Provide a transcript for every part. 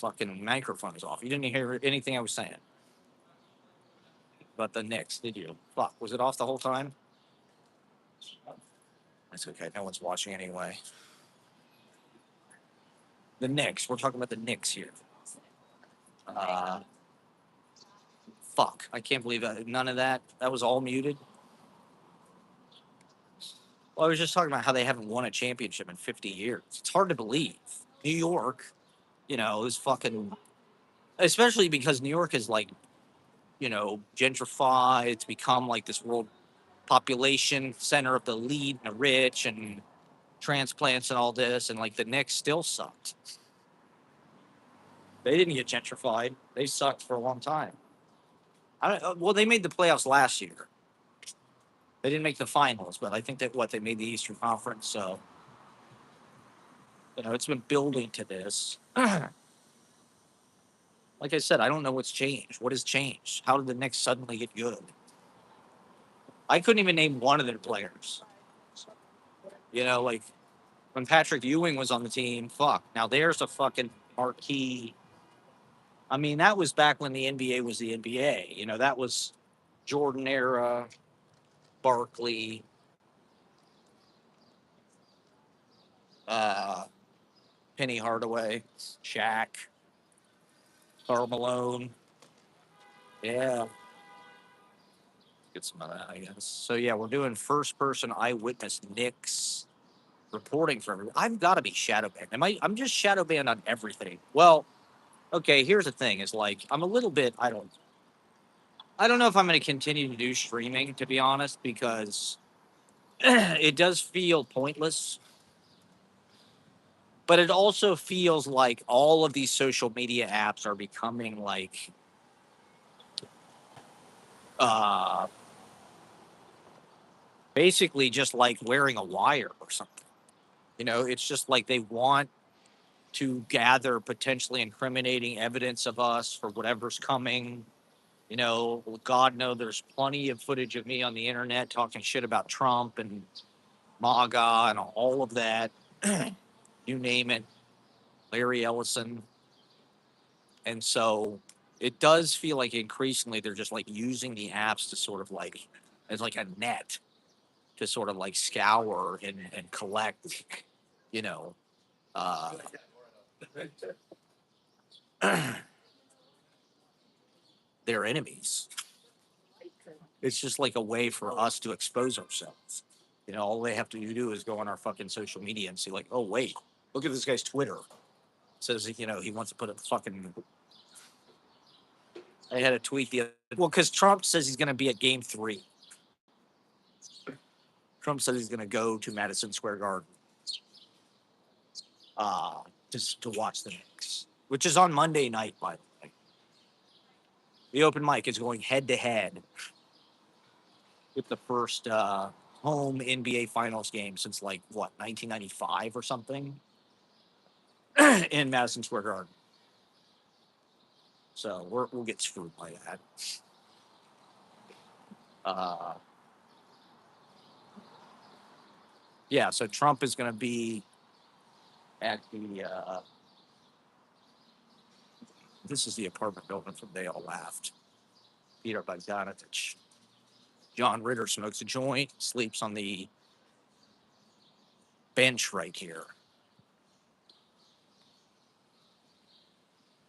fucking microphone is off. You didn't hear anything I was saying. But the Knicks, did you? Fuck, was it off the whole time? That's okay. No one's watching anyway. The Knicks. We're talking about the Knicks here. Uh, fuck. I can't believe that. None of that. That was all muted. Well, I was just talking about how they haven't won a championship in 50 years. It's hard to believe. New York, is fucking. Especially because New York is like, gentrified. It's become like this world population center of the elite and the rich and transplants and all this. And like the Knicks still sucked. They didn't get gentrified. They sucked for a long time. Well, they made the playoffs last year. They didn't make the finals, but I think that they made the Eastern Conference. So, it's been building to this. Like I said, I don't know what's changed. What has changed? How did the Knicks suddenly get good? I couldn't even name one of their players. Like when Patrick Ewing was on the team, fuck. Now there's a fucking marquee. I mean, that was back when the NBA was the NBA. That was Jordan era, Barkley, uh, Penny Hardaway, Shaq, Karl Malone. Yeah. Get some of that, I guess. So, yeah, we're doing first person eyewitness Knicks reporting for everyone. I've got to be shadow banned. I'm just shadow banned on everything. Well, okay, here's the thing is like, I'm a little bit, I don't know if I'm going to continue to do streaming, to be honest, because it does feel pointless. But it also feels like all of these social media apps are becoming like uh, basically just like wearing a wire or something. It's just like they want to gather potentially incriminating evidence of us for whatever's coming. God knows there's plenty of footage of me on the internet talking shit about Trump and MAGA and all of that. You name it. Larry Ellison. And so it does feel like increasingly they're just like using the apps to sort of like as like a net to sort of like scour and collect, you know, uh, their enemies. It's just like a way for us to expose ourselves. All they have to do is go on our fucking social media and see like, oh wait, look at this guy's Twitter. It says he wants to put a fucking. I had a tweet the other. Well, because Trump says he's going to be at Game 3. Trump says he's going to go to Madison Square Garden uh, just to watch the Knicks, which is on Monday night, by the way. The open mic is going head to head with the first home NBA Finals game since like what 1995 or something in Madison Square Garden. So we'll get screwed by that. Yeah, so Trump is going to be at the. This is the apartment building from They All Laughed. Peter Bogdanovich. John Ritter smokes a joint, sleeps on the bench right here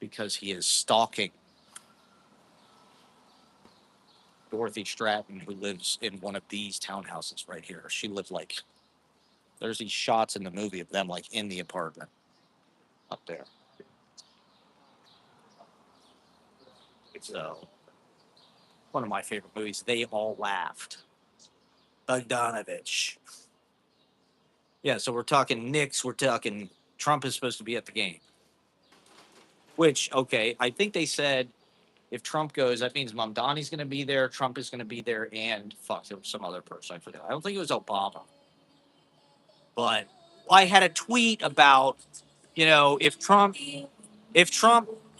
because he is stalking Dorothy Stratton, who lives in one of these townhouses right here. She lived like, there's these shots in the movie of them like in the apartment up there. So, one of my favorite movies, They All Laughed. Bogdanovich. Yeah, so we're talking Knicks, we're talking Trump is supposed to be at the game. Which, okay, I think they said if Trump goes, that means Mamdani's going to be there, Trump is going to be there, and fuck, there was some other person. I forget. I don't think it was Obama. But I had a tweet about, if Trump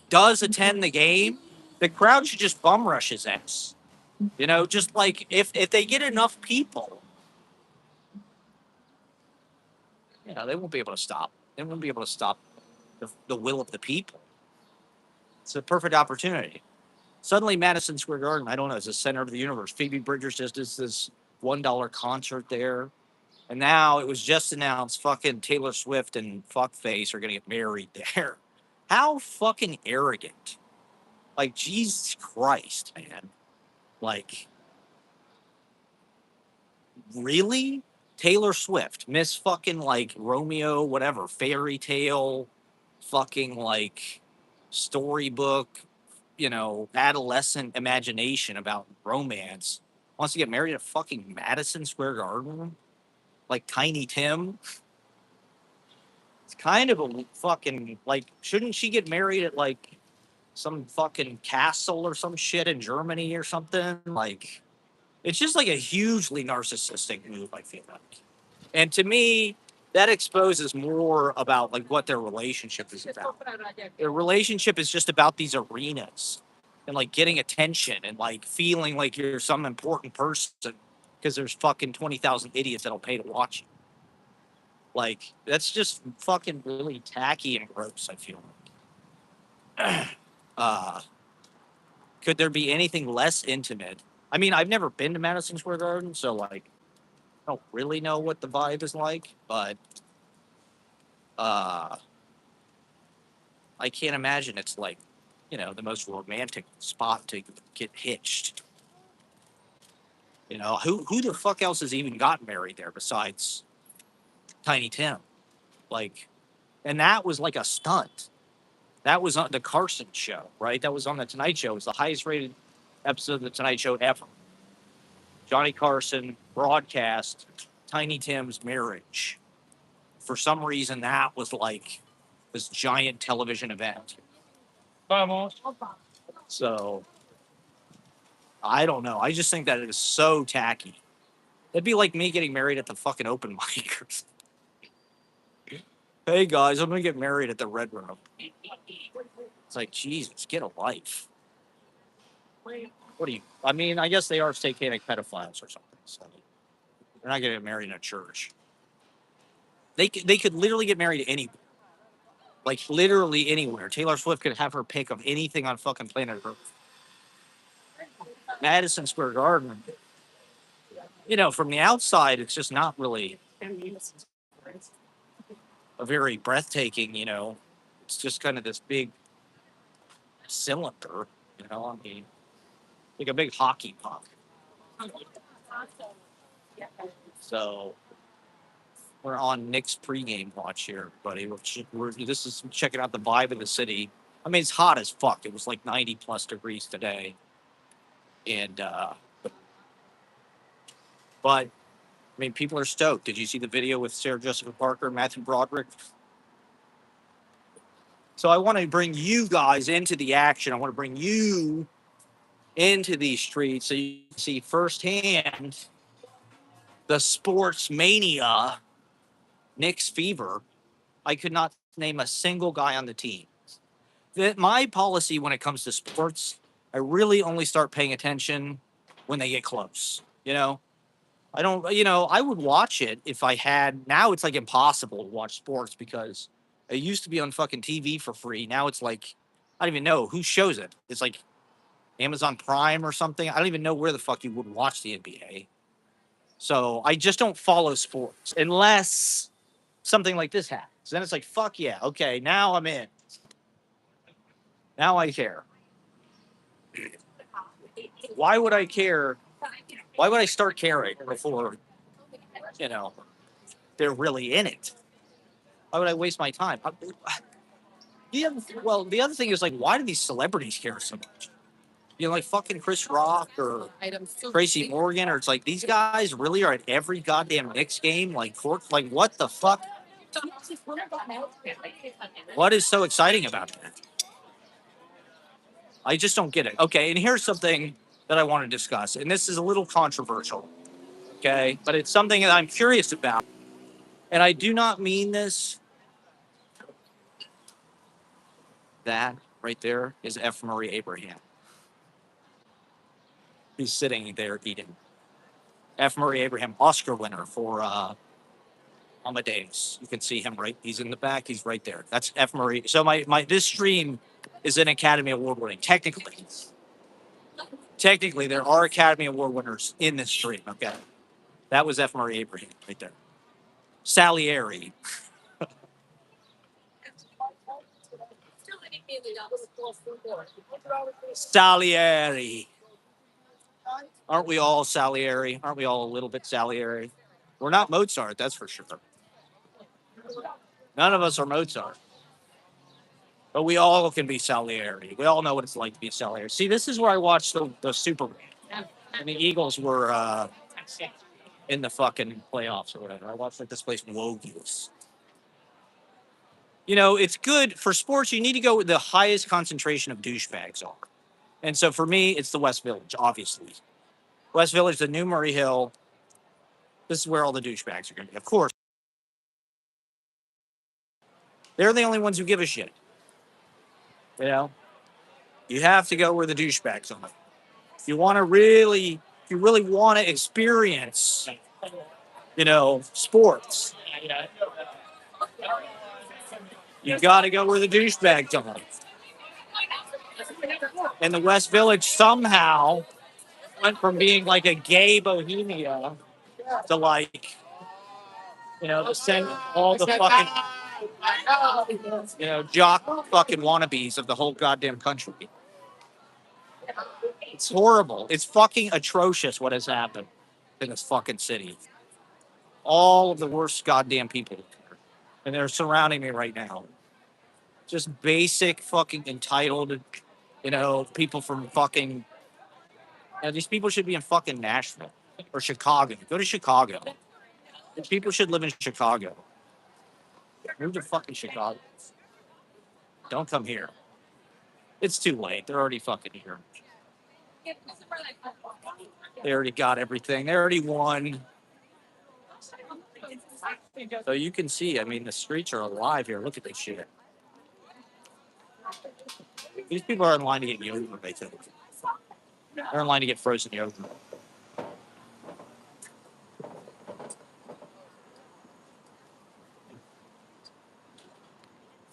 does attend the game, the crowd should just bum rush his ass. Just like if they get enough people, they won't be able to stop. They won't be able to stop the will of the people. It's a perfect opportunity. Suddenly, Madison Square Garden, I don't know, is the center of the universe. Phoebe Bridgers just does this $1 concert there. And now it was just announced fucking Taylor Swift and Fuckface are going to get married there. How fucking arrogant. Like, Jesus Christ, man. Like, really? Taylor Swift, Miss fucking like Romeo, whatever, fairy tale, fucking like storybook, adolescent imagination about romance, wants to get married at fucking Madison Square Garden, like Tiny Tim. It's kind of a fucking like, shouldn't she get married at like some fucking castle or some shit in Germany or something? Like, it's just like a hugely narcissistic move, I feel like. And to me, that exposes more about like what their relationship is about. Their relationship is just about these arenas and like getting attention and like feeling like you're some important person because there's fucking 20,000 idiots that'll pay to watch you. Like, that's just fucking really tacky and gross, I feel like. uh, could there be anything less intimate? I mean, I've never been to Madison Square Garden, so like, I don't really know what the vibe is like, but uh, I can't imagine it's like, the most romantic spot to get hitched. Who the fuck else has even gotten married there besides Tiny Tim? Like, and that was like a stunt. That was on the Carson show, right? That was on the Tonight Show. It was the highest rated episode of the Tonight Show ever. Johnny Carson broadcast Tiny Tim's marriage. For some reason, that was like this giant television event. So I don't know. I just think that it is so tacky. It'd be like me getting married at the fucking open mic. Hey guys, I'm gonna get married at the Red Room. It's like, Jesus, get a life. What do you? I mean, I guess they are satanic pedophiles or something. So they're not gonna get married in a church. They could literally get married anywhere. Like literally anywhere. Taylor Swift could have her pick of anything on fucking planet Earth. Madison Square Garden. From the outside, it's just not really a very breathtaking. It's just kind of this big cylinder. I mean, like a big hockey puck. So we're on Knicks pregame watch here, buddy. This is checking out the vibe of the city. I mean, it's hot as fuck. It was like 90 plus degrees today, and but I mean, people are stoked. Did you see the video with Sarah Jessica Parker and Matthew Broderick? So I want to bring you guys into the action. I want to bring you into these streets so you can see firsthand the sports mania, Knicks fever. I could not name a single guy on the team. My policy when it comes to sports, I really only start paying attention when they get close. I don't, I would watch it if I had. Now it's like impossible to watch sports because it used to be on fucking TV for free. Now it's like, I don't even know who shows it. It's like Amazon Prime or something. I don't even know where the fuck you would watch the NBA. So I just don't follow sports unless something like this happens. Then it's like, fuck yeah. Okay. Now I'm in. Now I care. Why would I care? Why would I start caring before, you know, they're really in it? Why would I waste my time? The other thing is like, why do these celebrities care so much? Like fucking Chris Rock or Tracy Morgan, or it's like these guys really are at every goddamn Knicks game. Like what the fuck? What is so exciting about that? I just don't get it. Okay, and here's something that I want to discuss, and this is a little controversial. Okay, but it's something that I'm curious about, and I do not mean this. That right there is F. Murray Abraham. He's sitting there eating. F. Murray Abraham, Oscar winner for Amadeus. You can see him right. He's in the back. He's right there. That's F. Murray. So my this stream is an Academy Award winning. Technically, there are Academy Award winners in this stream. Okay, that was F. Murray Abraham right there. Salieri. Salieri. Aren't we all Salieri? Aren't we all a little bit Salieri? We're not Mozart, that's for sure. None of us are Mozart. But we all can be Salieri. We all know what it's like to be Salieri. See, this is where I watched the Super Bowl. And the Eagles were in the fucking playoffs or whatever. I watched like this place, Wogels. You know, it's good for sports. You need to go where the highest concentration of douchebags are. And so for me, it's the West Village, obviously. West Village, the New Murray Hill. This is where all the douchebags are going to be. Of course, they're the only ones who give a shit. You know, you have to go where the douchebags are. If you want to really, if you really want to experience, you know, sports, you got to go where the douchebags are. And the West Village somehow went from being like a gay bohemia to like, you know, to send all the fucking, you know, jock fucking wannabes of the whole goddamn country. It's horrible. It's fucking atrocious what has happened in this fucking city. All of the worst goddamn people. And they're surrounding me right now. Just basic fucking entitled, you know, people from fucking, you know, these people should be in fucking Nashville or Chicago. Go to Chicago. People should live in Chicago. Move to fucking Chicago. Don't come here. It's too late. They're already fucking here. They already got everything. They already won. So you can see, I mean, the streets are alive here. Look at this shit. These people are in line to get yogurt, I think. They're in line to get frozen yogurt.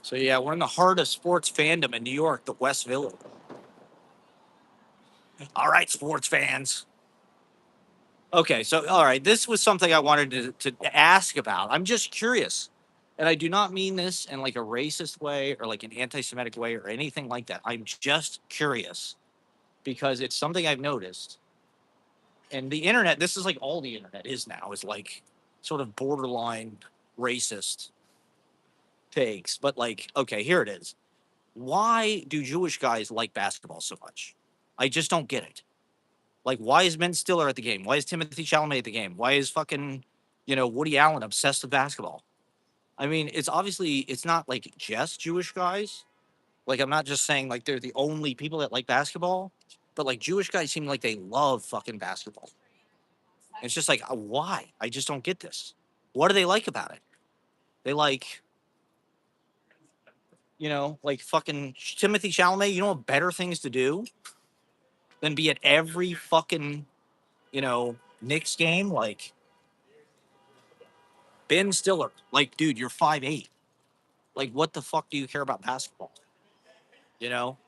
So yeah, we're in the heart of sports fandom in New York, the West Village. All right, sports fans. Okay, so all right, this was something I wanted to ask about. I'm just curious. And I do not mean this in like a racist way or like an anti-Semitic way or anything like that. I'm just curious because it's something I've noticed. And the internet, this is like all the internet is now, is like sort of borderline racist takes. But like, okay, here it is. Why do Jewish guys like basketball so much? I just don't get it. Like, why is Ben Stiller at the game? Why is Timothy Chalamet at the game? Why is fucking, you know, Woody Allen obsessed with basketball? I mean, it's obviously, it's not like just Jewish guys. Like, I'm not just saying like they're the only people that like basketball, but like Jewish guys seem like they love fucking basketball. It's just like, why? I just don't get this. What do they like about it? They like, you know, like fucking Timothy Chalamet, you know what better things to do than be at every fucking, you know, Knicks game? Like, Ben Stiller, like, dude, you're 5'8". Like, what the fuck do you care about basketball? You know?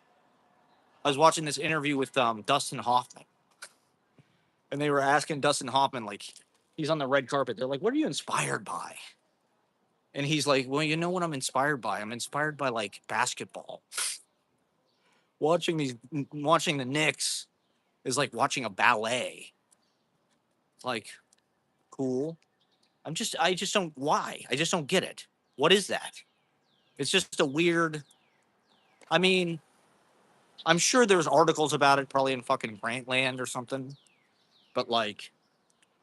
I was watching this interview with Dustin Hoffman, and they were asking Dustin Hoffman, like, he's on the red carpet. They're like, what are you inspired by? And he's like, well, you know what I'm inspired by? I'm inspired by, like, basketball. Watching the Knicks is like watching a ballet. Like, cool. I just don't, why? I just don't get it. What is that? It's just a weird, I mean, I'm sure there's articles about it probably in fucking Grantland or something. But like,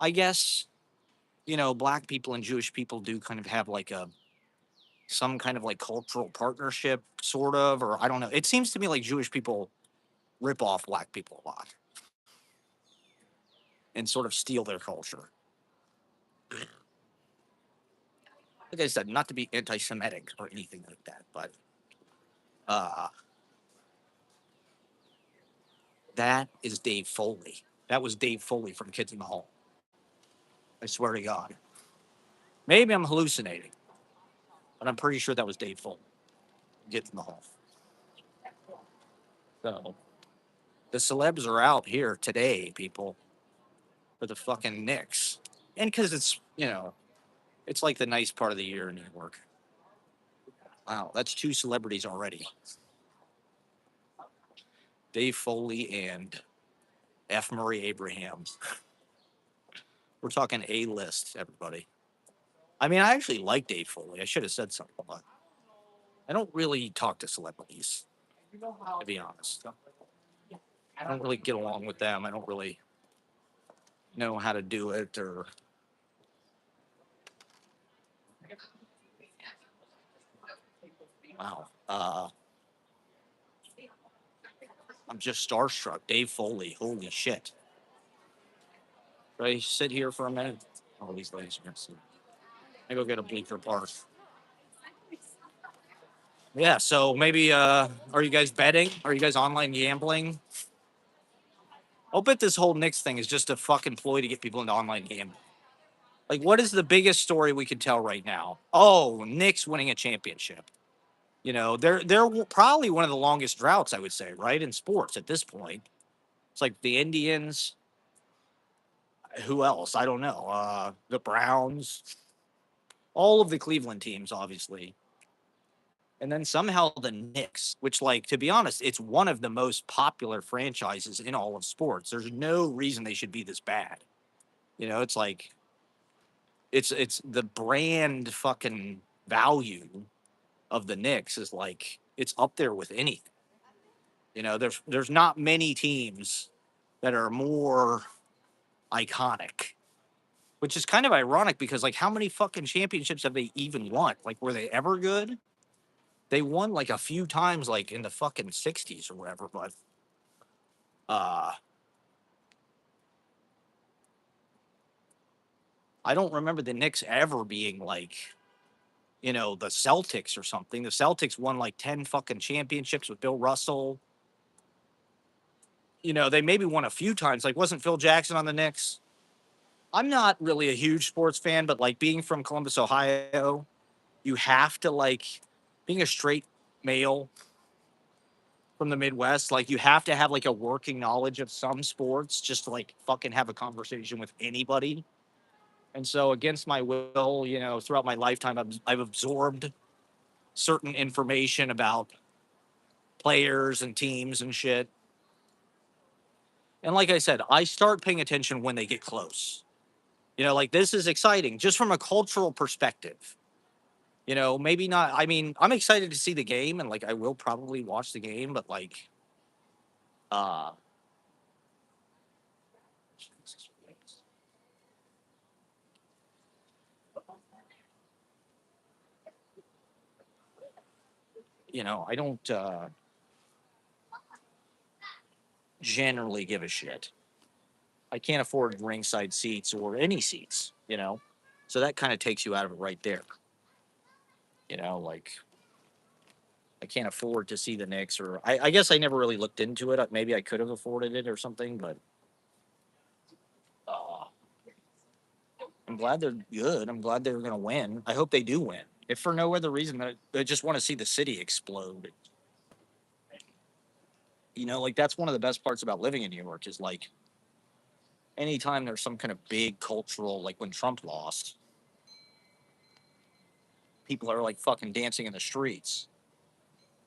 I guess, you know, black people and Jewish people do kind of have like some kind of like cultural partnership, sort of, or I don't know. It seems to me like Jewish people rip off black people a lot and sort of steal their culture. Like I said, not to be anti-Semitic or anything like that, but uh, that is Dave Foley. That was Dave Foley from Kids in the Hall. I swear to God. Maybe I'm hallucinating, but I'm pretty sure that was Dave Foley. Kids in the Hall. So the celebs are out here today, people, for the fucking Knicks. And because it's, it's like the nice part of the year in New York. Wow, that's two celebrities already. Dave Foley and F. Murray Abraham. We're talking A-list, everybody. I mean, I actually like Dave Foley. I should have said something, but I don't really talk to celebrities, to be honest. I don't really get along with them. I don't really know how to do it or wow. I'm just starstruck. Dave Foley. Holy shit. Should I sit here for a minute? Oh, these ladies are gonna see. I go get a bleeper park. Yeah, so maybe are you guys betting? Are you guys online gambling? I'll bet this whole Knicks thing is just a fucking ploy to get people into online gambling. Like, what is the biggest story we could tell right now? Oh, Knicks winning a championship. They're probably one of the longest droughts, I would say, right, in sports at this point. It's like the Indians. Who else? I don't know. The Browns, all of the Cleveland teams, obviously, and then somehow the Knicks, which, like, to be honest, it's one of the most popular franchises in all of sports. There's no reason they should be this bad. It's like it's the brand fucking value of the Knicks is like it's up there with anything. There's not many teams that are more iconic, which is kind of ironic because like how many fucking championships have they even won? Like were they ever good? They won like a few times like in the fucking 60s or whatever, but uh I don't remember the Knicks ever being like, the Celtics or something. The Celtics won like 10 fucking championships with Bill Russell. They maybe won a few times. Like wasn't Phil Jackson on the Knicks? I'm not really a huge sports fan, but like being from Columbus, Ohio, you have to like being a straight male from the Midwest, like you have to have like a working knowledge of some sports just to like fucking have a conversation with anybody. And so against my will, throughout my lifetime, I've absorbed certain information about players and teams and shit. And like I said, I start paying attention when they get close. Like this is exciting just from a cultural perspective. Maybe not. I mean, I'm excited to see the game and like I will probably watch the game, but like, uh, I don't generally give a shit. I can't afford ringside seats or any seats. So that kind of takes you out of it right there. Like I can't afford to see the Knicks, or I guess I never really looked into it. Maybe I could have afforded it or something, but uh, I'm glad they're good. I'm glad they're going to win. I hope they do win. If for no other reason than I just want to see the city explode. Like that's one of the best parts about living in New York is like anytime there's some kind of big cultural, like when Trump lost, people are like fucking dancing in the streets.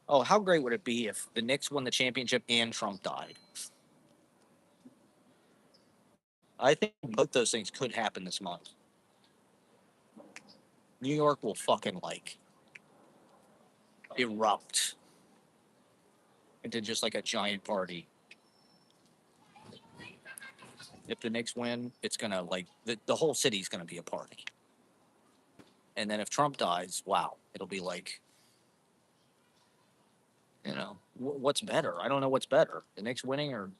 Oh, how great would it be if the Knicks won the championship and Trump died? I think both those things could happen this month. New York will fucking like erupt into just like a giant party. If the Knicks win, it's gonna like the whole city's gonna be a party. And then if Trump dies, wow, it'll be like, what's better? I don't know what's better, the Knicks winning or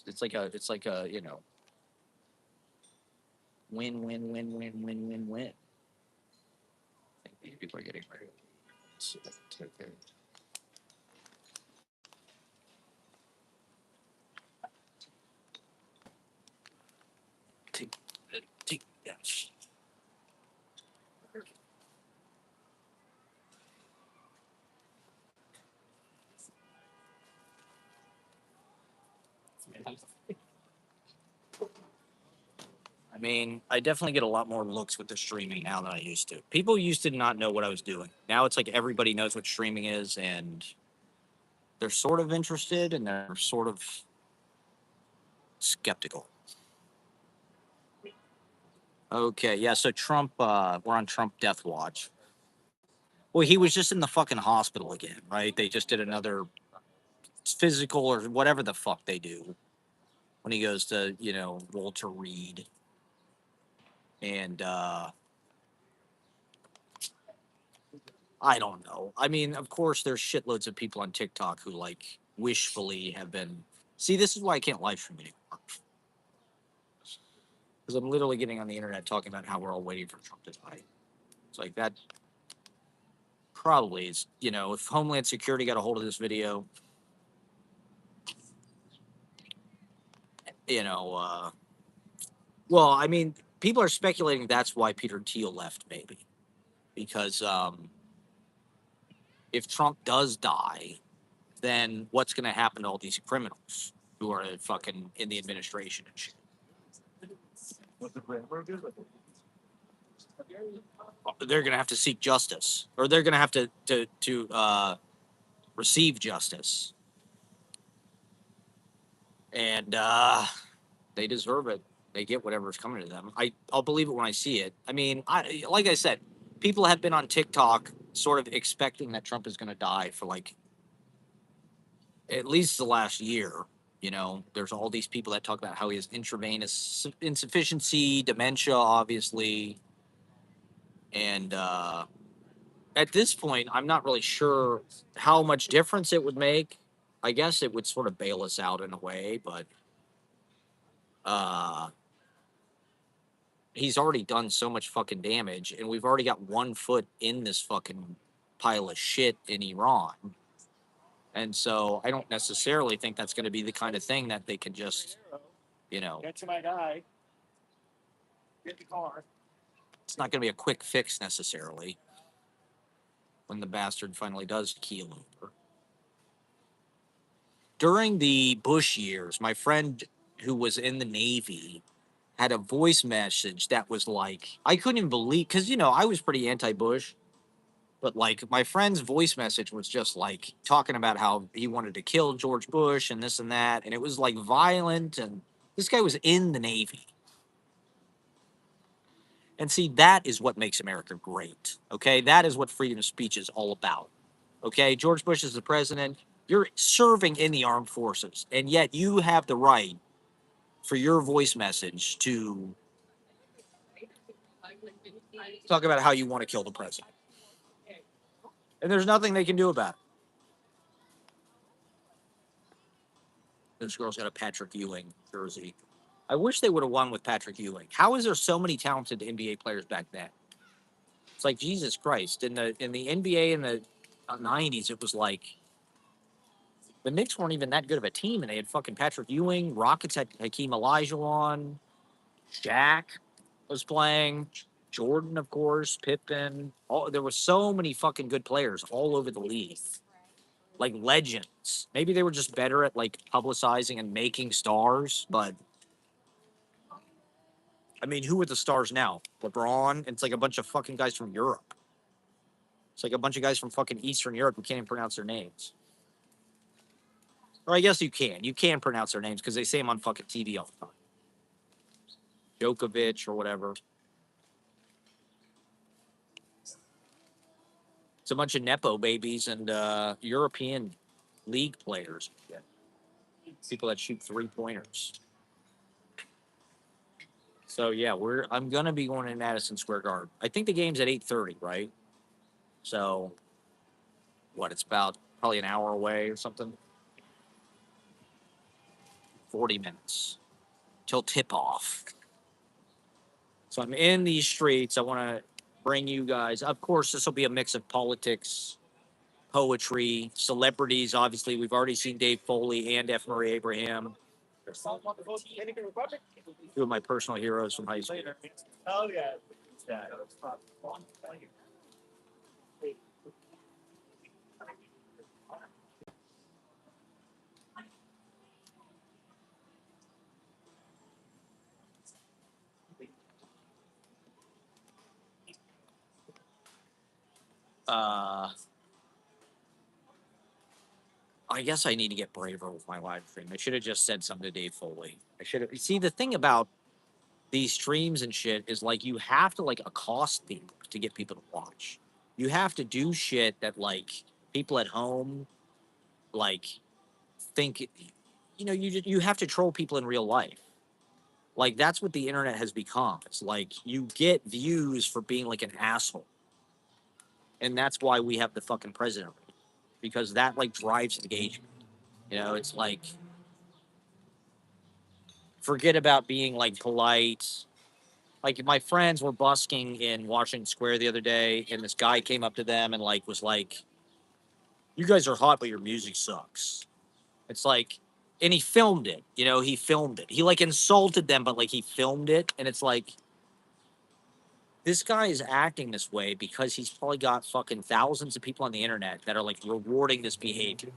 it's like a win win win win win win win. I think these people are getting ready. Take, yes. I mean, I definitely get a lot more looks with the streaming now than I used to. People used to not know what I was doing. Now it's like everybody knows what streaming is, and they're sort of interested and they're sort of skeptical. Okay, yeah. So Trump, we're on Trump death watch. Well, he was just in the fucking hospital again, right? They just did another physical or whatever the fuck they do when he goes to, Walter Reed. And I don't know. I mean, of course, there's shitloads of people on TikTok who like wishfully have been. See, this is why I can't live stream anymore. Because I'm literally getting on the internet talking about how we're all waiting for Trump to die. It's like that probably is, if Homeland Security got a hold of this video, you know, well, I mean, people are speculating that's why Peter Thiel left, maybe. Because if Trump does die, then what's going to happen to all these criminals who are fucking in the administration and shit? They're going to have to seek justice, or they're going to have to receive justice, and they deserve it. They get whatever's coming to them. I'll believe it when I see it. I mean, like I said, people have been on TikTok sort of expecting that Trump is going to die for like at least the last year. There's all these people that talk about how he has intravenous insufficiency, dementia, obviously, and at this point, I'm not really sure how much difference it would make. I guess it would sort of bail us out in a way, but uh, he's already done so much fucking damage, and we've already got one foot in this fucking pile of shit in Iran. And so I don't necessarily think that's going to be the kind of thing that they can just, get to my guy. Get the car. It's not going to be a quick fix necessarily when the bastard finally does keel over. During the Bush years, my friend who was in the Navy had a voice message that was like, I couldn't even believe, because, I was pretty anti Bush, but like my friend's voice message was just like talking about how he wanted to kill George Bush and this and that. And it was like violent. And this guy was in the Navy. And see, that is what makes America great. Okay. That is what freedom of speech is all about. Okay. George Bush is the president. You're serving in the armed forces, and yet you have the right for your voice message to talk about how you want to kill the president. And there's nothing they can do about it. This girl's got a Patrick Ewing jersey. I wish they would have won with Patrick Ewing. How is there so many talented NBA players back then? It's like Jesus Christ. In the NBA in the '90s, it was like the Knicks weren't even that good of a team, and they had fucking Patrick Ewing. Rockets had Hakeem Olajuwon. Shaq was playing. Jordan, of course, Pippen. There were so many fucking good players all over the league, like legends. Maybe they were just better at like publicizing and making stars. But I mean, who are the stars now? LeBron. It's like a bunch of fucking guys from Europe. It's like a bunch of guys from fucking Eastern Europe who can't even pronounce their names. Or I guess you can. You can pronounce their names because they say them on fucking TV all the time. Djokovic or whatever. It's a bunch of nepo babies and European league players. Yeah. People that shoot 3-pointers. So yeah, I'm gonna be going to Madison Square Garden. I think the game's at 8:30, right? So what? It's about probably an hour away or something. 40 minutes till tip off. So I'm in these streets. I want to bring you guys. Of course, this will be a mix of politics, poetry, celebrities. Obviously, we've already seen Dave Foley and F. Murray Abraham, two of my personal heroes from high school. Oh yeah. Uh, I guess I need to get braver with my live stream. I should have just said something to Dave Foley. I should have. See, the thing about these streams and shit is like you have to like accost people to get people to watch. You have to do shit that like people at home like think. You know, you have to troll people in real life. Like that's what the internet has become. It's like you get views for being like an asshole, and that's why we have the fucking president because that like drives engagement. You know, it's like forget about being like polite. Like my friends were busking in Washington Square the other day, and this guy came up to them and like was like, "You guys are hot, but your music sucks." It's like, and he filmed it. You know, he filmed it. He like insulted them, but like he filmed it, and it's like this guy is acting this way because he's probably got fucking thousands of people on the internet that are like rewarding this behavior.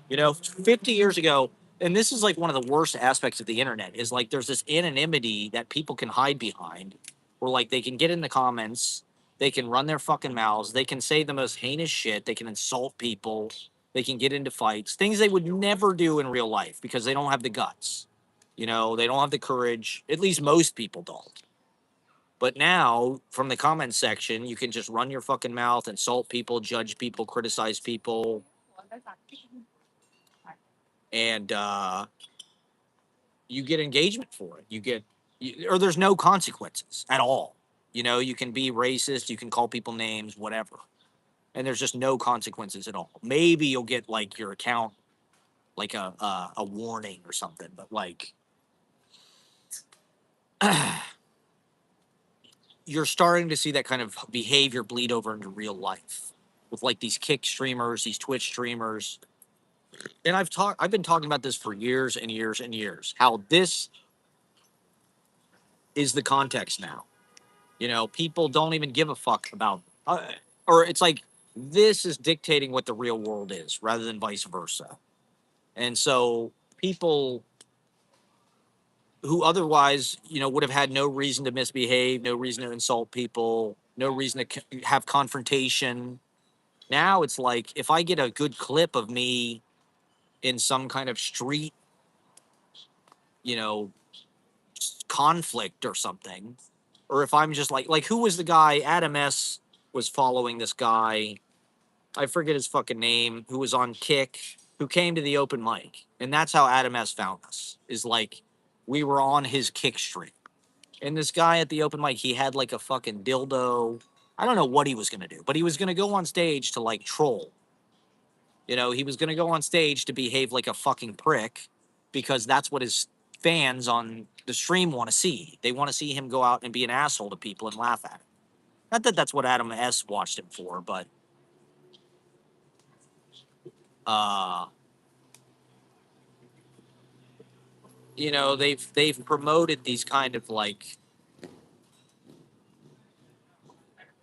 You know, 50 years ago, and this is like one of the worst aspects of the internet is like there's this anonymity that people can hide behind where like they can get in the comments, they can run their fucking mouths, they can say the most heinous shit, they can insult people, they can get into fights, things they would never do in real life because they don't have the guts. You know, they don't have the courage. At least most people don't. But now, from the comment section, you can just run your fucking mouth, insult people, judge people, criticize people, and you get engagement for it. Or there's no consequences at all. You know, you can be racist, you can call people names, whatever, and there's just no consequences at all. Maybe you'll get like your account, like a warning or something, but like you're starting to see that kind of behavior bleed over into real life with like these kick streamers, these Twitch streamers. And I've been talking about this for years and years and years. How this is the context now. You know, people don't even give a fuck about, or it's like this is dictating what the real world is rather than vice versa. And so people who otherwise, you know, would have had no reason to misbehave, no reason to insult people, no reason to have confrontation. Now it's like if I get a good clip of me in some kind of street, you know, conflict or something, or if I'm just like who was the guy? Adam S was following this guy. I forget his fucking name. Who was on Kick? Who came to the open mic? And that's how Adam S found us. Is like we were on his Kick stream, and this guy at the open mic, he had like a fucking dildo. I don't know what he was gonna do, but he was gonna go on stage to like troll. You know, he was gonna go on stage to behave like a fucking prick because that's what his fans on the stream want to see. They want to see him go out and be an asshole to people and laugh at him. Not that that's what Adam S watched him for, but uh, you know, they've promoted these kind of like,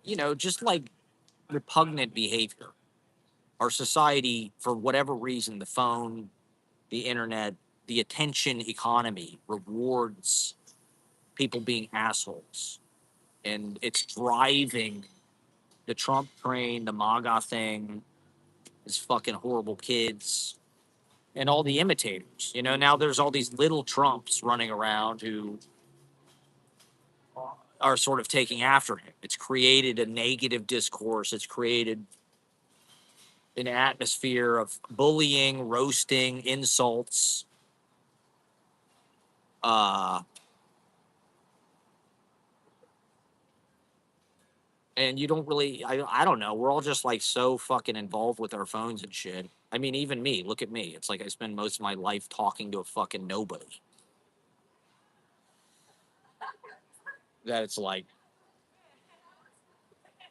you know, just like repugnant behavior. Our society, for whatever reason, the phone, the internet, the attention economy rewards people being assholes, and it's driving the Trump train, the MAGA thing, his fucking horrible kids, and all the imitators. You know, now there's all these little Trumps running around who are sort of taking after him. It's created a negative discourse. It's created an atmosphere of bullying, roasting, insults. Uh, and you don't really, I don't know. We're all just like so fucking involved with our phones and shit. I mean, even me, look at me. It's like I spend most of my life talking to a fucking nobody. That it's like,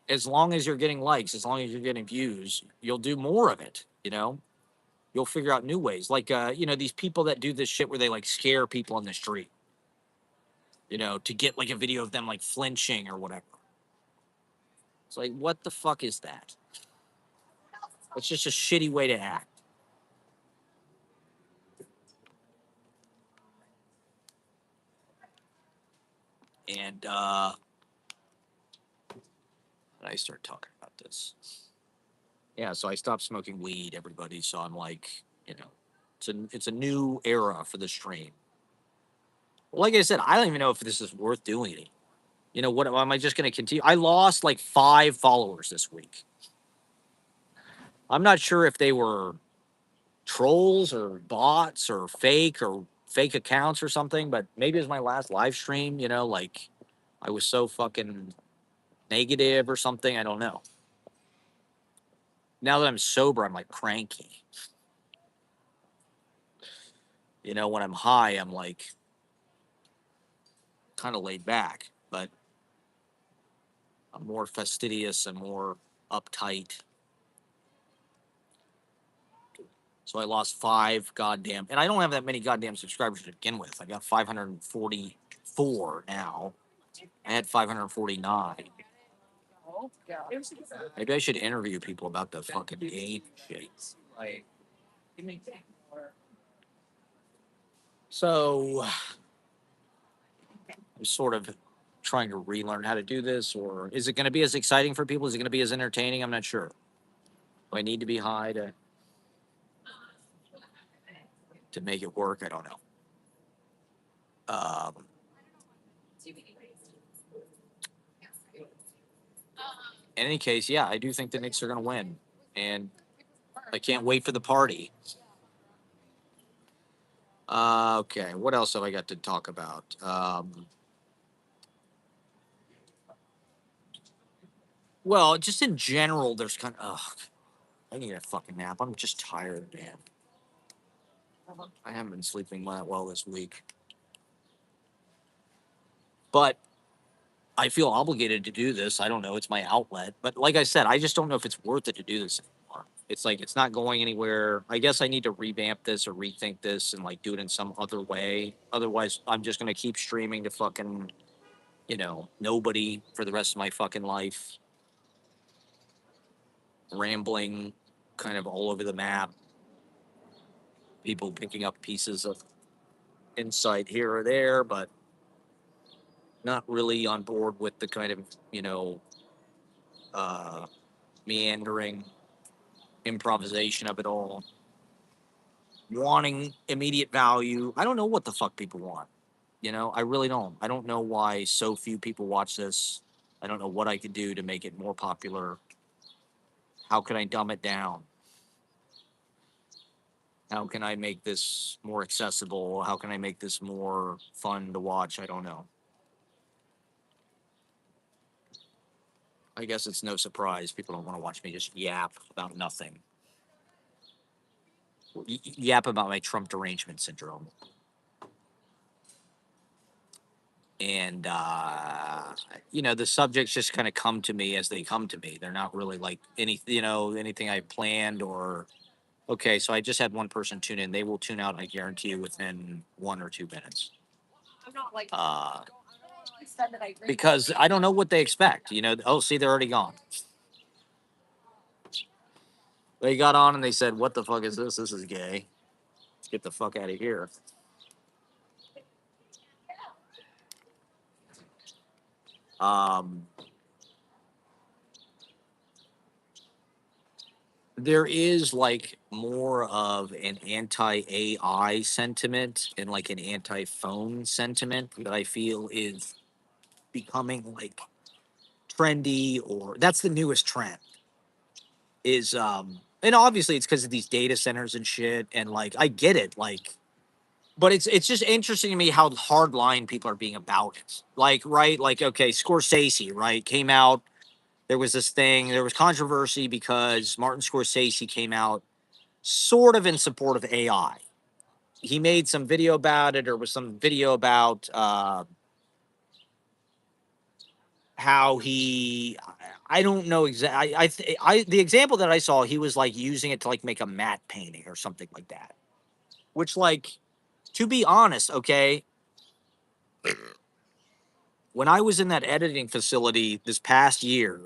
as long as you're getting likes, as long as you're getting views, you'll do more of it, you know? You'll figure out new ways. Like, you know, these people that do this shit where they like scare people in the street, you know, to get like a video of them like flinching or whatever. It's like, what the fuck is that? It's just a shitty way to act. And I start talking about this. Yeah, so I stopped smoking weed, everybody. So I'm like, it's a new era for the stream. Well, like I said, I don't even know if this is worth doing it. What am I just going to continue? I lost like 5 followers this week. I'm not sure if they were trolls or bots or fake accounts or something, but maybe it was my last live stream, like I was so fucking negative or something. I don't know. Now that I'm sober, I'm like cranky. When I'm high, I'm like kind of laid back, but I'm more fastidious and more uptight. So I lost 5 goddamn, and I don't have that many goddamn subscribers to begin with. I got 544 now. I had 549. Maybe I should interview people about the fucking game shit. So I'm sort of trying to relearn how to do this, or is it going to be as exciting for people? Is it going to be as entertaining? I'm not sure. Do I need to be high to make it work? I don't know. Um, in any case, yeah, I do think the Knicks are going to win, and I can't wait for the party. Okay, what else have I got to talk about? Well, just in general, there's kind of. Ugh, I need a fucking nap. I'm just tired, man. I haven't been sleeping that well this week, but I feel obligated to do this. I don't know. It's my outlet, but like I said, I just don't know if it's worth it to do this anymore. It's like it's not going anywhere. I guess I need to revamp this or rethink this and like do it in some other way. Otherwise, I'm just gonna keep streaming to fucking nobody for the rest of my fucking life, rambling, kind of all over the map. People picking up pieces of insight here or there, but not really on board with the kind of you know uh, meandering improvisation of it all. Wanting immediate value. I don't know what the fuck people want. I really don't. I don't know why so few people watch this. I don't know what I could do to make it more popular. How can I dumb it down? How can I make this more accessible? How can I make this more fun to watch? I don't know. I guess it's no surprise people don't want to watch me just yap about nothing. Yap about my Trump derangement syndrome. And the subjects just kind of come to me as they come to me. They're not really like anything I planned or okay. So I just had one person tune in. They will tune out, I guarantee you, within 1 or 2 minutes. Uh, because I don't know what they expect. Oh, see, they're already gone. They got on and they said, "What the fuck is this? This is gay. Let's get the fuck out of here." Um, there is like more of an anti AI sentiment and like an anti phone sentiment that I feel is becoming like trendy, or that's the newest trend. Is and obviously it's because of these data centers and shit, and like I get it, like, but it's just interesting to me how hardline people are being about it. Like, right, like okay, Scorsese, right, came out. There was this thing. There was controversy because Martin Scorsese came out sort of in support of AI. He made some video about it, or was some video about how he. I don't know exactly. The example that I saw, he was like using it to like make a matte painting or something like that. Which, like, to be honest, okay, when I was in that editing facility this past year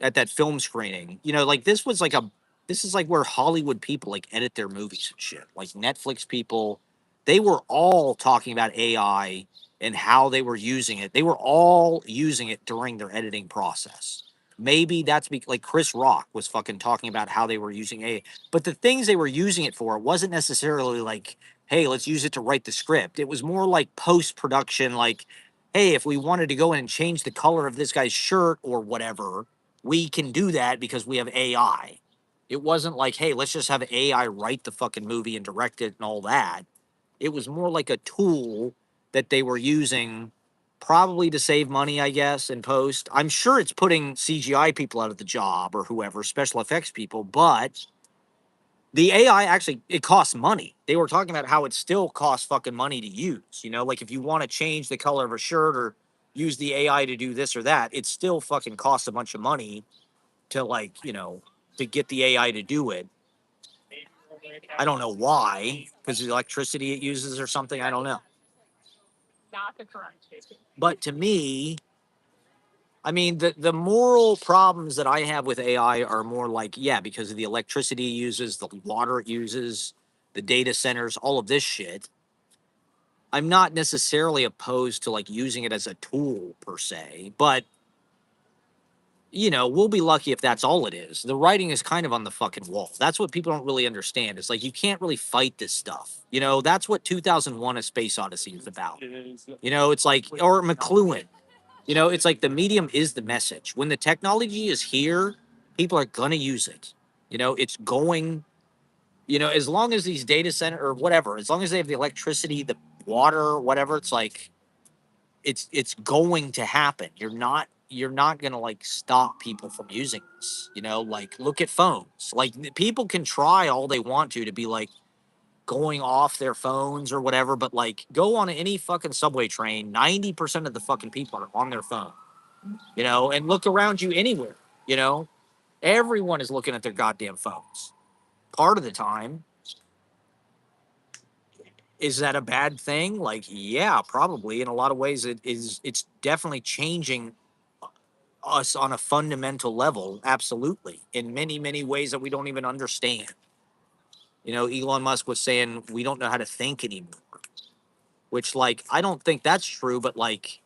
at that film screening, like this is like where Hollywood people like edit their movies and shit. Like Netflix people, they were all talking about AI and how they were using it. They were all using it during their editing process. Maybe that's like Chris Rock was fucking talking about how they were using AI, but the things they were using it for wasn't necessarily like, hey, let's use it to write the script. It was more like post production, like, hey, if we wanted to go in and change the color of this guy's shirt or whatever, we can do that because we have AI. It wasn't like, hey, let's just have AI write the fucking movie and direct it and all that. It was more like a tool that they were using probably to save money, I guess, in post. I'm sure it's putting CGI people out of the job or whoever, special effects people, but the AI actually it costs money. They were talking about how it still costs fucking money to use. You know, like if you want to change the color of a shirt or use the AI to do this or that, it still fucking costs a bunch of money to like, to get the AI to do it. I don't know why, because the electricity it uses or something. I don't know. But to me, I mean, the moral problems that I have with AI are more like, yeah, because of the electricity it uses, the water it uses, the data centers, all of this shit. I'm not necessarily opposed to like using it as a tool per se, but we'll be lucky if that's all it is. The writing is kind of on the fucking wall. That's what people don't really understand. It's like you can't really fight this stuff. That's what 2001: A Space Odyssey is about. It's like, or McLuhan. It's like the medium is the message. When the technology is here, people are gonna use it. It's going. As long as these data center or whatever, as long as they have the electricity, the water, whatever, it's like it's going to happen. You're not gonna like stop people from using this. Like look at phones. Like people can try all they want to be like going off their phones or whatever, but like go on any fucking subway train, 90% of the fucking people are on their phone. And look around you anywhere. You know, everyone is looking at their goddamn phones. Part of the time, is that a bad thing? Like, yeah, probably. In a lot of ways, it is. It's definitely changing us on a fundamental level. Absolutely, in many, many ways that we don't even understand. Elon Musk was saying we don't know how to think anymore, which, like, I don't think that's true. But like,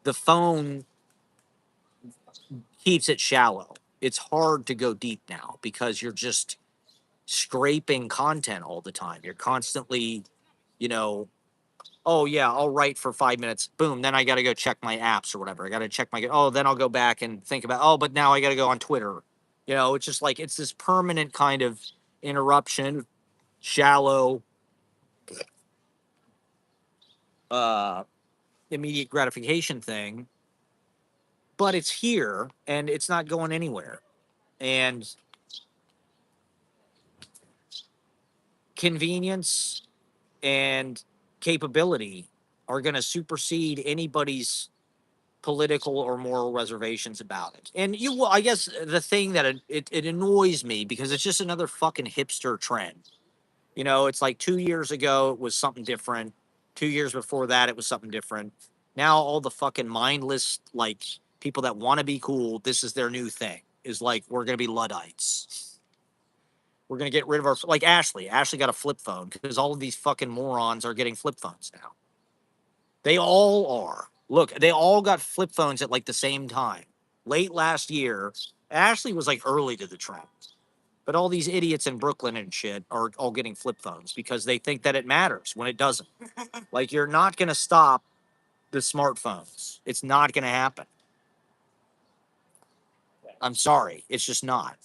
the phone keeps it shallow. It's hard to go deep now because you're just scraping content all the time. You're constantly, you know, oh yeah, I'll write for 5 minutes. Boom. Then I got to go check my apps or whatever. I got to check then I'll go back and think about, oh, but now I got to go on Twitter. It's just like, it's this permanent kind of interruption, shallow, uh, immediate gratification thing, but it's here and it's not going anywhere. And convenience and capability are going to supersede anybody's political or moral reservations about it. And I guess the thing that it annoys me because it's just another fucking hipster trend. It's like 2 years ago it was something different. 2 years before that it was something different. Now all the fucking mindless like people that want to be cool, this is their new thing. Is like we're gonna be Luddites. We're gonna get rid of our like Ashley. Ashley got a flip phone because all of these fucking morons are getting flip phones now. They all are. Look, they all got flip phones at like the same time. Late last year, Ashley was like early to the trend. But all these idiots in Brooklyn and shit are all getting flip phones because they think that it matters when it doesn't. Like you're not going to stop the smartphones. It's not going to happen. I'm sorry. It's just not.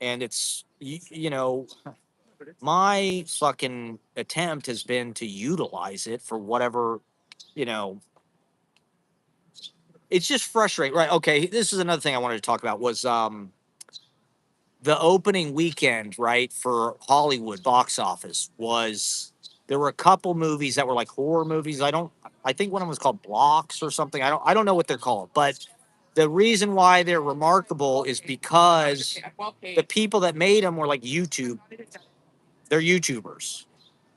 And it's my fucking attempt has been to utilize it for whatever, you know, it's just frustrating, right? Okay, this is another thing I wanted to talk about was the opening weekend, right, for Hollywood box office was there were a couple movies that were like horror movies. I think one of them was called Blocks or something. I don't know what they're called, but the reason why they're remarkable is because the people that made them were like they're YouTubers,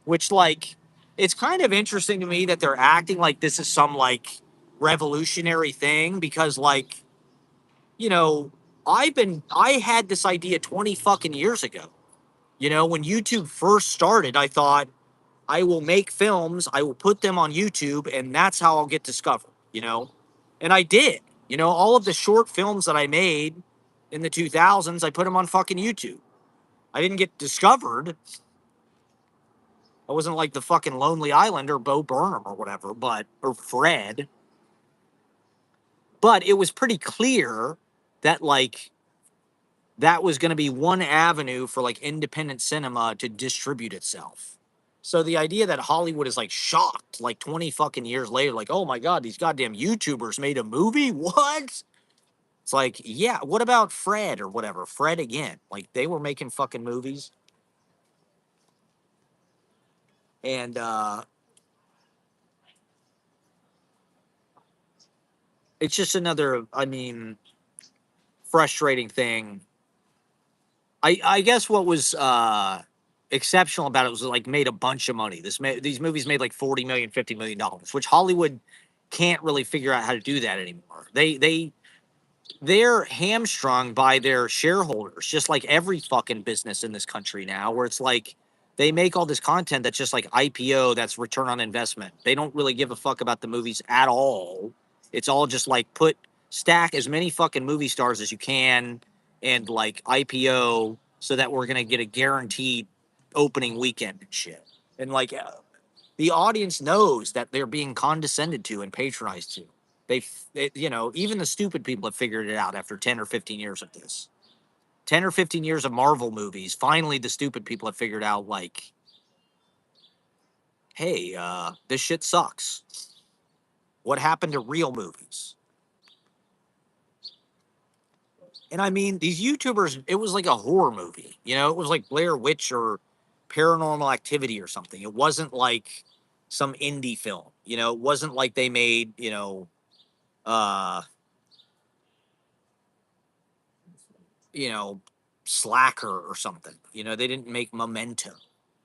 which like it's kind of interesting to me that they're acting like this is some like revolutionary thing because like you know, I had this idea 20 fucking years ago. When YouTube first started, I thought I will make films, I will put them on YouTube, and that's how I'll get discovered. And I did. You know, all of the short films that I made in the 2000s, I put them on fucking YouTube. I didn't get discovered. I wasn't like the fucking Lonely Island or Bo Burnham or whatever, or Fred. But it was pretty clear that like that was going to be one avenue for like independent cinema to distribute itself. So the idea that Hollywood is like shocked like 20 fucking years later, like, oh my God, these goddamn YouTubers made a movie? What? It's like, yeah, what about Fred or whatever? Fred again. Like they were making fucking movies. And it's just another, I mean, frustrating thing. I guess what was exceptional about it was like made a bunch of money. These movies made like 40 million, $50 million, which Hollywood can't really figure out how to do that anymore. They're hamstrung by their shareholders, just like every fucking business in this country now, where it's like they make all this content that's just like IPO, that's return on investment. They don't really give a fuck about the movies at all. It's all just like stack as many fucking movie stars as you can and like IPO so that we're gonna get a guaranteed opening weekend and shit. And like the audience knows that they're being condescended to and patronized to. You know, even the stupid people have figured it out after 10 or 15 years of this. 10 or 15 years of Marvel movies. Finally, the stupid people have figured out, like, hey, this shit sucks. What happened to real movies? And I mean, these YouTubers, it was like a horror movie. You know, it was like Blair Witch or Paranormal Activity or something. It wasn't like some indie film. You know, it wasn't like they made, uh, you know, Slacker or something. You know, they didn't make Memento.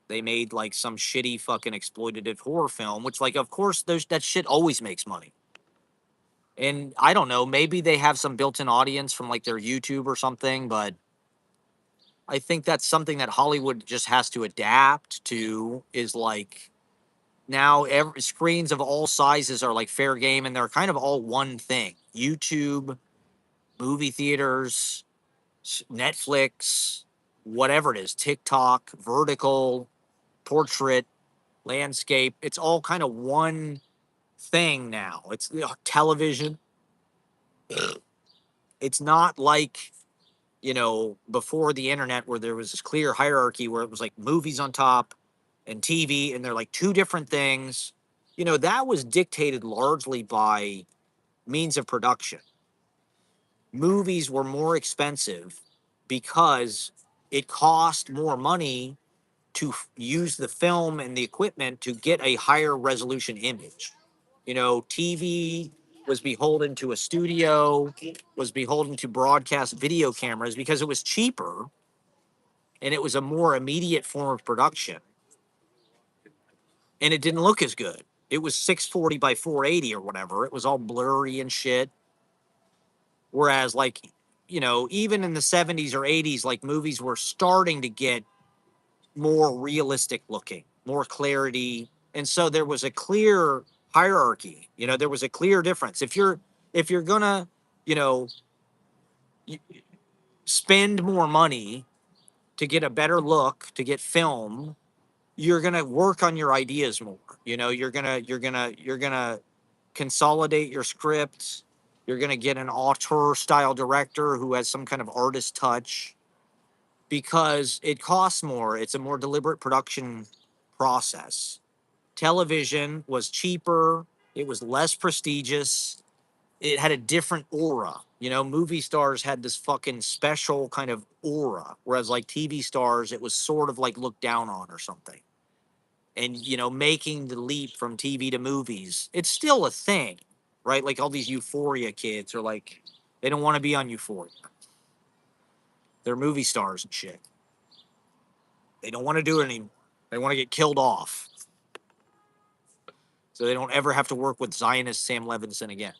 They made like some shitty fucking exploitative horror film, which like of course that shit always makes money. And I don't know, maybe they have some built-in audience from like their YouTube or something, but I think that's something that Hollywood just has to adapt to is like now screens of all sizes are like fair game and they're kind of all one thing. YouTube, movie theaters, Netflix, whatever it is, TikTok, vertical, portrait, landscape. It's all kind of one thing now. It's television. It's not like, before the internet where there was this clear hierarchy where it was like movies on top and TV, and they're like two different things. That was dictated largely by means of production. Movies were more expensive because it cost more money to use the film and the equipment to get a higher resolution image. TV was beholden to a studio, was beholden to broadcast video cameras because it was cheaper and it was a more immediate form of production. And it didn't look as good. It was 640 by 480 or whatever. It was all blurry and shit. Whereas, like, even in the 70s or 80s, like movies were starting to get more realistic looking, more clarity. And so there was a clear hierarchy. There was a clear difference. If you're gonna, you know, spend more money to get a better look, to get film, you're gonna work on your ideas more. You're gonna consolidate your scripts. You're gonna get an auteur style director who has some kind of artist touch because it costs more. It's a more deliberate production process. Television was cheaper, it was less prestigious, it had a different aura. Movie stars had this fucking special kind of aura, whereas like TV stars, it was sort of like looked down on or something. And, making the leap from TV to movies, it's still a thing, right? Like all these Euphoria kids are like, they don't want to be on Euphoria. They're movie stars and shit. They don't want to do it anymore. They want to get killed off so they don't ever have to work with Zionist Sam Levinson again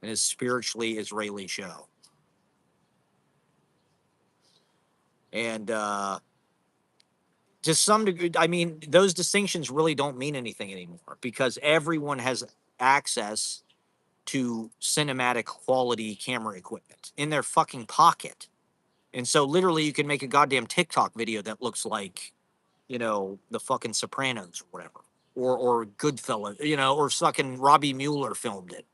and his spiritually Israeli show. And to some degree, I mean, those distinctions really don't mean anything anymore because everyone has access to cinematic quality camera equipment in their fucking pocket. And so literally you can make a goddamn TikTok video that looks like, the fucking Sopranos or whatever. Or Goodfellas, or fucking Robbie Mueller filmed it.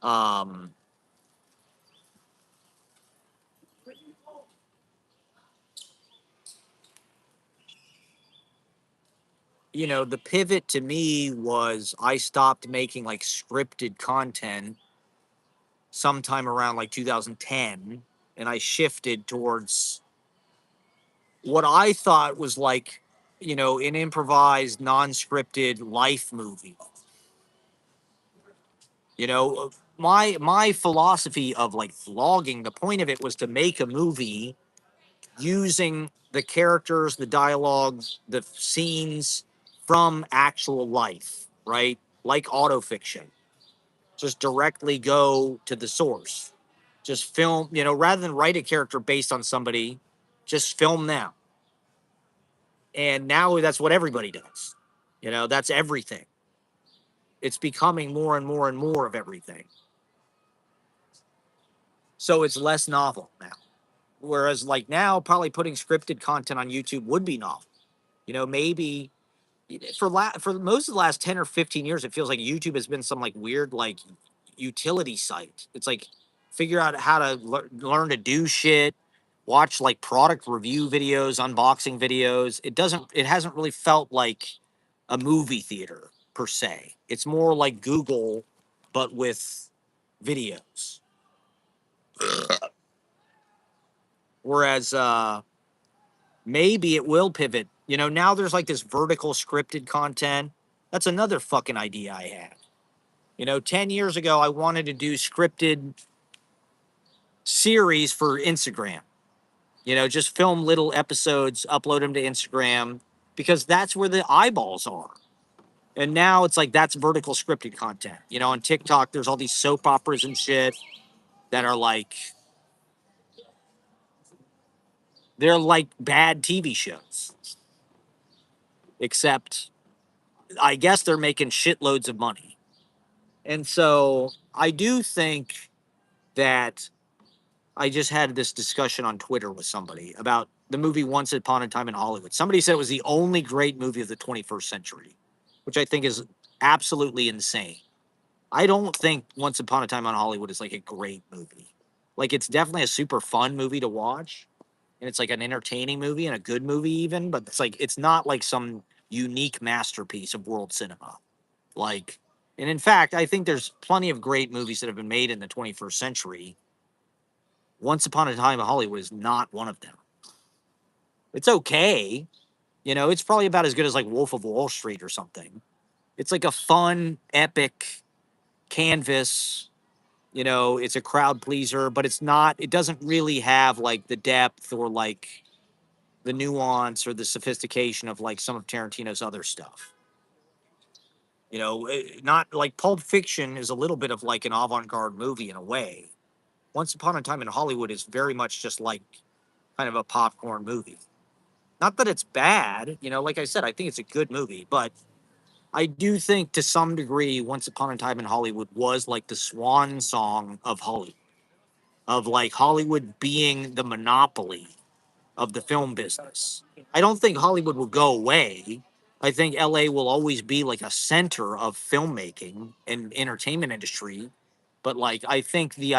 Um, the pivot to me was I stopped making like scripted content sometime around like 2010, and I shifted towards what I thought was like, an improvised, non-scripted life movie. My philosophy of like vlogging, the point of it was to make a movie using the characters, the dialogues, the scenes from actual life, right? Like autofiction. Just directly go to the source. Just film, rather than write a character based on somebody, just film them. And now that's what everybody does. That's everything. It's becoming more and more and more of everything. So it's less novel now. Whereas like now, probably putting scripted content on YouTube would be novel. Maybe for most of the last 10 or 15 years, it feels like YouTube has been some like weird like utility site. It's like figure out how to learn to do shit, watch like product review videos, unboxing videos. It hasn't really felt like a movie theater per se. It's more like Google, but with videos. Whereas maybe it will pivot. Now there's like this vertical scripted content. That's another fucking idea I had. 10 years ago, I wanted to do scripted series for Instagram. Just film little episodes, upload them to Instagram because that's where the eyeballs are. And now it's like that's vertical scripted content. On TikTok, there's all these soap operas and shit that are like, they're like bad TV shows. Except, I guess they're making shitloads of money. And so I do think that I just had this discussion on Twitter with somebody about the movie Once Upon a Time in Hollywood. Somebody said it was the only great movie of the 21st century, which I think is absolutely insane. I don't think Once Upon a Time in Hollywood is like a great movie. Like it's definitely a super fun movie to watch, and it's like an entertaining movie and a good movie even, but it's not like some unique masterpiece of world cinema. Like, and in fact, I think there's plenty of great movies that have been made in the 21st century. Once Upon a Time in Hollywood is not one of them. It's okay. It's probably about as good as like Wolf of Wall Street or something. It's like a fun, epic canvas. It's a crowd pleaser, but it doesn't really have like the depth or like the nuance or the sophistication of like some of Tarantino's other stuff. Not like Pulp Fiction is a little bit of like an avant-garde movie in a way. Once Upon a Time in Hollywood is very much just like kind of a popcorn movie. Not that it's bad, like I said, I think it's a good movie, but I do think to some degree Once Upon a Time in Hollywood was like the swan song of Hollywood, of like Hollywood being the monopoly of the film business. I don't think Hollywood will go away. I think LA will always be like a center of filmmaking and entertainment industry. But like I think the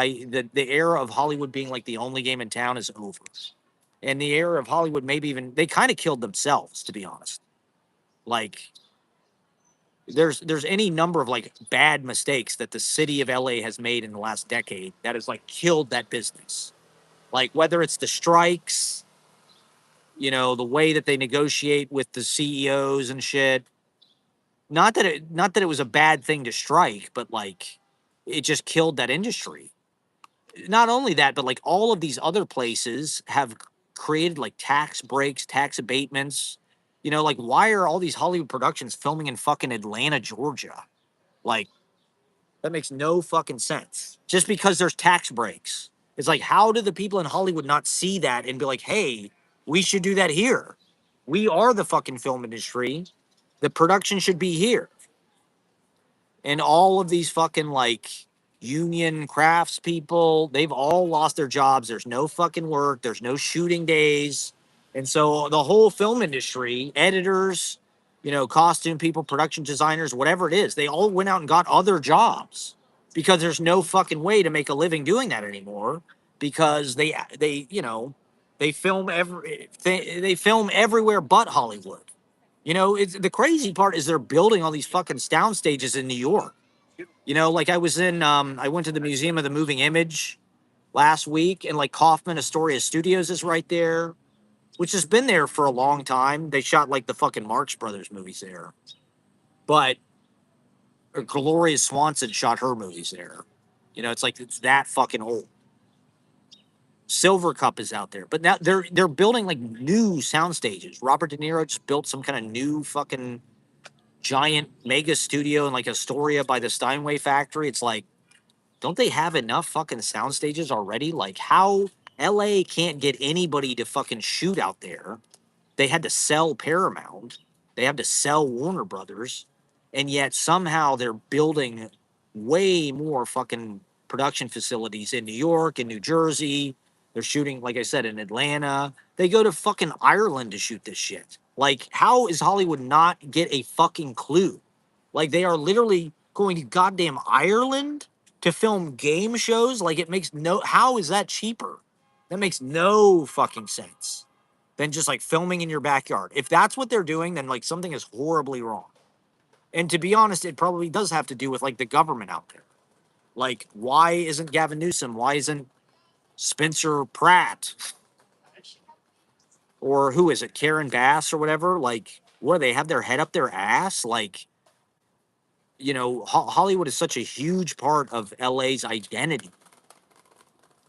era of Hollywood being like the only game in town is over. And the era of Hollywood maybe even they kind of killed themselves, to be honest. Like there's any number of like bad mistakes that the city of LA has made in the last decade that has like killed that business. Like whether it's the strikes, the way that they negotiate with the CEOs and shit. Not that it was a bad thing to strike, but like it just killed that industry. Not only that, but like all of these other places have created like tax breaks, tax abatements. Like why are all these Hollywood productions filming in fucking Atlanta, Georgia? Like that makes no fucking sense. Just because there's tax breaks. It's like, how do the people in Hollywood not see that and be like, hey, we should do that here? We are the fucking film industry. The production should be here. And all of these fucking like union crafts people, they've all lost their jobs. There's no fucking work. There's no shooting days. And so the whole film industry, editors, costume people, production designers, whatever it is, they all went out and got other jobs because there's no fucking way to make a living doing that anymore because they film they film everywhere but Hollywood. It's the crazy part is they're building all these fucking sound stages in New York. Like I went to the Museum of the Moving Image last week, and like Kaufman Astoria Studios is right there, which has been there for a long time. They shot like the fucking Marx Brothers movies there, but Gloria Swanson shot her movies there. It's like it's that fucking old. Silver Cup is out there, but now they're building like new sound stages. Robert De Niro just built some kind of new fucking giant mega studio in like Astoria by the Steinway factory. It's like, don't they have enough fucking sound stages already? Like, how LA can't get anybody to fucking shoot out there. They had to sell Paramount. They have to sell Warner Brothers. And yet somehow they're building way more fucking production facilities in New York and New Jersey. They're shooting, like I said, in Atlanta. They go to fucking Ireland to shoot this shit. Like, how is Hollywood not get a fucking clue? Like, they are literally going to goddamn Ireland to film game shows. Like, it makes no, how is that cheaper? That makes no fucking sense than just like filming in your backyard. If that's what they're doing, then like something is horribly wrong. And to be honest, it probably does have to do with like the government out there. Like, why isn't Gavin Newsom? Why isn't Spencer Pratt? Or who is it? Karen Bass or whatever? Like, what do they have their head up their ass? Like, Hollywood is such a huge part of LA's identity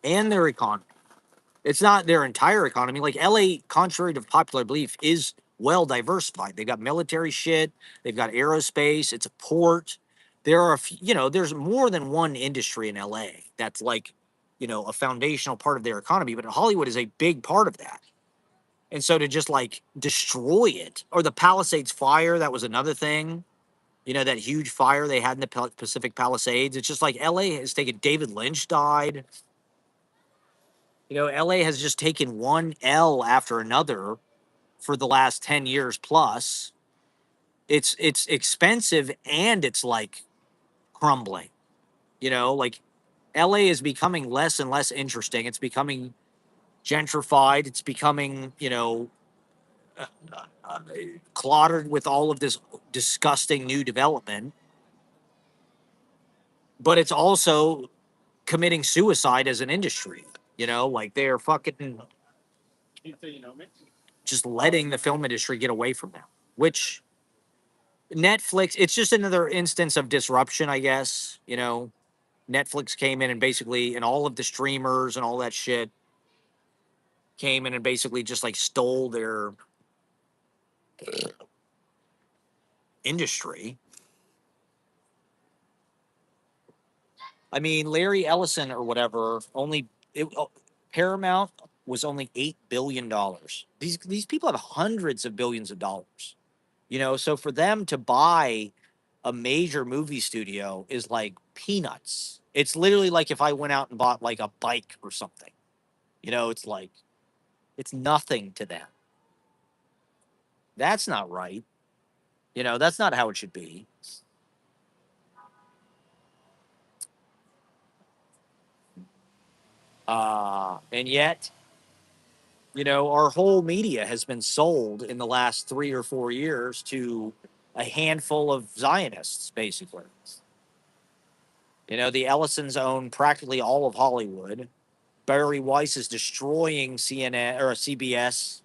and their economy. It's not their entire economy. Like LA, contrary to popular belief, is well diversified. They got military shit. They've got aerospace. It's a port. There are, there's more than one industry in LA that's like, a foundational part of their economy. But Hollywood is a big part of that. And so to just like destroy it, or the Palisades fire, that was another thing. That huge fire they had in the Pacific Palisades. It's just like LA has taken. David Lynch died. LA has just taken one L after another for the last 10 years plus. It's expensive and it's like crumbling. Like LA is becoming less and less interesting. It's becoming gentrified. It's becoming, uh, uh, cluttered with all of this disgusting new development. But it's also committing suicide as an industry. Like they're fucking just letting the film industry get away from them, which Netflix, it's just another instance of disruption, I guess. Netflix came in and basically, and all of the streamers and all that shit came in and basically just like stole their industry. I mean, Larry Ellison or whatever, Paramount was only $8 billion. These people have hundreds of billions of dollars. So for them to buy a major movie studio is like peanuts. It's literally like if I went out and bought like a bike or something. It's like it's nothing to them. That's not right. That's not how it should be. And yet, our whole media has been sold in the last 3 or 4 years to a handful of Zionists, basically. The Ellisons own practically all of Hollywood. Barry Weiss is destroying CNN or CBS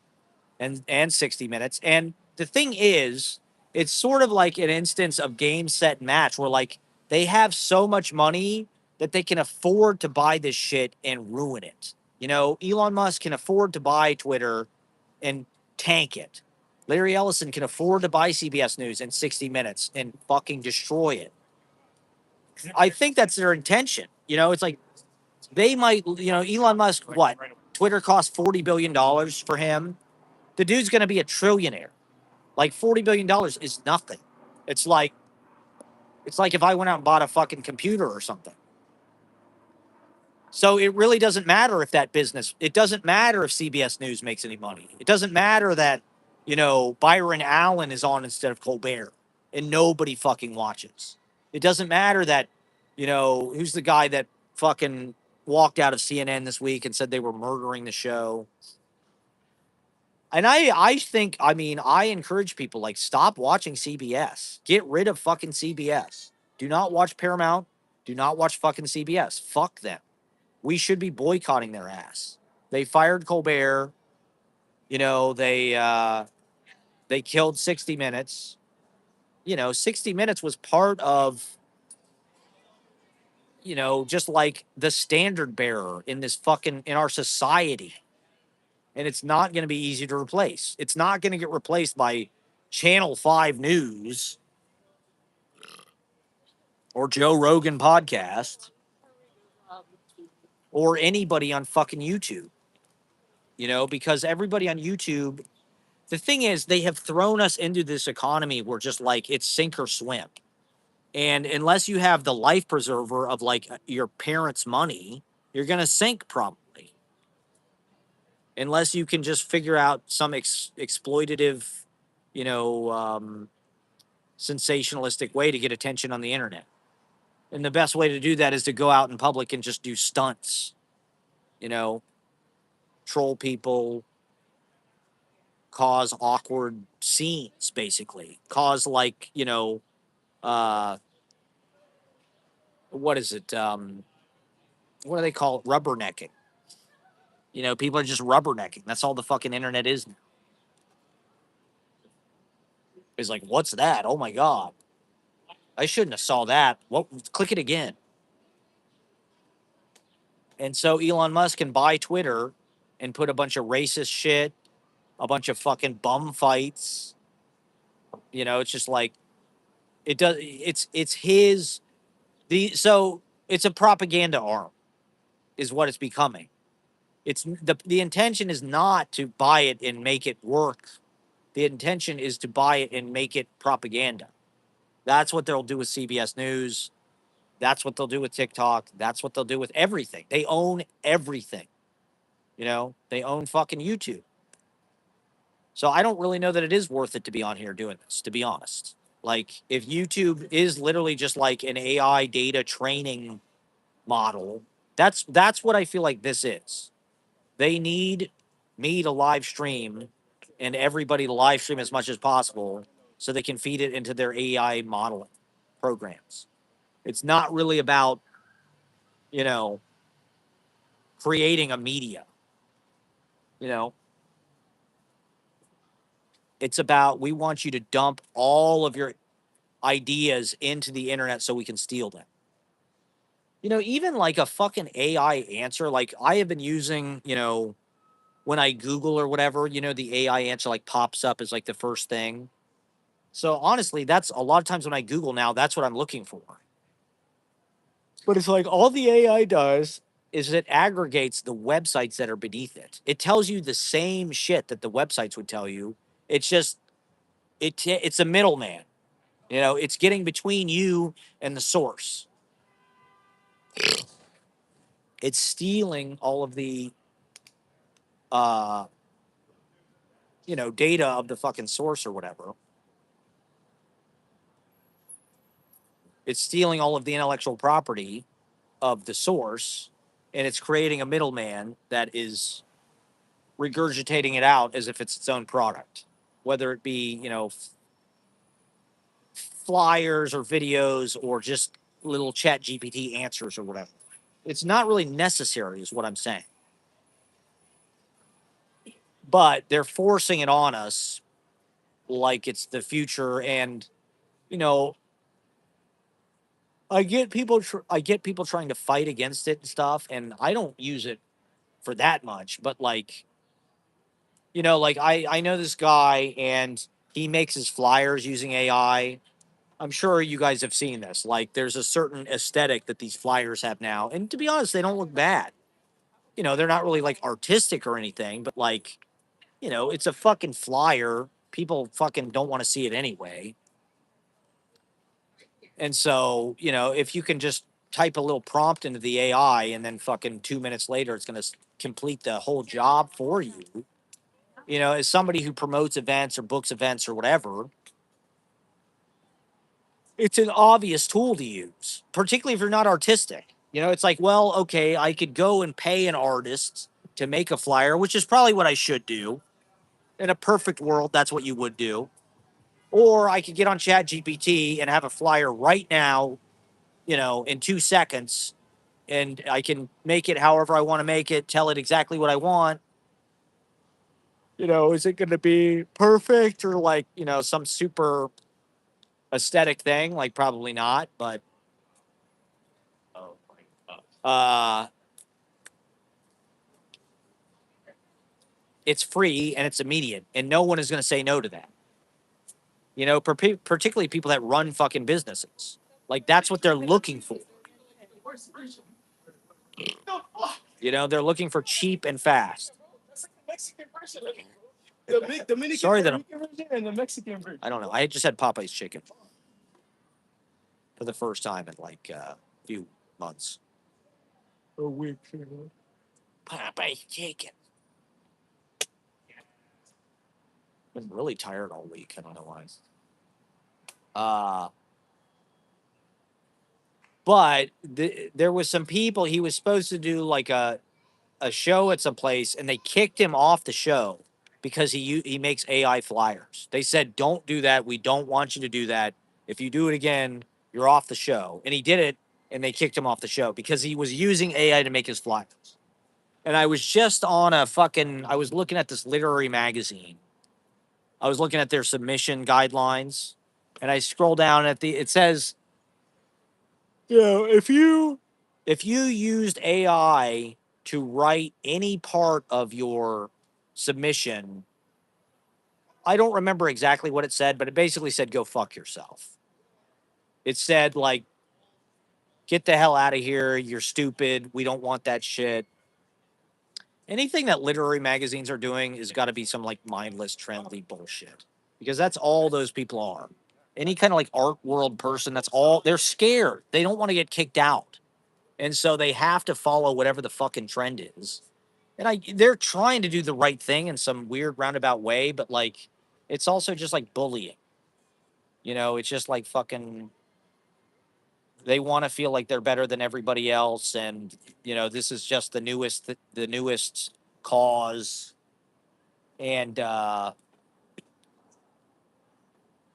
and 60 Minutes. And the thing is, it's sort of like an instance of game, set, match where like they have so much money that they can afford to buy this shit and ruin it. Elon Musk can afford to buy Twitter and tank it. Larry Ellison can afford to buy CBS News and 60 Minutes and fucking destroy it. I think that's their intention. It's like they might, Elon Musk, what? Twitter cost $40 billion for him. The dude's going to be a trillionaire. Like $40 billion is nothing. It's like It's like if I went out and bought a fucking computer or something. So it really doesn't matter if that business, it doesn't matter if CBS News makes any money. It doesn't matter that, Byron Allen is on instead of Colbert and nobody fucking watches. It doesn't matter that, who's the guy that fucking walked out of CNN this week and said they were murdering the show. And I think, I mean, I encourage people like stop watching CBS. Get rid of fucking CBS. Do not watch Paramount. Do not watch fucking CBS. Fuck them. We should be boycotting their ass. They fired Colbert. They killed 60 Minutes. 60 Minutes was part of, just like the standard bearer in this fucking in our society. And it's not going to be easy to replace. It's not going to get replaced by Channel 5 News or Joe Rogan podcast or anybody on fucking YouTube. Because everybody on YouTube, the thing is, they have thrown us into this economy where just like it's sink or swim. And unless you have the life preserver of like your parents' money, you're going to sink probably. Unless you can just figure out some exploitative, you know, um, sensationalistic way to get attention on the internet. And the best way to do that is to go out in public and just do stunts, you know, troll people, cause awkward scenes, basically. Cause like, uh, what is it? What do they call it? Rubbernecking. People are just rubbernecking. That's all the fucking internet is now. It's like, what's that? Oh my God. I shouldn't have saw that. Well, click it again. And so Elon Musk can buy Twitter and put a bunch of racist shit, a bunch of fucking bum fights. It's just like it does. It's his so it's a propaganda arm, is what it's becoming. It's the intention is not to buy it and make it work. The intention is to buy it and make it propaganda. That's what they'll do with CBS News. That's what they'll do with TikTok. That's what they'll do with everything. They own everything. They own fucking YouTube. So I don't really know that it is worth it to be on here doing this, to be honest. Like, if YouTube is literally just like an AI data training model, that's what I feel like this is. They need me to live stream and everybody to live stream as much as possible so they can feed it into their AI modeling programs. It's not really about, you know, creating a media, you know. It's about we want you to dump all of your ideas into the internet so we can steal them. Even like a fucking AI answer, like I have been using, when I Google or whatever, the AI answer like pops up as like the first thing. So honestly, that's a lot of times when I Google now, that's what I'm looking for. But it's like all the AI does is it aggregates the websites that are beneath it. It tells you the same shit that the websites would tell you. It's just it's a middleman. It's getting between you and the source. It's stealing all of the uh data of the fucking source or whatever. It's stealing all of the intellectual property of the source, and it's creating a middleman that is regurgitating it out as if it's its own product, whether it be flyers or videos or just little chat GPT answers or whatever. It's not really necessary is what I'm saying, but they're forcing it on us like it's the future. And you know I get people trying to fight against it and stuff, and I don't use it for that much. But like, like I know this guy, and he makes his flyers using AI. I'm sure you guys have seen this. Like, there's a certain aesthetic that these flyers have now, and to be honest, they don't look bad. They're not really like artistic or anything, but like, it's a fucking flyer. People fucking don't want to see it anyway. And so, if you can just type a little prompt into the AI and then fucking 2 minutes later, it's going to complete the whole job for you. As somebody who promotes events or books events or whatever, it's an obvious tool to use, particularly if you're not artistic. It's like, well, okay, I could go and pay an artist to make a flyer, which is probably what I should do. In a perfect world, that's what you would do. Or I could get on Chat GPT and have a flyer right now, in 2 seconds, and I can make it however I want to make it, tell it exactly what I want. Is it going to be perfect or like, some super aesthetic thing? Like, probably not, but uh, it's free and it's immediate, and no one is going to say no to that. Particularly people that run fucking businesses. Like, that's what they're looking for. They're looking for cheap and fast. Sorry that and the Mexican version. I don't know. I just had Popeye's chicken for the first time in like a few months. A week. Popeye's chicken. Been really tired all week. I don't know why. Uh, but there was some people. He was supposed to do like a show at some place, and they kicked him off the show because he makes AI flyers. They said, "Don't do that. We don't want you to do that. If you do it again, you're off the show." And he did it, and they kicked him off the show because he was using AI to make his flyers. And I was just on I was looking at this literary magazine. I was looking at their submission guidelines, and I scroll down it says, if you used AI to write any part of your submission, I don't remember exactly what it said, but it basically said, go fuck yourself. It said, like, get the hell out of here. You're stupid. We don't want that shit. Anything that literary magazines are doing has got to be some like mindless, trendy bullshit because that's all those people are. Any kind of like art world person, that's all they're scared. They don't want to get kicked out. And so they have to follow whatever the fucking trend is. And they're trying to do the right thing in some weird roundabout way, but like it's also just like bullying. It's just like fucking they want to feel like they're better than everybody else, and this is just the newest cause. And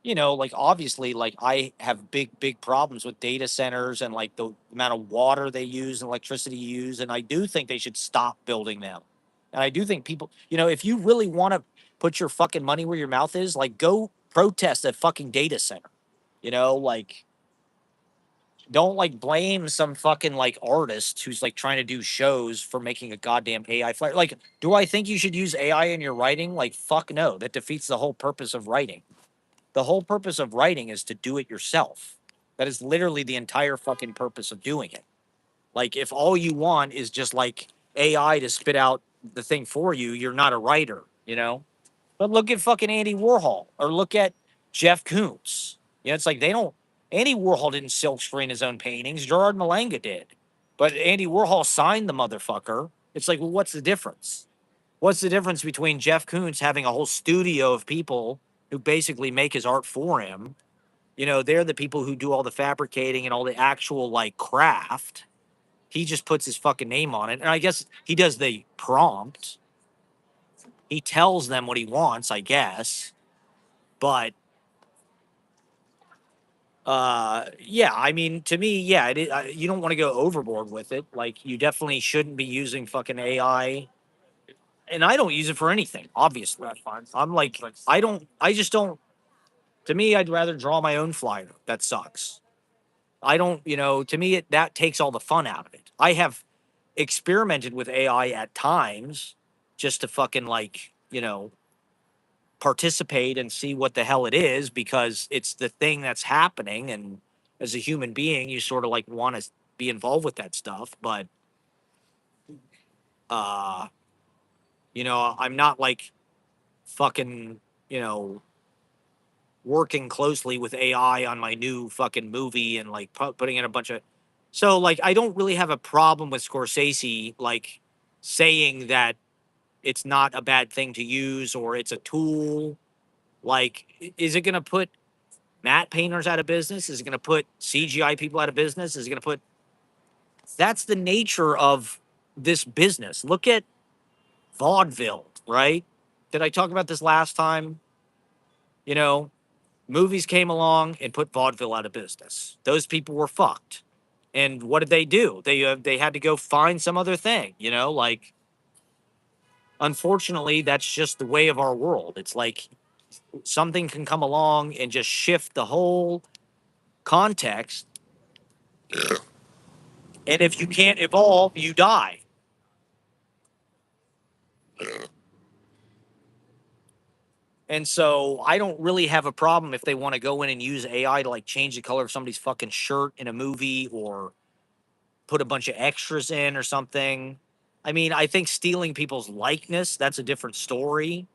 like obviously, like I have big problems with data centers and like the amount of water they use and electricity use, and I do think they should stop building them. And I do think people, if you really want to put your fucking money where your mouth is, like go protest a fucking data center. Like don't like blame some fucking like artist who's like trying to do shows for making a goddamn AI flyer. Like, do I think you should use AI in your writing? Like, fuck no. That defeats the whole purpose of writing. The whole purpose of writing is to do it yourself. That is literally the entire fucking purpose of doing it. Like, if all you want is just like AI to spit out the thing for you, you're not a writer. But look at fucking Andy Warhol or look at Jeff Koons. It's like they don't, Andy Warhol didn't silkscreen his own paintings. Gerard Malanga did. But Andy Warhol signed the motherfucker. It's like, well, what's the difference? What's the difference between Jeff Koons having a whole studio of people who basically make his art for him? They're the people who do all the fabricating and all the actual like craft. He just puts his fucking name on it. And I guess he does the prompt. He tells them what he wants, I guess. But yeah, I mean, to me, yeah, you don't want to go overboard with it. Like, you definitely shouldn't be using fucking AI. And I don't use it for anything, obviously. I'm like, I just don't. To me, I'd rather draw my own flyer. That sucks. I don't, to me, that takes all the fun out of it. I have experimented with AI at times just to fucking like, participate and see what the hell it is because it's the thing that's happening. And as a human being, you sort of like want to be involved with that stuff. But, uh, I'm not like fucking, you know, working closely with AI on my new fucking movie and like putting in a bunch of. So like I don't really have a problem with Scorsese like saying that it's not a bad thing to use or it's a tool. Like, is it going to put matte painters out of business? Is it going to put CGI people out of business? Is it going to put. That's the nature of this business. Look at vaudeville, right? Did I talk about this last time? You know, movies came along and put vaudeville out of business. Those people were fucked. And what did they do? They had to go find some other thing, like unfortunately that's just the way of our world. It's like something can come along and just shift the whole context, and if you can't evolve, you die. And so I don't really have a problem if they want to go in and use AI to like change the color of somebody's fucking shirt in a movie or put a bunch of extras in or something. I mean, I think stealing people's likeness, that's a different story,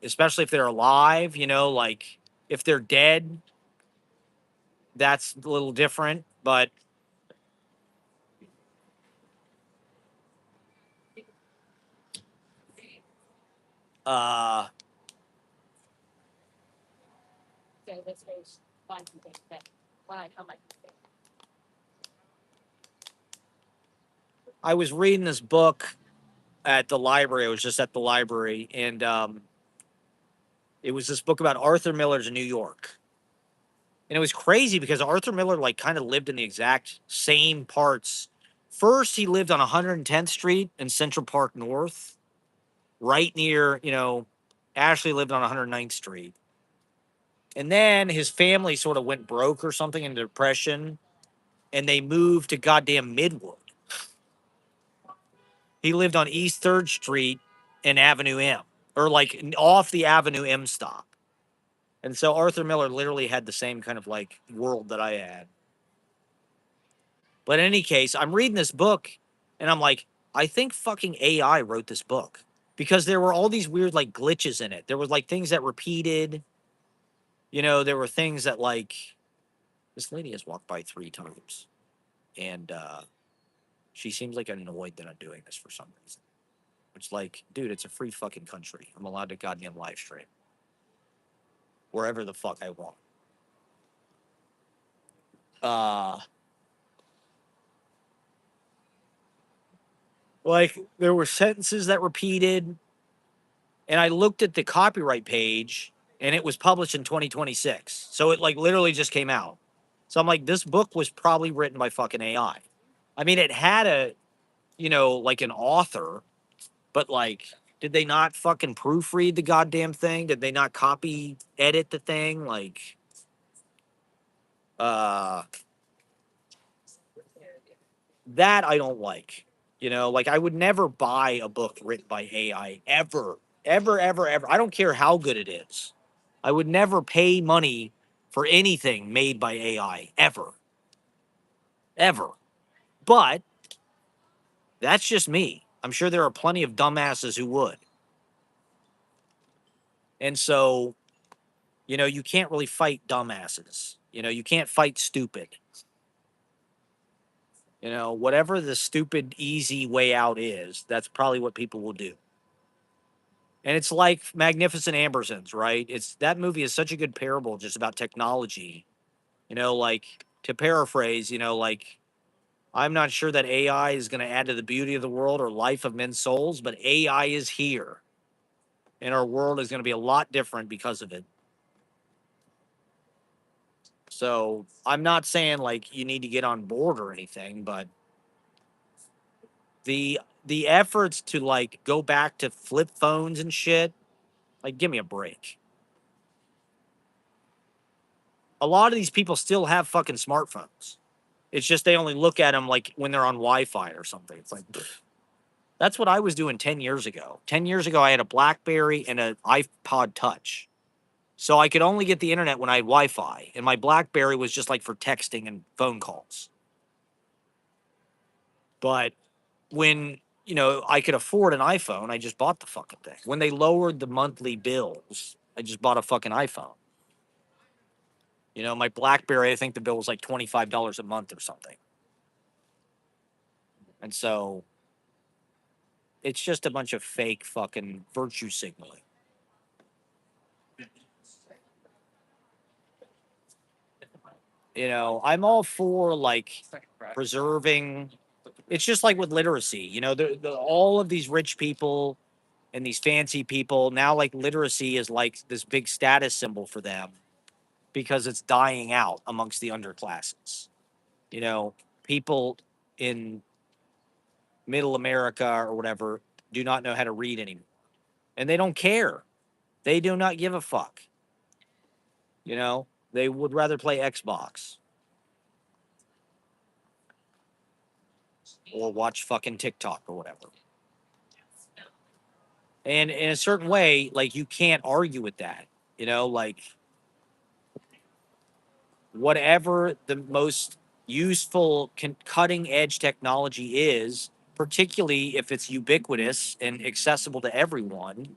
especially if they're alive, like if they're dead, that's a little different. But uh I was reading this book at the library. I was just at the library, and it was this book about Arthur Miller's New York. And it was crazy because Arthur Miller like kind of lived in the exact same parts. First, he lived on 110th Street in Central Park North, right near, Ashley lived on 109th Street. And then his family sort of went broke or something in the depression, and they moved to goddamn Midwood. He lived on East 3rd Street and Avenue M, or like off the Avenue M stop. And so Arthur Miller literally had the same kind of like world that I had. But in any case, I'm reading this book and I'm like, I think fucking AI wrote this book because there were all these weird like glitches in it. There was like things that repeated, there were things that like this lady has walked by 3 times and she seems like annoyed that I'm doing this for some reason. It's like, dude, it's a free fucking country. I'm allowed to goddamn live stream wherever the fuck I want. Uh, like there were sentences that repeated, and I looked at the copyright page, and it was published in 2026. So it like literally just came out. So I'm like, this book was probably written by fucking AI. I mean, it had a, like an author, but like, did they not fucking proofread the goddamn thing? Did they not copy edit the thing? Like, uh, that I don't like. Like I would never buy a book written by AI ever, ever, ever, ever. I don't care how good it is. I would never pay money for anything made by AI ever, ever. But that's just me. I'm sure there are plenty of dumbasses who would. And so, you can't really fight dumbasses. You can't fight stupid. Whatever the stupid, easy way out is, that's probably what people will do. And it's like Magnificent Ambersons, right? It's that movie is such a good parable just about technology. Like to paraphrase, like I'm not sure that AI is going to add to the beauty of the world or life of men's souls, but AI is here. And our world is going to be a lot different because of it. So I'm not saying like you need to get on board or anything, but the efforts to like go back to flip phones and shit, like give me a break. A lot of these people still have fucking smartphones. It's just they only look at them like when they're on Wi-Fi or something. It's like that's what I was doing 10 years ago. 10 years ago, I had a BlackBerry and an iPod Touch. So I could only get the internet when I had Wi-Fi, and my BlackBerry was just like for texting and phone calls. But when, I could afford an iPhone, I just bought the fucking thing. When they lowered the monthly bills, I just bought a fucking iPhone. You know, my BlackBerry, I think the bill was like $25 a month or something. And so it's just a bunch of fake fucking virtue signaling. You know, I'm all for like preserving. It's just like with literacy. You know, all of these rich people and these fancy people now, like literacy is like this big status symbol for them because it's dying out amongst the underclasses. You know, people in middle America or whatever do not know how to read anymore. And they don't care. They do not give a fuck. You know, they would rather play Xbox or watch fucking TikTok or whatever. And in a certain way, like you can't argue with that. You know, like whatever the most useful cutting edge technology is, particularly if it's ubiquitous and accessible to everyone,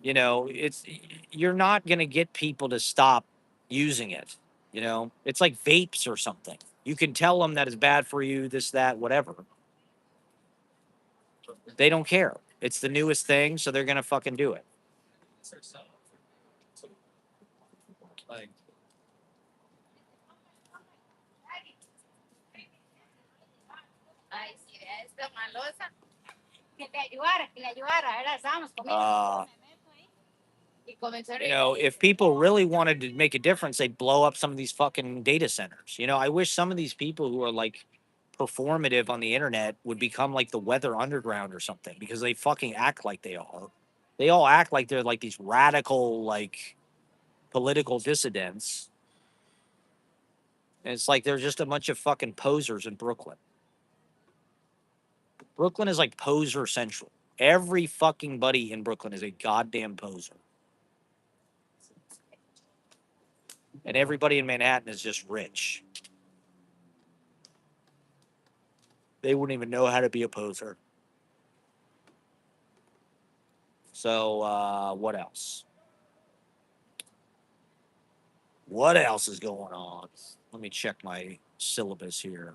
you know, it's you're not going to get people to stop using it. You know, it's like vapes or something. You can tell them that it's bad for you, this, that, whatever. They don't care. It's the newest thing, so they're going to fucking do it. Uh, you know, if people really wanted to make a difference, they'd blow up some of these fucking data centers. You know, I wish some of these people who are like performative on the internet would become like the Weather Underground or something because they fucking act like they are. They all act like they're like these radical, like political dissidents. And it's like they're just a bunch of fucking posers in Brooklyn. Brooklyn is like poser central. Every fucking buddy in Brooklyn is a goddamn poser. And everybody in Manhattan is just rich. They wouldn't even know how to be a poser. So, what else? What else is going on? Let me check my syllabus here.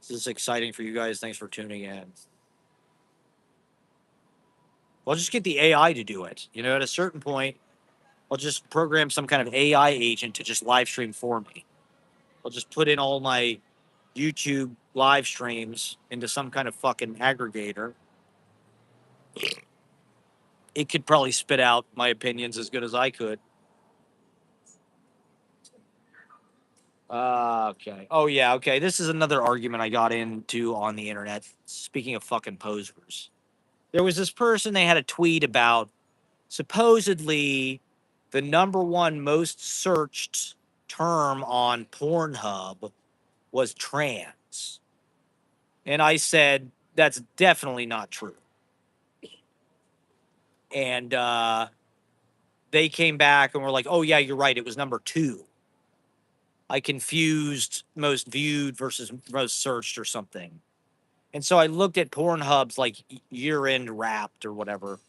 This is exciting for you guys. Thanks for tuning in. Well, just get the AI to do it. You know, at a certain point, I'll just program some kind of AI agent to just live stream for me. I'll just put in all my YouTube live streams into some kind of fucking aggregator. It could probably spit out my opinions as good as I could. Okay. Oh, yeah. Okay. This is another argument I got into on the internet. Speaking of fucking posers, there was this person, they had a tweet about supposedly the number one most searched term on Pornhub was trans. And I said, that's definitely not true. And they came back and were like, oh, yeah, you're right. It was number two. I confused most viewed versus most searched or something. And so I looked at Pornhub's like year end wrapped or whatever.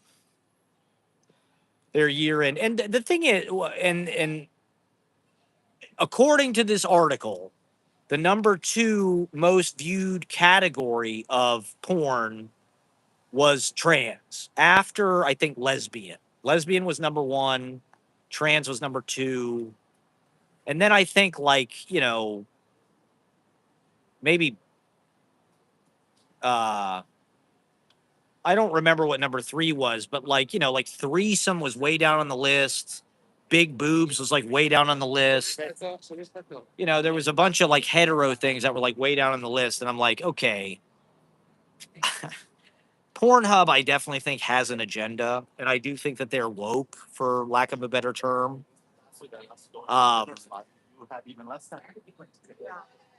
Their year end. And the thing is, and according to this article, the number two most viewed category of porn was trans after I think lesbian. Lesbian was number one, trans was number two. And then I think like, you know, maybe I don't remember what number three was, but like, you know, like threesome was way down on the list. Big boobs was like way down on the list. You know, there was a bunch of like hetero things that were like way down on the list. And I'm like, okay. Pornhub, I definitely think has an agenda. And I do think that they're woke, for lack of a better term. Um,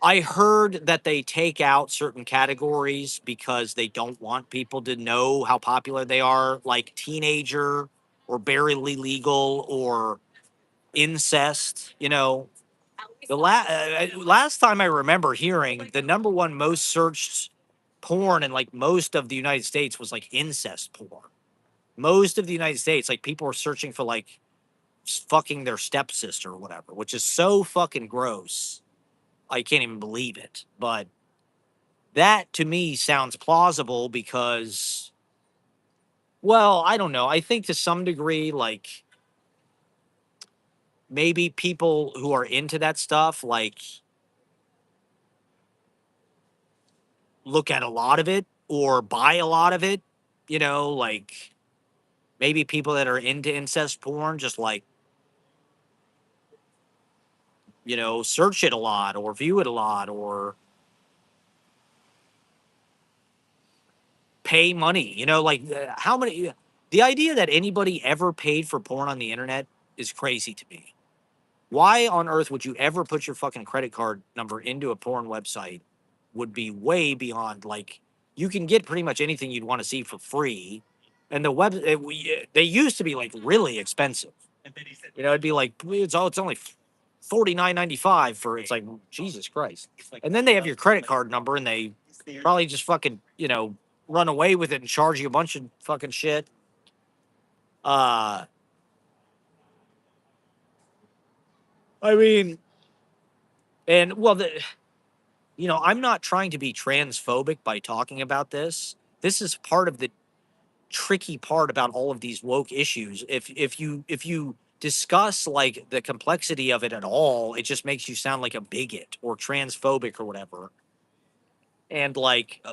I heard that they take out certain categories because they don't want people to know how popular they are, like teenager or barely legal or incest. You know, last time I remember hearing, the number one most searched porn in like most of the United States was like incest porn. Most of the United States, like people were searching for like fucking their stepsister or whatever, which is so fucking gross. I can't even believe it. But that to me sounds plausible because, well, I don't know. I think to some degree, like maybe people who are into that stuff, like look at a lot of it or buy a lot of it, like maybe people that are into incest porn just like, search it a lot or view it a lot or pay money, like how many, the idea that anybody ever paid for porn on the internet is crazy to me. Why on earth would you ever put your fucking credit card number into a porn website would be way beyond like you can get pretty much anything you'd want to see for free. And they used to be like really expensive. It'd be like it's only 49.95 for it's like Jesus Christ. And then they have your credit card number and they probably just fucking, run away with it and charge you a bunch of fucking shit. Uh I mean, and well I'm not trying to be transphobic by talking about this. This is part of the tricky part about all of these woke issues. If you discuss like the complexity of it at all, it just makes you sound like a bigot or transphobic or whatever. And like,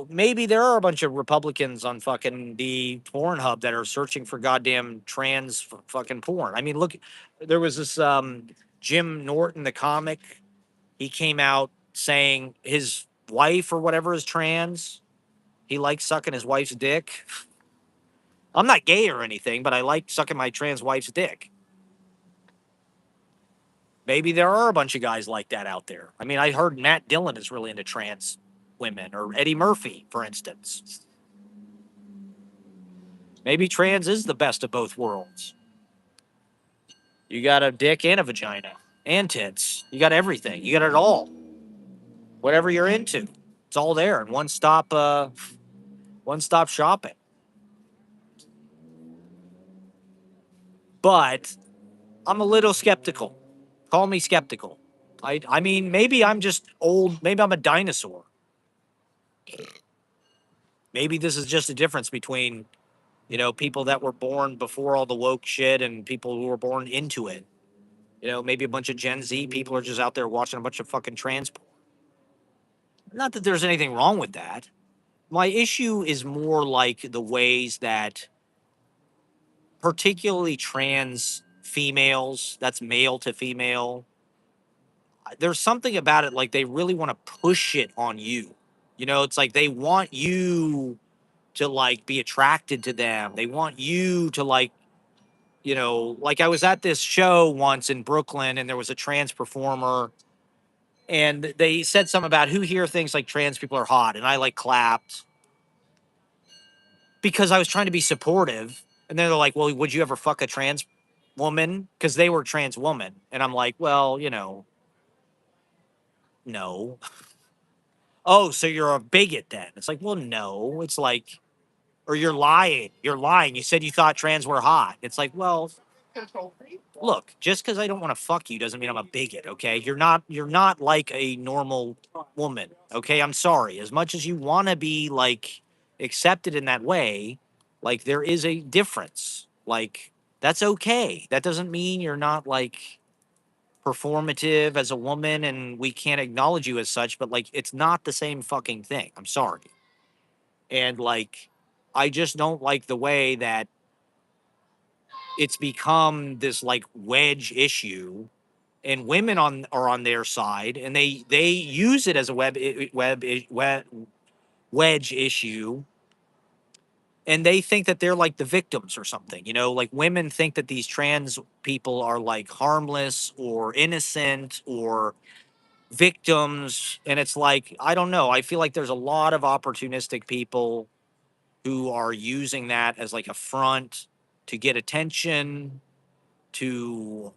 maybe there are a bunch of Republicans on fucking the Pornhub that are searching for goddamn trans fucking porn. I mean, look, there was this Jim Norton, the comic. He came out saying his wife or whatever is trans. He likes sucking his wife's dick. I'm not gay or anything, but I like sucking my trans wife's dick. Maybe there are a bunch of guys like that out there. I mean, I heard Matt Dillon is really into trans women, or Eddie Murphy, for instance. Maybe trans is the best of both worlds. You got a dick and a vagina and tits. You got everything. You got it all. Whatever you're into, it's all there in one stop shopping. But I'm a little skeptical. Call me skeptical. I mean, maybe I'm just old. Maybe I'm a dinosaur. Maybe this is just a difference between, people that were born before all the woke shit and people who were born into it. Maybe a bunch of Gen Z people are just out there watching a bunch of fucking trans porn. Not that there's anything wrong with that. My issue is more like the ways that, particularly trans females, that's male to female, there's something about it like they really want to push it on you. It's like they want you to like be attracted to them. They want you to like, like I was at this show once in Brooklyn and there was a trans performer and they said something about who here thinks like trans people are hot and I like clapped because I was trying to be supportive. And then they're like, "Well, would you ever fuck a trans woman?" Because they were trans woman, and I'm like, "Well, no." Oh, so you're a bigot then? It's like, well, no. It's like, or you're lying. You're lying. You said you thought trans were hot. It's like, well, look, just because I don't want to fuck you doesn't mean I'm a bigot. Okay, you're not like a normal woman. Okay, I'm sorry. As much as you want to be like accepted in that way, like there is a difference. Like that's okay. That doesn't mean you're not like performative as a woman and we can't acknowledge you as such, but like it's not the same fucking thing. I'm sorry. And like I just don't like the way that it's become this like wedge issue and women are on their side and they use it as a wedge issue and they think that they're like the victims or something, like women think that these trans people are like harmless or innocent or victims. And it's like, I don't know, I feel like there's a lot of opportunistic people who are using that as like a front to get attention, to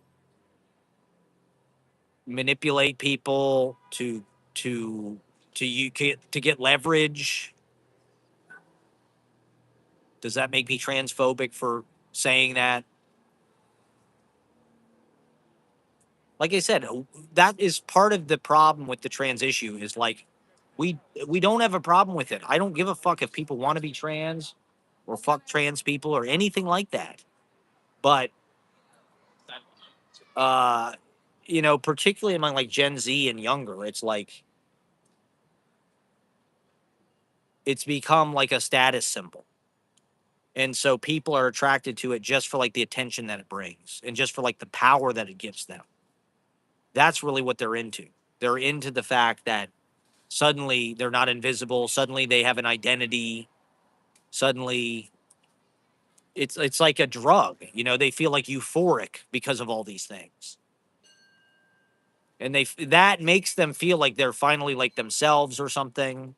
manipulate people, to get leverage. Does that make me transphobic for saying that? like I said, that is part of the problem with the trans issue is like we we don't have a problem with it. I don't give a fuck if people want to be trans or fuck trans people or anything like that. But uh particularly among like Gen Z and younger, it's like it's become like a status symbol. And so people are attracted to it just for like the attention that it brings and just for like the power that it gives them. That's really what they're into. They're into the fact that suddenly they're not invisible, suddenly they have an identity, suddenly it's like a drug, they feel like euphoric because of all these things. And that makes them feel like they're finally like themselves or something.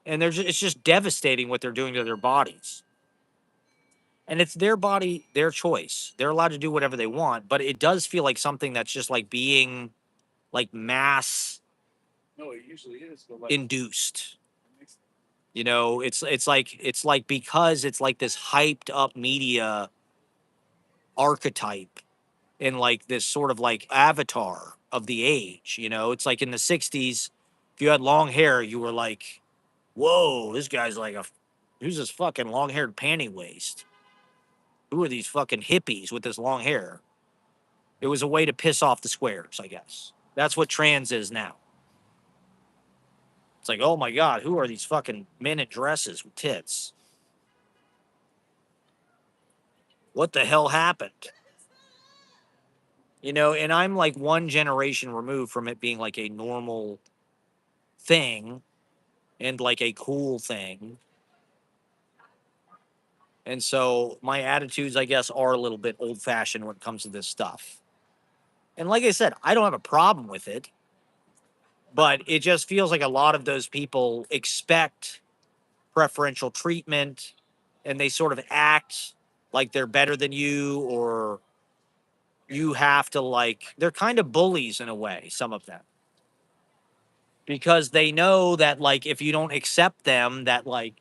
And it's just devastating what they're doing to their bodies. And it's their body, their choice. They're allowed to do whatever they want, but it does feel like something that's just like being like mass induced. It's like because it's like this hyped up media archetype and like this sort of like avatar of the age. It's like in the 60s, if you had long hair, you were like, whoa, this guy's like who's this fucking long haired panty waist? Who are these fucking hippies with this long hair? It was a way to piss off the squares, I guess. That's what trans is now. It's like, oh my God, who are these fucking men in dresses with tits? What the hell happened? And I'm like one generation removed from it being like a normal thing and like a cool thing. And so my attitudes, I guess, are a little bit old fashioned when it comes to this stuff. And like I said, I don't have a problem with it, but it just feels like a lot of those people expect preferential treatment and they sort of act like they're better than you, or you have to like, they're kind of bullies in a way, some of them, because they know that like if you don't accept them, that like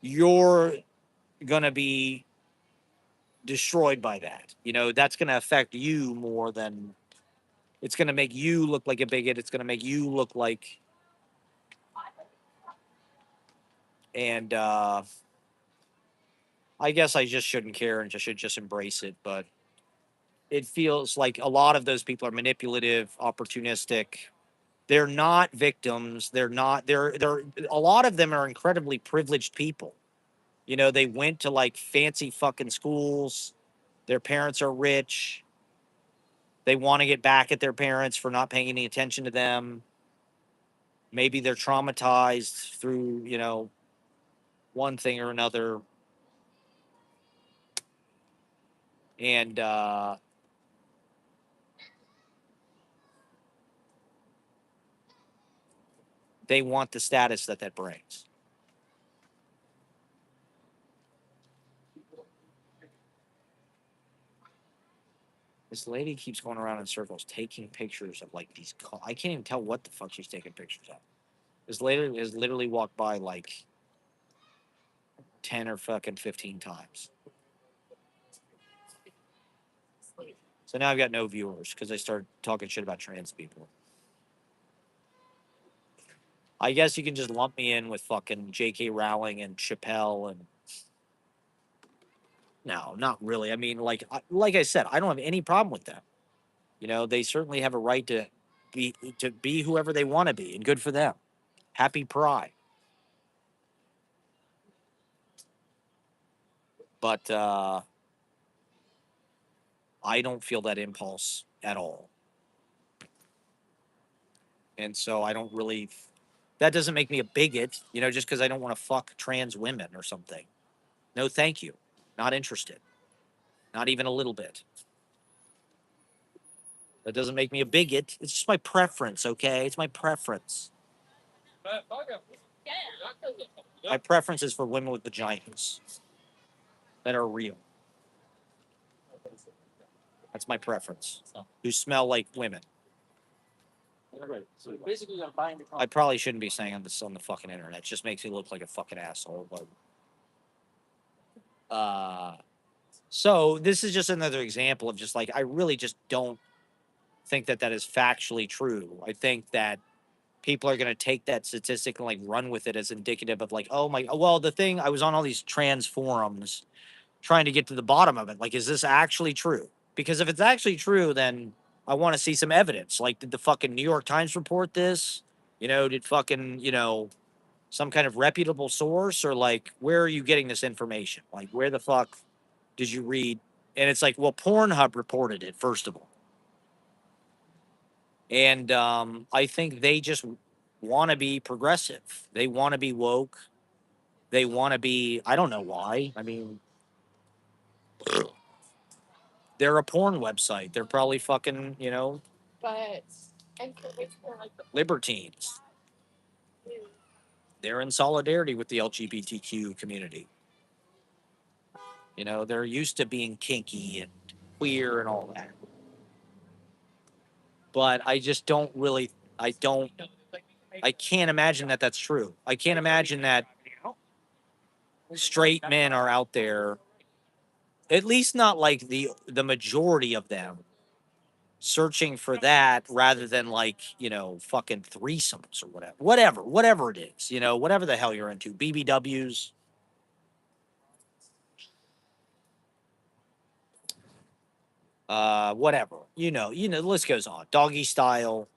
you're gonna be destroyed by that. That's gonna affect you more than it's gonna make you look like a bigot. It's gonna make you look like, and I guess I just shouldn't care and just should just embrace it. But it feels like a lot of those people are manipulative, opportunistic. They're not victims. They're a lot of them are incredibly privileged people. They went to like fancy fucking schools. Their parents are rich. They want to get back at their parents for not paying any attention to them. Maybe they're traumatized through, one thing or another. And they want the status that brings. This lady keeps going around in circles taking pictures of like these. I can't even tell what the fuck she's taking pictures of. This lady has literally walked by like 10 or fucking 15 times. So now I've got no viewers because I started talking shit about trans people. I guess you can just lump me in with fucking J.K. Rowling and Chappelle and no, not really. I mean, like I said, I don't have any problem with them. They certainly have a right to be whoever they want to be, and good for them. Happy Pride. But I don't feel that impulse at all. And so I don't really, that doesn't make me a bigot, just because I don't want to fuck trans women or something. No, thank you. Not interested. Not even a little bit. That doesn't make me a bigot. It's just my preference, okay? It's my preference. My preference is for women with vaginas that are real. That's my preference. Who smell like women. I probably shouldn't be saying this on the fucking internet. It just makes me look like a fucking asshole. But so this is just another example of just like I really just don't. think that that is factually true. I think that people are going to take that statistic and like run with it as indicative of like, oh my, well, the thing I was on all these trans forums trying to get to the bottom of it. Like, is this actually true? Because if it's actually true, then I want to see some evidence. Like, did the fucking New York Times report this? Did fucking, some kind of reputable source, or like, where are you getting this information? Like, where the fuck did you read? And it's like, well, Pornhub reported it, first of all. And I think they just want to be progressive. They want to be woke. They want to be, I don't know why. I mean, they're a porn website. They're probably fucking, but libertines. They're in solidarity with the LGBTQ community. They're used to being kinky and queer and all that. But I just don't really, I can't imagine that that's true. I can't imagine that straight men are out there, at least not like the majority of them, searching for that rather than like, fucking threesomes or whatever it is, whatever the hell you're into, BBWs. Whatever, the list goes on. Doggy style.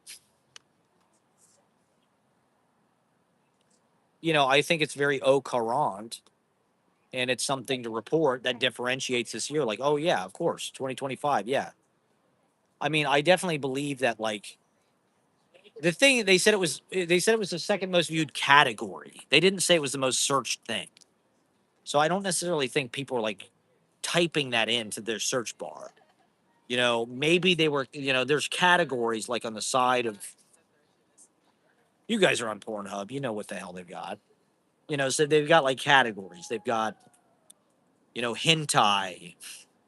I think it's very au courant, and it's something to report that differentiates this year. Like, oh yeah, of course, 2025, yeah. I mean, I definitely believe that, like, the thing they said it was the second most viewed category. They didn't say it was the most searched thing. So I don't necessarily think people are like typing that into their search bar. Maybe they were, there's categories like on the side of, you guys are on Pornhub, you know what the hell they've got. So they've got like categories. They've got, hentai,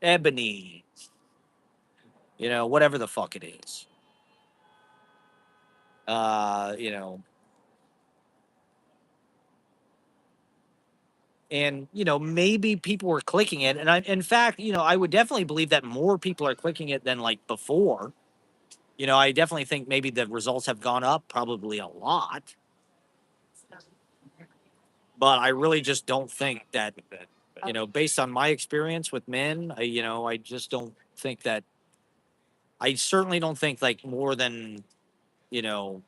ebony, whatever the fuck it is. Uh, you know, and maybe people were clicking it, and in fact, I would definitely believe that more people are clicking it than like before. I definitely think maybe the results have gone up, probably a lot, but I really just don't think that, based on my experience with men, I just don't think that. I certainly don't think like more than, you know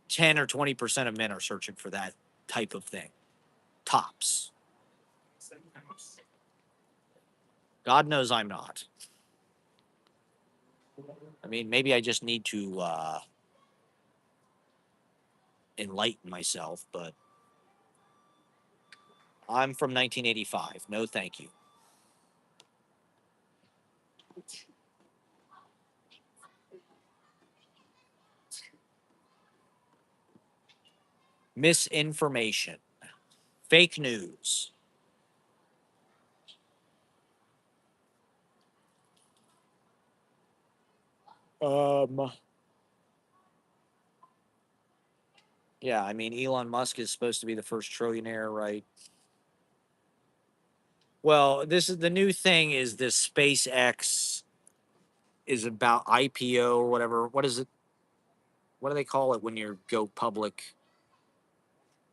10 or 20% of men are searching for that type of thing, tops. God knows I'm not. I mean, maybe I just need to enlighten myself, but I'm from 1985. No, thank you. Misinformation, fake news. Um, yeah, I mean, Elon Musk is supposed to be the first trillionaire, right? Well, this is the new thing. Is this SpaceX is about IPO or whatever? What is it? What do they call it when you go public?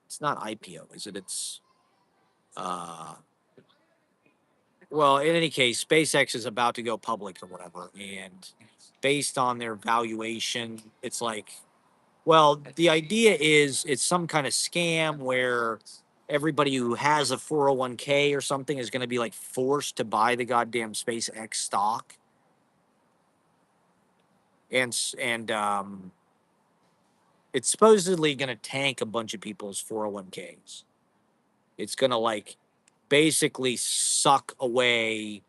It's not IPO, is it? It's uh well, in any case, SpaceX is about to go public or whatever, and based on their valuation, it's like, well, the idea is it's some kind of scam where everybody who has a 401k or something is going to be like forced to buy the goddamn SpaceX stock, and it's supposedly going to tank a bunch of people's 401ks. It's going to like basically suck away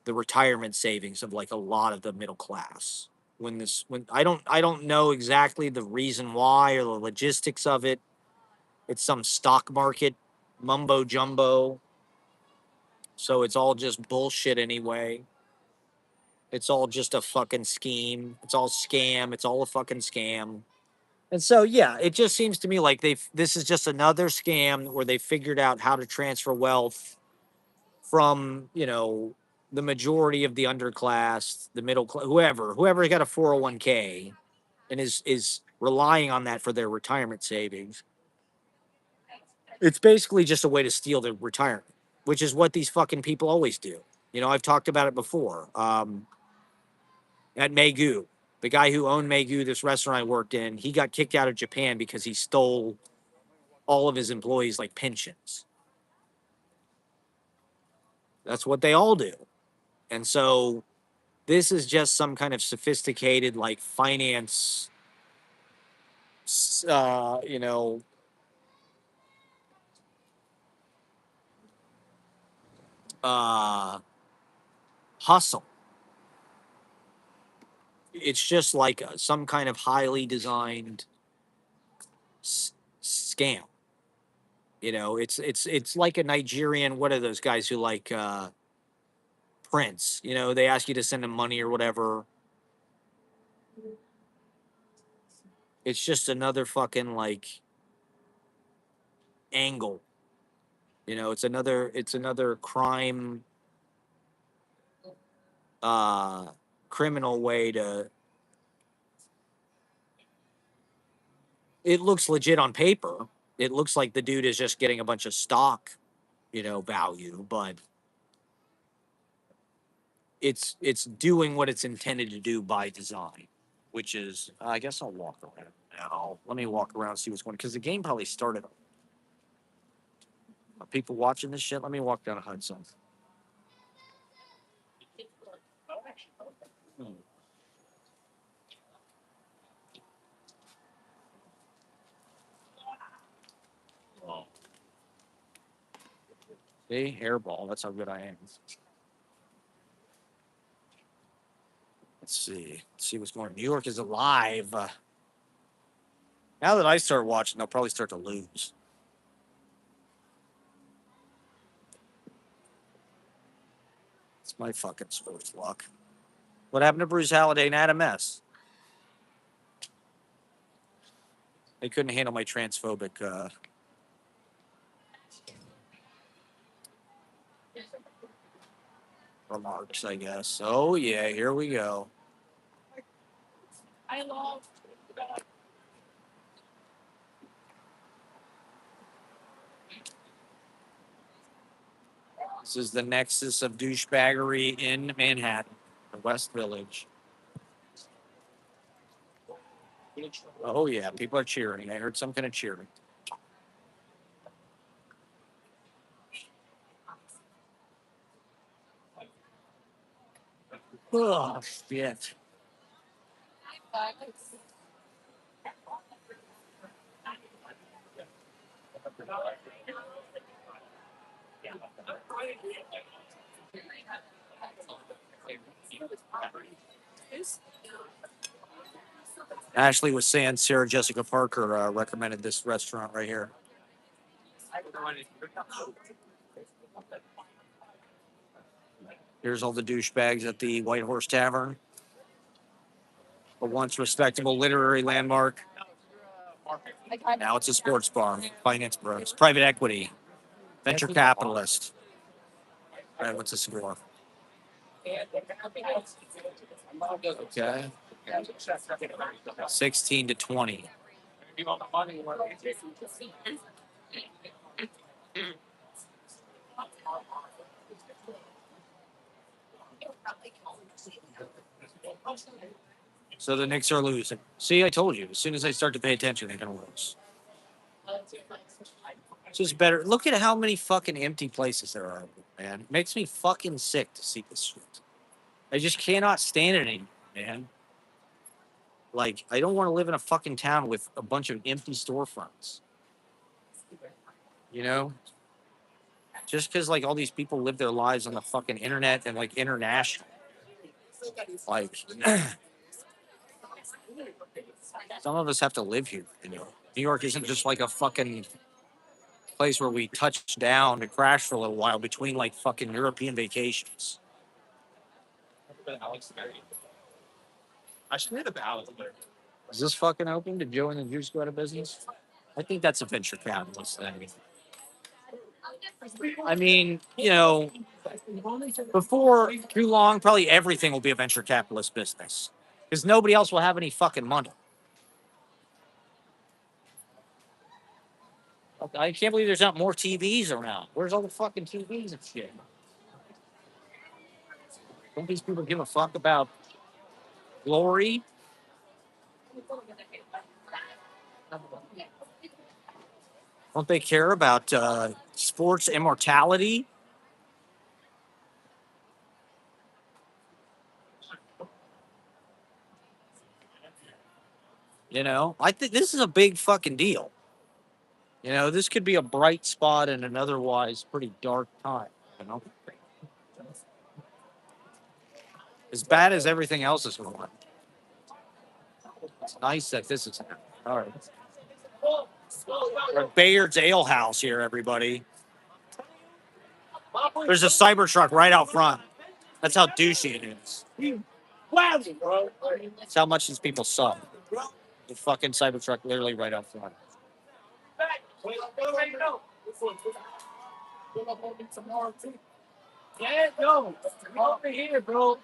the retirement savings of like a lot of the middle class. When I don't know exactly the reason why or the logistics of it. It's some stock market mumbo jumbo. So it's all just bullshit anyway. It's all just a fucking scheme. It's all scam. It's all a fucking scam. And so yeah, it just seems to me like this is just another scam where they figured out how to transfer wealth from, the majority of the underclass, the middle class, whoever got a 401k and is relying on that for their retirement savings. It's basically just a way to steal their retirement, which is what these fucking people always do. You know, I've talked about it before. At Megu, the guy who owned Megu, this restaurant I worked in, he got kicked out of Japan because he stole all of his employees like pensions. That's what they all do. And so this is just some kind of sophisticated like finance, uh, you know, uh, hustle. It's just like some kind of highly designed scam. You know, it's like a Nigerian. What are those guys who like Prince? You know, they ask you to send them money or whatever. It's just another fucking like angle. You know, it's another crime, uh, criminal way to. It looks legit on paper. It looks like the dude is just getting a bunch of stock, value, but it's doing what it's intended to do by design, which is I guess I'll walk around now. Let me walk around and see what's going because the game probably started. Are people watching this shit? Let me walk down Hudson. Hmm. See, airball. That's how good I am. Let's see. Let's see what's going on. New York is alive. Now that I start watching, they'll probably start to lose. It's my fucking sports luck. What happened to Bruce Halliday and Adam S? They couldn't handle my transphobic remarks, I guess. Oh yeah, here we go. This is the nexus of douchebaggery in Manhattan, the West Village. Oh yeah, people are cheering. I heard some kind of cheering. Oh shit. Ashley was saying Sarah Jessica Parker recommended this restaurant right here. Here's all the douchebags at the White Horse Tavern, a once respectable literary landmark. Now it's a sports bar, finance bros, private equity, venture capitalist. All right, what's the score? Okay, 16-20. So the Knicks are losing. See, I told you. As soon as I start to pay attention, they're gonna lose. It's just better. Look at how many fucking empty places there are, man. It makes me fucking sick to see this shit. I just cannot stand it anymore, man. Like, I don't want to live in a fucking town with a bunch of empty storefronts. You know? Just because, like, all these people live their lives on the fucking internet and, like, international. Like, some of us have to live here, you know? New York isn't just like a fucking place where we touch down to crash for a little while between, like, fucking European vacations. Is this fucking open? Did Joe and the Juice go out of business? I think that's a venture capitalist thing. I mean, Before too long, probably everything will be a venture capitalist business because nobody else will have any fucking money. I can't believe there's not more TVs around. Where's all the fucking TVs and shit? Don't these people give a fuck about glory? Don't they care about sports immortality? You know, I think this is a big fucking deal. You know, this could be a bright spot in an otherwise pretty dark time. You know, as bad as everything else is going. It's nice that this is happening. All right. We're at Bayard's Ale House here, everybody. There's a Cybertruck right out front. That's how douchey it is. That's how much these people suck. The fucking Cybertruck literally right out front. Yeah, yo, over here, bro.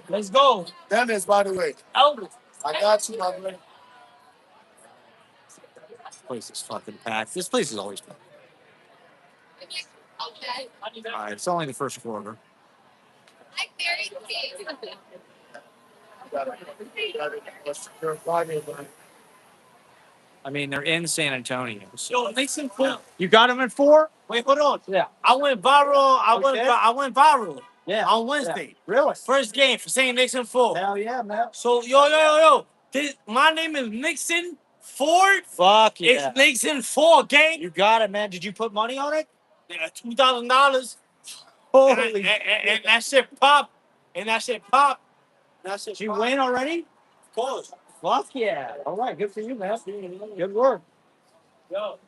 Let's go. Dennis, by the way. Elvis. I got you, by the way. This place is fucking packed. This place is always packed. All right, it's only the first quarter. I mean, they're in San Antonio. So. Yo, Knicks in 4. You got them in 4? Wait, hold on. Yeah. I went viral. I went viral. Yeah. On Wednesday. Yeah. Really? First game for saying Knicks in 4. Hell yeah, man. So yo. My name is Nixon Ford. Fuck yeah. It's Nixon 4, gang. You got it, man. Did you put money on it? Yeah, $2,000. Holy and that shit pop. Did you win already? Of course. Fuck yeah. All right, good for you, man. Good work. Yo.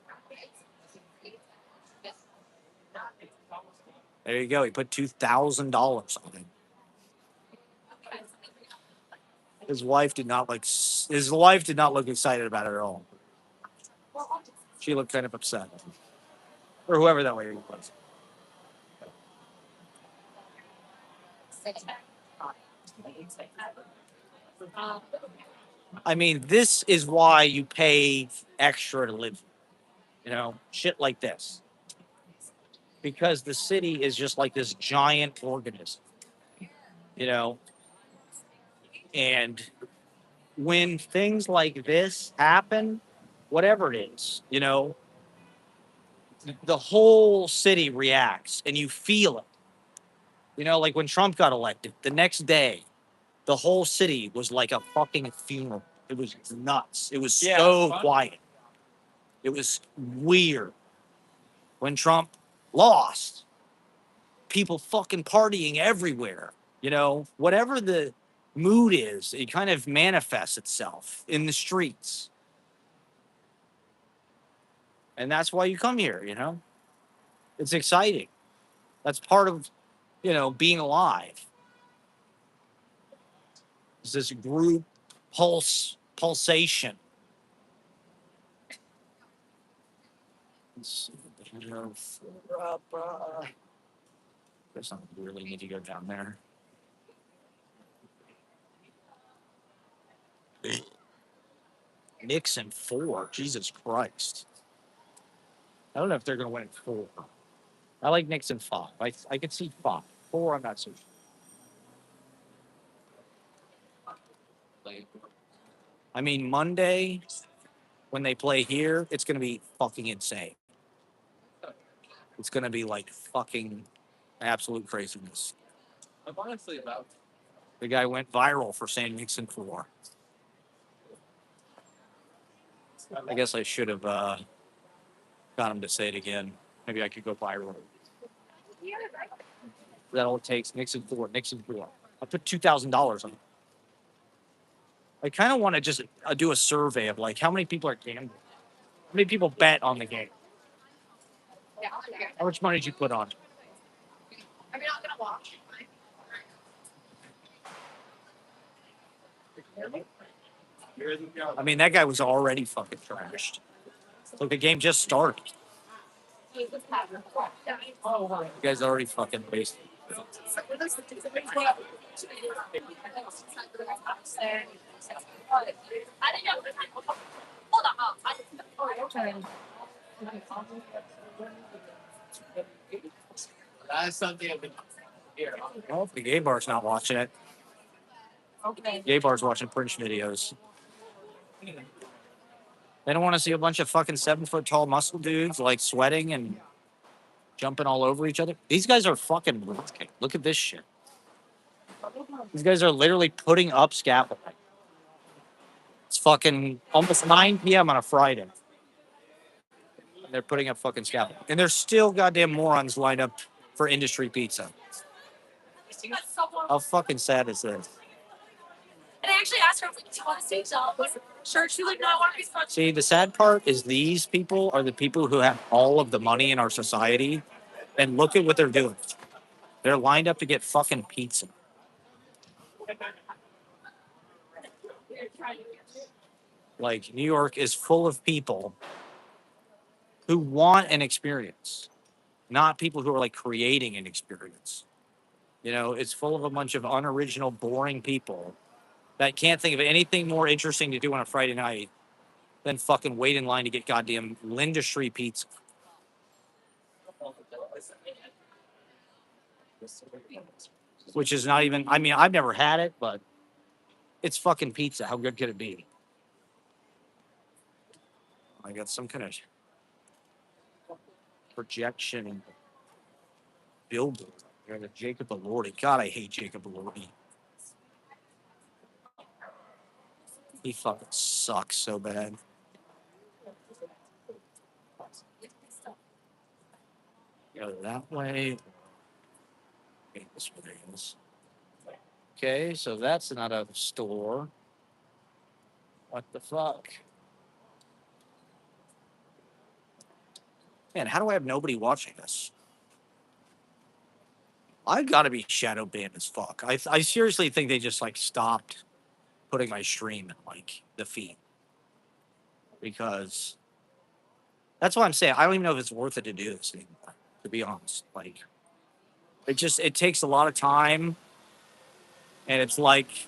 There you go. He put $2,000 on it. His wife did not look excited about it at all. She looked kind of upset. Or whoever that lady was. I mean, this is why you pay extra to live. You know, shit like this. Because the city is just like this giant organism. You know, and when things like this happen, whatever it is, you know, the whole city reacts and you feel it. You know, like when Trump got elected, the next day, the whole city was like a fucking funeral. It was nuts. It was so quiet. It was weird. When Trump lost, people fucking partying everywhere. You know, whatever the mood is, it kind of manifests itself in the streets. And that's why you come here, you know? It's exciting. That's part of, you know, being alive. It's this group pulsation. Guess I really need to go down there. Knicks in 4. Jesus Christ. I don't know if they're going to win in 4. I like Knicks in 5. I could see 5. 4, I'm not so sure. I mean, Monday, when they play here, it's going to be fucking insane. It's going to be like fucking absolute craziness. Honestly, about the guy went viral for saying Knicks in 4. I guess I should have got him to say it again. Maybe I could go viral. That all it takes. Knicks in 4. Knicks in 4. I put $2,000 on it. I kind of want to just do a survey of like how many people are gambling. How many people bet on the game? How much money did you put on? I'm not gonna watch. I mean, that guy was already fucking trashed. Look, the game just started. You guys already fucking wasted. Well, the gay bar's not watching it. Gay bar's watching Prince videos. They don't want to see a bunch of fucking 7 foot tall muscle dudes like sweating and jumping all over each other. These guys are fucking working. Look at this shit. These guys are literally putting up scaffolding. It's fucking almost 9 p.m. on a Friday. And they're putting up fucking scaffolding. And there's still goddamn morons lined up for industry pizza. How fucking sad is this? And I actually asked her if we could on the stage. Sure, she's like, no, I want to be sponsored. See, the sad part is these people are the people who have all of the money in our society. And look at what they're doing. They're lined up to get fucking pizza. Like, New York is full of people who want an experience, not people who are like creating an experience. You know, it's full of a bunch of unoriginal, boring people that can't think of anything more interesting to do on a Friday night than fucking wait in line to get goddamn Lindustry pizza. Which is not even, I mean, I've never had it, but it's fucking pizza. How good could it be? I got some kind of projection billboard. I got Jacob Elordi. God, I hate Jacob Elordi. He fucking sucks so bad. Go that way. Okay, this way it is. Okay, so that's not a store. What the fuck? Man, how do I have nobody watching this? I've got to be shadow banned as fuck. I seriously think they just like stopped putting my stream in like the feed. Because that's what I'm saying. I don't even know if it's worth it to do this anymore, to be honest. Like, it takes a lot of time, and it's like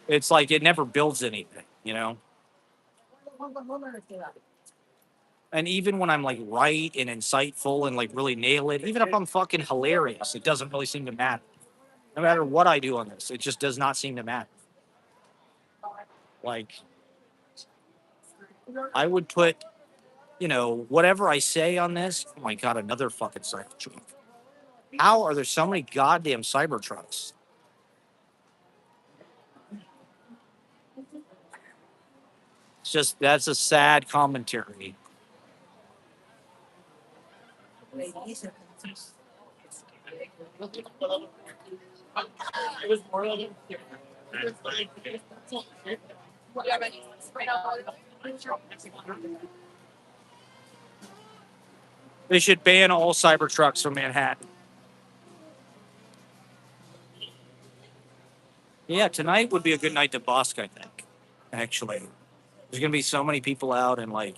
it never builds anything, you know? And even when I'm like right and insightful and like really nail it, even if I'm fucking hilarious, it doesn't really seem to matter. No matter what I do on this, it just does not seem to matter. Like, I would put, you know, whatever I say on this. Oh my God, another fucking Cybertruck. How are there so many goddamn Cybertrucks? It's just, that's a sad commentary. They should ban all Cybertrucks from Manhattan. Yeah, tonight would be a good night to busk, I think. Actually, there's gonna be so many people out, and like,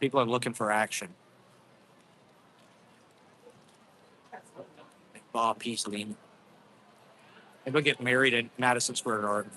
people are looking for action. Like Bob Peasley. Maybe we'll get married at Madison Square Garden.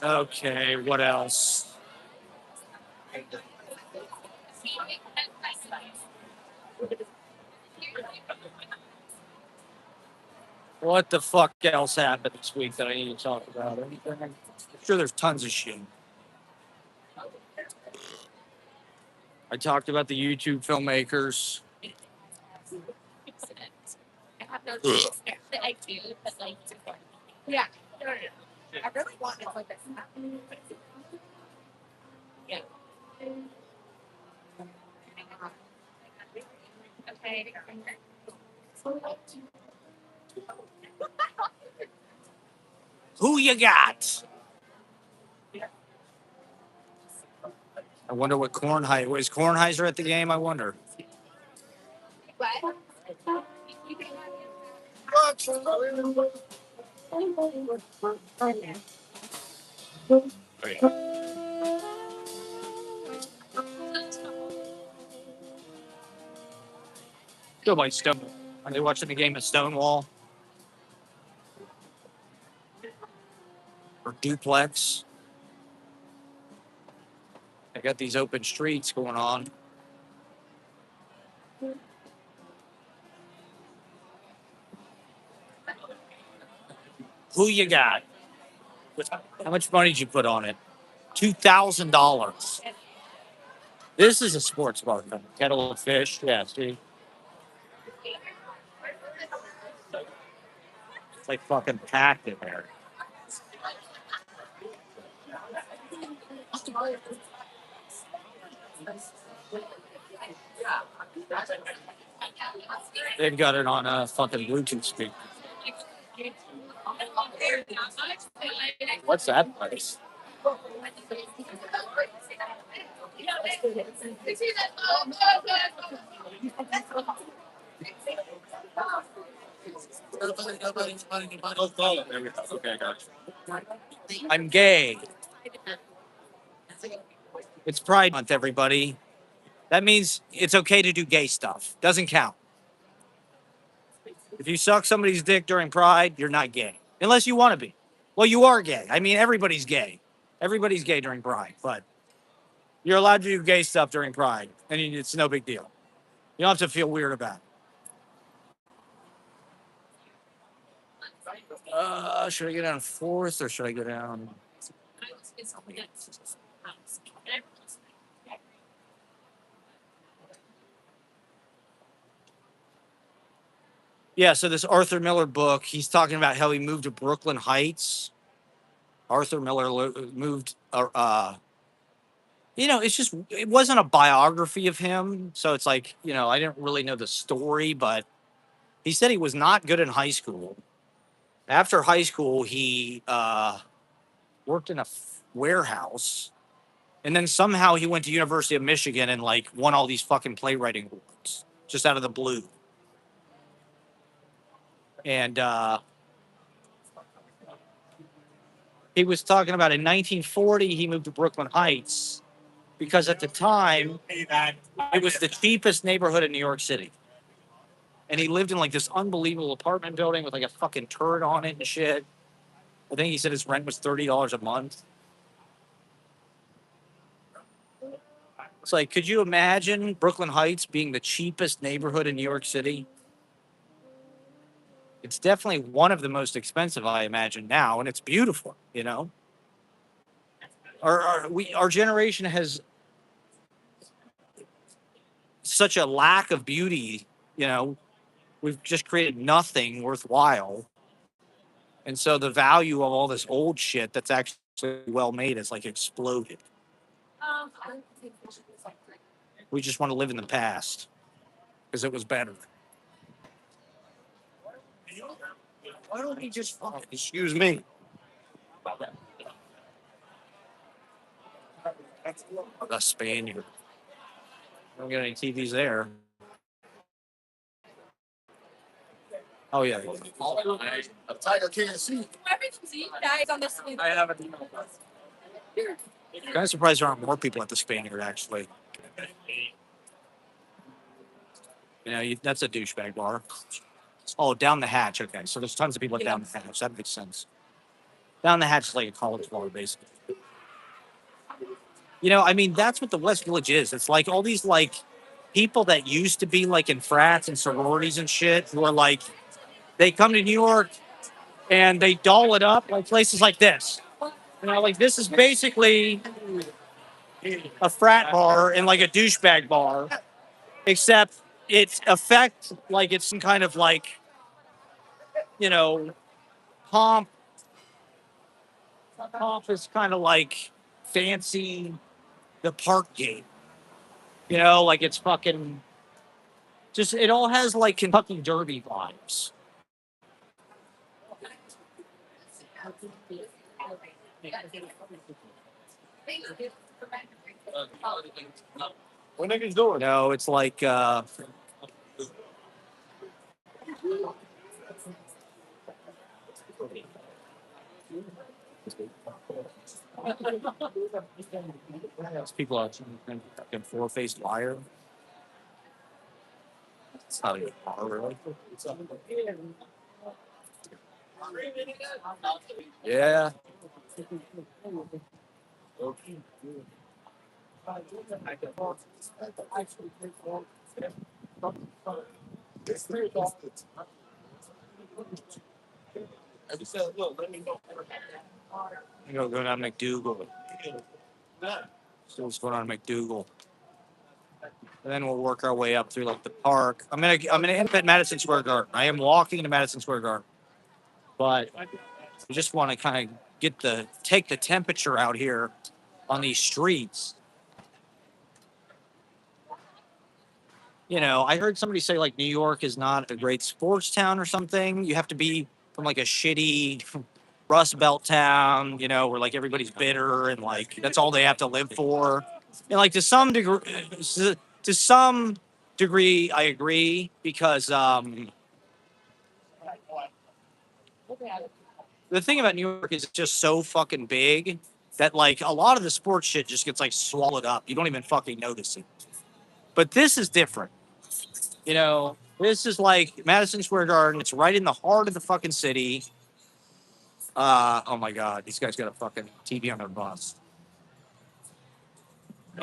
Okay, what else? What the fuck else happened this week that I need to talk about? Anything? I'm sure there's tons of shit. I talked about the YouTube filmmakers. Who you got? I wonder what Kornheiser is. Kornheiser at the game? I wonder. Go by Stone. Are they watching the game at Stonewall or Duplex? They got these open streets going on. Who you got? How much money did you put on it? $2,000. This is a sports bar. Kettle of fish. Yeah, see? It's like fucking packed in there. They've got it on a fucking Bluetooth speaker. What's that place? Okay, I got you. I'm gay. It's Pride Month, everybody. That means it's okay to do gay stuff. Doesn't count. If you suck somebody's dick during Pride, you're not gay. Unless you want to be. Well, you are gay. I mean, everybody's gay. Everybody's gay during Pride, but you're allowed to do gay stuff during Pride, and it's no big deal. You don't have to feel weird about it. Should I go down 4th or should I go down? Yeah, so this Arthur Miller book, he's talking about how he moved to Brooklyn Heights. Arthur Miller moved, it wasn't a biography of him. So it's like, I didn't really know the story, but he said he was not good in high school. After high school, he worked in a warehouse. And then somehow he went to University of Michigan and like won all these fucking playwriting awards just out of the blue. And he was talking about in 1940, he moved to Brooklyn Heights because at the time it was the cheapest neighborhood in New York City. And he lived in like this unbelievable apartment building with like a fucking turret on it and shit. I think he said his rent was $30 a month. It's like, could you imagine Brooklyn Heights being the cheapest neighborhood in New York City? It's definitely one of the most expensive, I imagine now, and it's beautiful, Our generation has such a lack of beauty, we've just created nothing worthwhile. And so the value of all this old shit that's actually well made has like exploded. We just want to live in the past because it was better. Why don't we just excuse me? A Spaniard. Don't get any TVs there. Oh yeah. A tiger can't see. I haven't. Kind of surprised there aren't more people at the Spaniard actually. That's a douchebag bar. Oh, down the hatch. Okay, so there's tons of people down the hatch. That makes sense. Down the hatch is like a college bar, basically. That's what the West Village is. It's like all these like people that used to be like in frats and sororities and shit who are like, they come to New York and they doll it up like places like this. Like this is basically a frat bar and like a douchebag bar, except it's effect like it's some kind of like you know, pomp pomp is kind of like fancy the park game. You know, like it's fucking just it all has like Kentucky Derby vibes. What niggas doing? No, it's like people are fucking four-faced liar. It's not even a bar, really. Yeah. Go down McDougal. So what's going on McDougal? And then we'll work our way up through like the park. I'm gonna end up at Madison Square Garden. I am walking to Madison Square Garden, but I just want to kind of take the temperature out here on these streets. You know, I heard somebody say like New York is not a great sports town or something. You have to be from like a shitty Rust Belt town, you know, where like everybody's bitter and like that's all they have to live for. And like to some degree, I agree because the thing about New York is it's just so fucking big that like a lot of the sports shit just gets like swallowed up. You don't even fucking notice it. But this is different. You know, this is like Madison Square Garden. It's right in the heart of the fucking city. Oh my God, these guys got a fucking TV on their bus.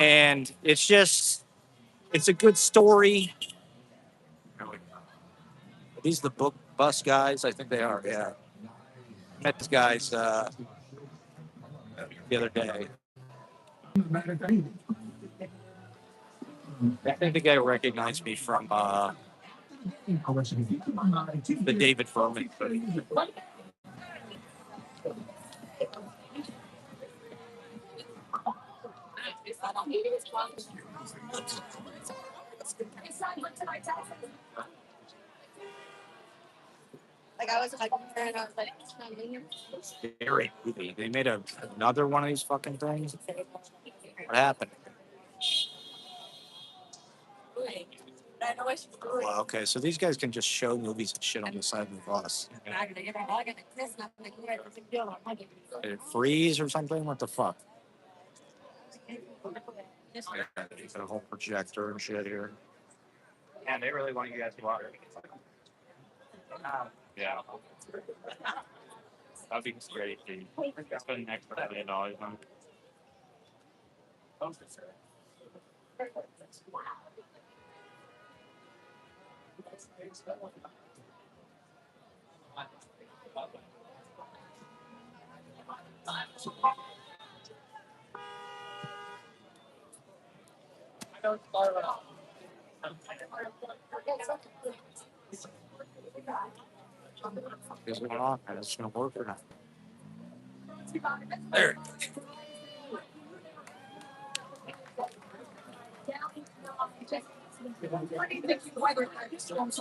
And it's a good story. Are these the book bus guys? I think they are, yeah. Met these guys the other day. I think the guy recognized me from the David Furman. Scary movie. They made another one of these fucking things. What happened? Well, okay, so these guys can just show movies and shit on the side of the bus. Did it freeze or something? What the fuck? Got a whole projector and shit here. Yeah, they really want you guys to watch. Yeah, that'd be great. Spend an extra $1 million on. What's going on? It's gonna work or not? There.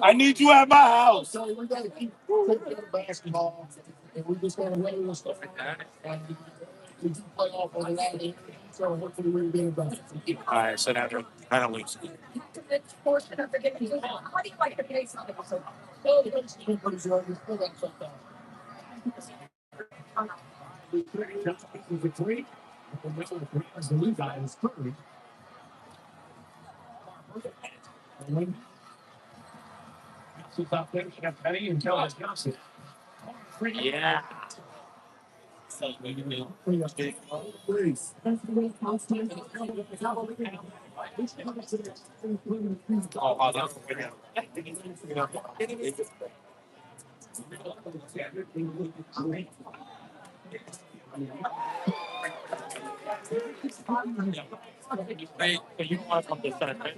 I need you at my house. All right, so now they're kind of loose. Yeah. Hey, you want to come this side, right?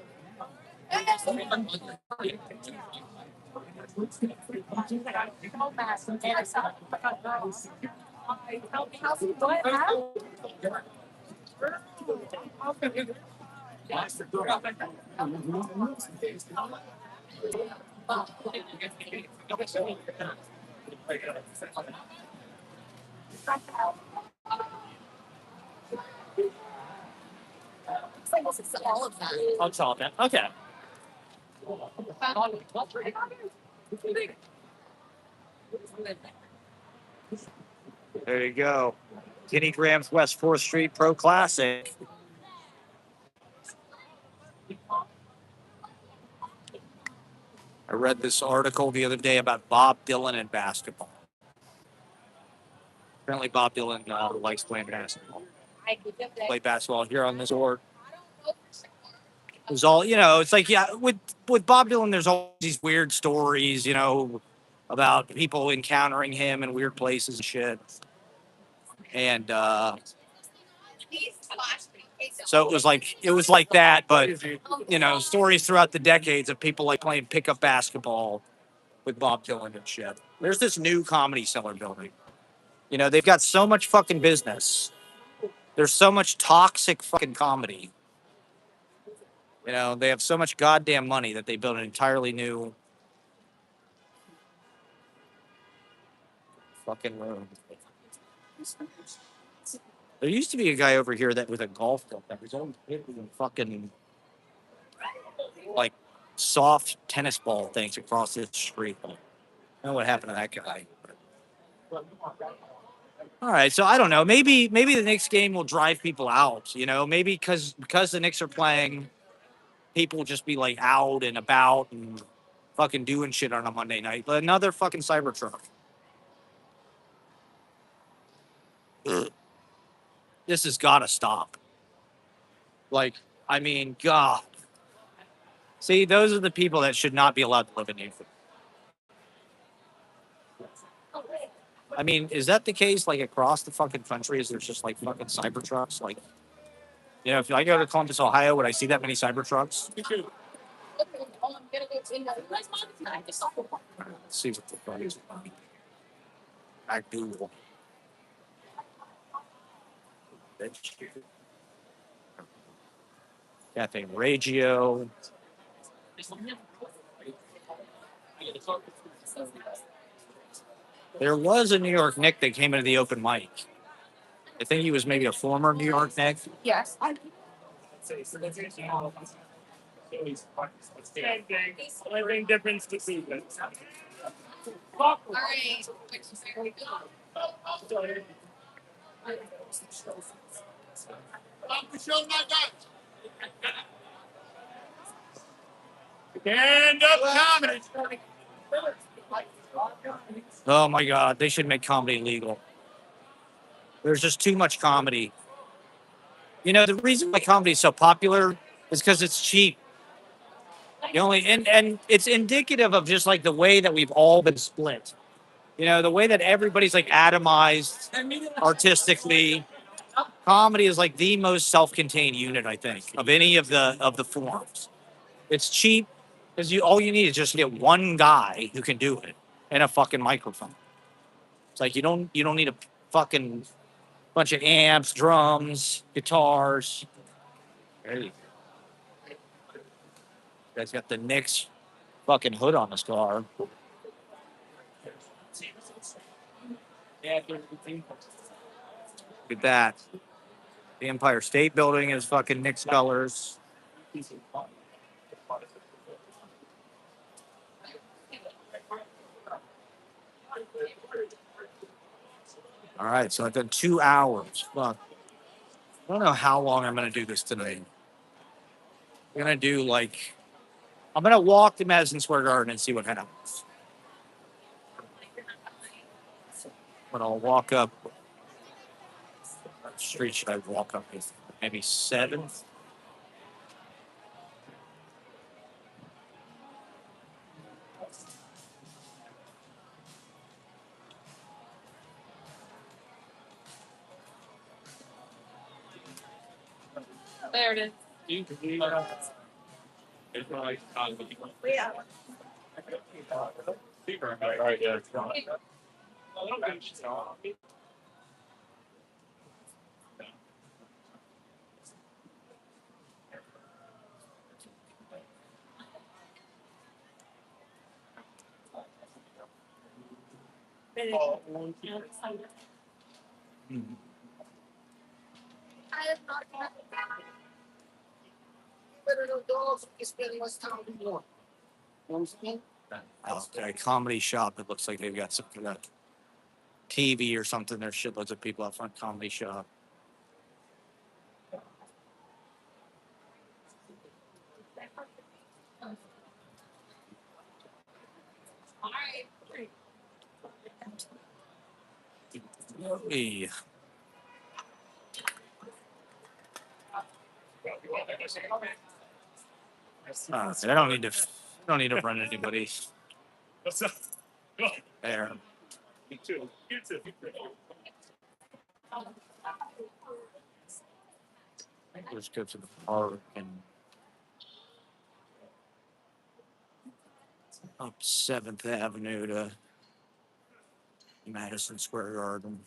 I'll solve that. Okay. There you go. Kenny Graham's West 4th Street Pro Classic. I read this article the other day about Bob Dylan and basketball. Apparently, Bob Dylan likes playing basketball. Play basketball here on this court. It was all, it's like, yeah, with Bob Dylan, there's all these weird stories, about people encountering him in weird places and shit. And so it was like that, but stories throughout the decades of people like playing pickup basketball with Bob Dylan and shit. There's this new Comedy Cellar building. They've got so much fucking business. There's so much toxic fucking comedy. They have so much goddamn money that they built an entirely new fucking room. There used to be a guy over here that was a golf club that was always hitting fucking like soft tennis ball things across this street. I don't know what happened to that guy. All right, so I don't know. Maybe the Knicks game will drive people out. Maybe because the Knicks are playing, people will just be like out and about and fucking doing shit on a Monday night. Another fucking Cybertruck. This has got to stop. God. See, those are the people that should not be allowed to live in Newfoundland. Is that the case, like, across the fucking country? Is there just, like, fucking Cybertrucks? Like, if I go to Columbus, Ohio, would I see that many Cybertrucks? Let's see what the fuck is back Google. Cafe Regio. There was a New York Knick that came into the open mic. I think he was maybe a former New York Knick. Yes. Only difference to see. All right. Stand up comedy. Oh my God, they should make comedy legal. There's just too much comedy. The reason why comedy is so popular is because it's cheap. And it's indicative of just like the way that we've all been split. The way that everybody's like atomized artistically. Comedy is like the most self-contained unit, I think, of any of the forms. It's cheap because all you need is just get one guy who can do it and a fucking microphone. It's like you don't need a fucking bunch of amps, drums, guitars. There you go. Guy's got the Knicks fucking hood on his car. Look at that. The Empire State Building is fucking Knicks colors. All right, so I've done 2 hours. Fuck. I don't know how long I'm going to do this tonight. I'm going to do I'm going to walk to Madison Square Garden and see what happens. But I'll walk up. What street should I walk up? Maybe 7th? There it is. Yeah. All right, yeah. Okay, comedy shop. It looks like they've got some kind of TV or something. There's shitloads of people out front. Comedy shop. Hey, I don't need to. I don't need to run anybody What's up? there. Me too. You too. Let's go to the park and up 7th Avenue to Madison Square Garden.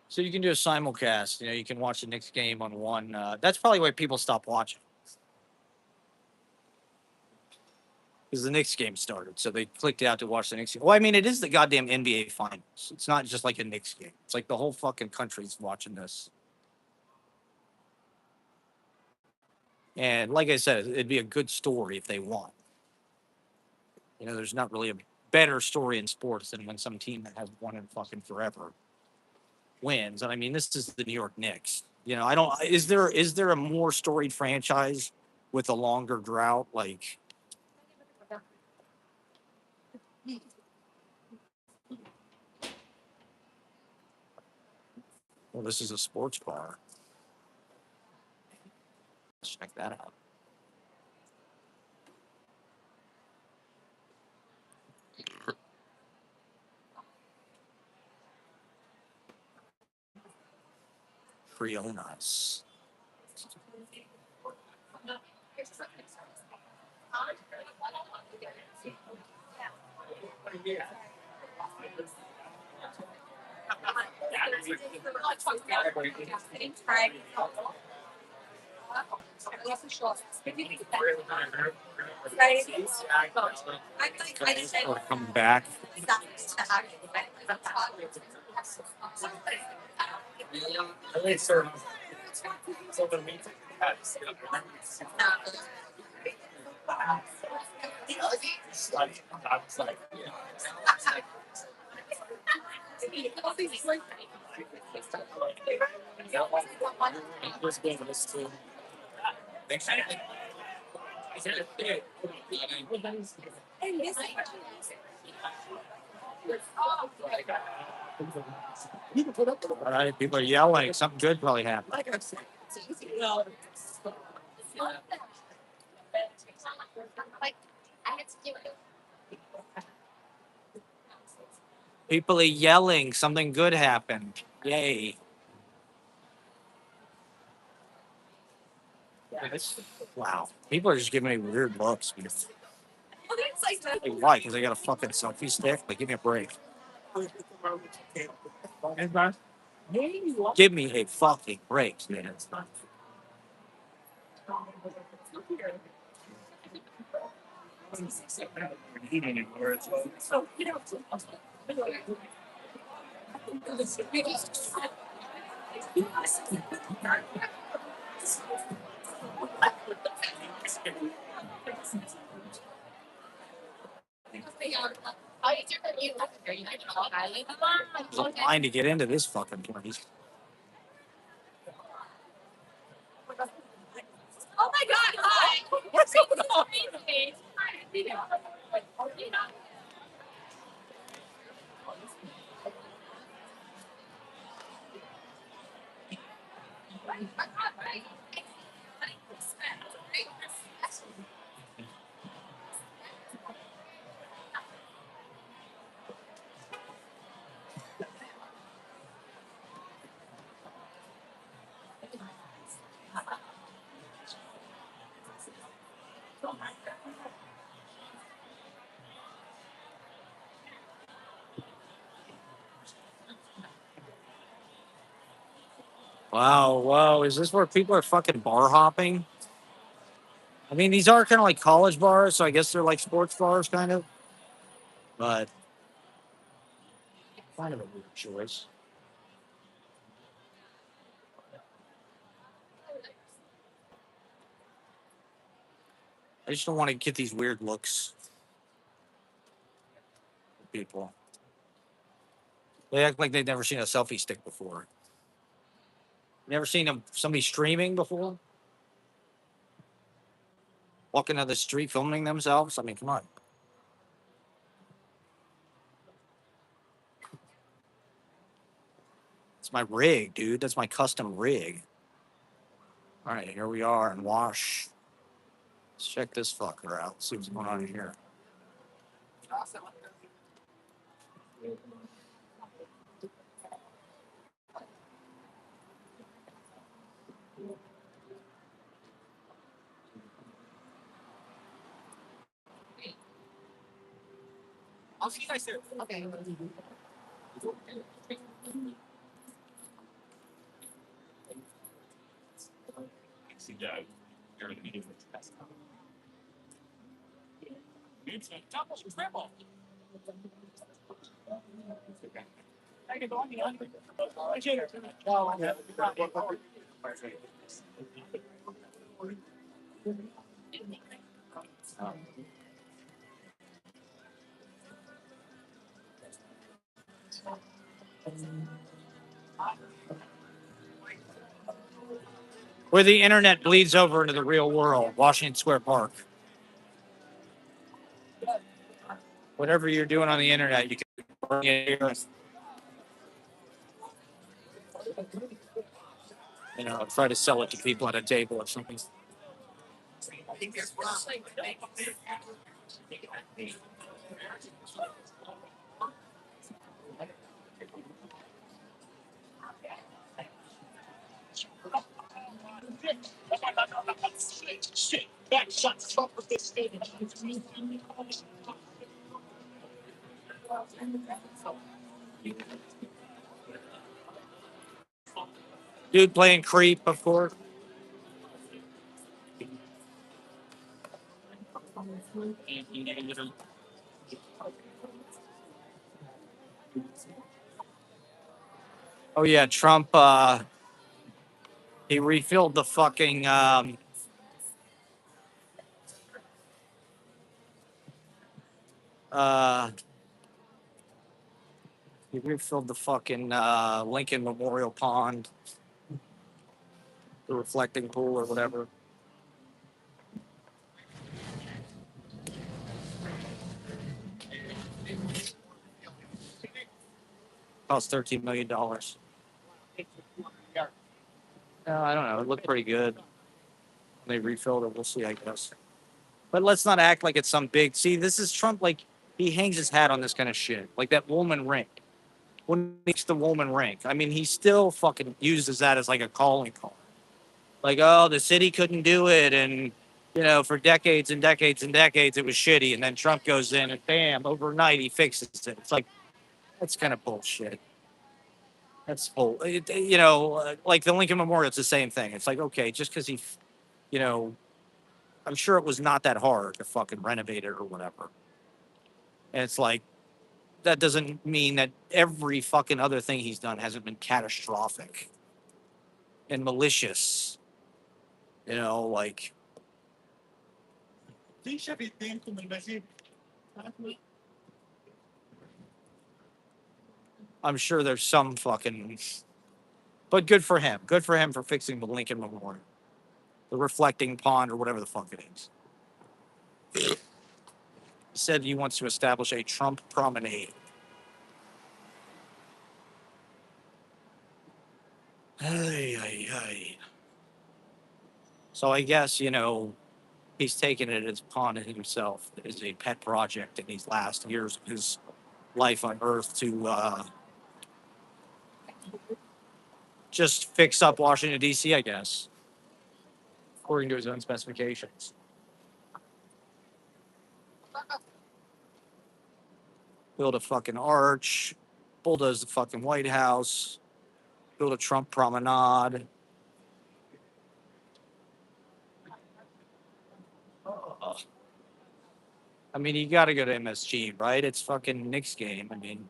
So you can do a simulcast. You know, you can watch the Knicks game on one. That's probably why people stop watching. Because the Knicks game started. So they clicked out to watch the Knicks game. Well, I mean, it is the goddamn NBA Finals. It's not just like a Knicks game. It's like the whole fucking country's watching this. And like I said, it'd be a good story if they won. You know, there's not really a better story in sports than when some team that has won in fucking forever wins. And I mean, this is the New York Knicks. You know, I don't. Is there a more storied franchise with a longer drought? Like, well, this is a sports bar. Let's check that out. Real nice. Or come back. All right, people are yelling. Something good probably happened. People are yelling. Something good happened. Yay. Wow. People are just giving me weird looks. Like, why? Because I got a fucking selfie stick? Like, give me a break. Give me a fucking break, man. There's a line to get into this fucking place. Oh my God! Hi. What's going on? Wow, wow. Is this where people are fucking bar hopping? I mean, these are kind of like college bars, so I guess they're like sports bars, kind of. But kind of a weird choice. I just don't want to get these weird looks from people. They act like they've never seen a selfie stick before. Never seen somebody streaming before? Walking down the street filming themselves? I mean, come on. It's my rig, dude. That's my custom rig. All right, here we are in Wash. Let's check this fucker out. See what's going on here. I'll see you guys soon. Okay. See that. You're in the meeting with the best. It's a double triple. I can go on the under. Where the internet bleeds over into the real world, Washington Square Park. Whatever you're doing on the internet, you can bring it here. You know, try to sell it to people at a table or something. Shit. Back shots up with this thing. Dude playing creep, of course. Oh yeah, Trump. He refilled the fucking. Uh, he refilled the fucking Lincoln Memorial Pond, the reflecting pool or whatever. Cost $13 million. I don't know. It looked pretty good. They refilled it. We'll see, I guess. But let's not act like it's some big. See, this is Trump. Like he hangs his hat on this kind of shit. Like that Woolman rink. When he makes the Woolman rink, I mean, he still fucking uses that as like a calling card. Like, oh, the city couldn't do it, and for decades and decades and decades, it was shitty. And then Trump goes in, and bam, overnight he fixes it. It's like that's kind of bullshit. That's bull. Like the Lincoln Memorial, it's the same thing. It's like okay, just because you know, I'm sure it was not that hard to fucking renovate it or whatever. And it's like that doesn't mean that every fucking other thing he's done hasn't been catastrophic and malicious. Like I'm sure there's some fucking, but good for him. Good for him for fixing the Lincoln Memorial, the reflecting pond or whatever the fuck it is. He said he wants to establish a Trump promenade. Ay, ay, ay. So I guess, he's taken it as upon himself as a pet project in these last years of his life on Earth to just fix up Washington, D.C., I guess, according to his own specifications. Build a fucking arch, bulldoze the fucking White House, Go to Trump Promenade. Uh, I mean, you got to go to MSG, right? It's fucking Knicks game. I mean,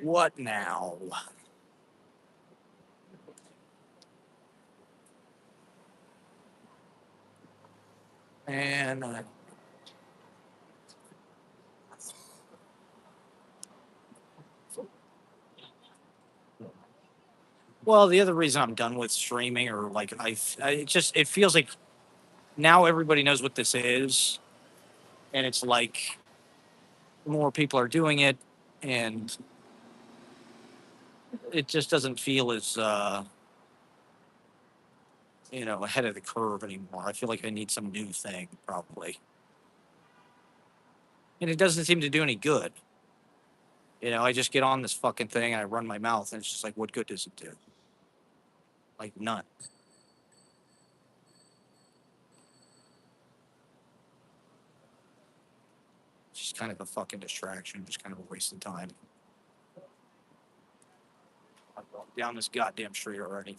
what now? And well, the other reason I'm done with streaming, or like it just it feels like now everybody knows what this is, and it's like more people are doing it, and it just doesn't feel as ahead of the curve anymore. I feel like I need some new thing probably, and it doesn't seem to do any good. I just get on this fucking thing and I run my mouth, and it's just like, what good does it do? Like none. It's just kind of a fucking distraction, just kind of a waste of time. I'm going down this goddamn street already.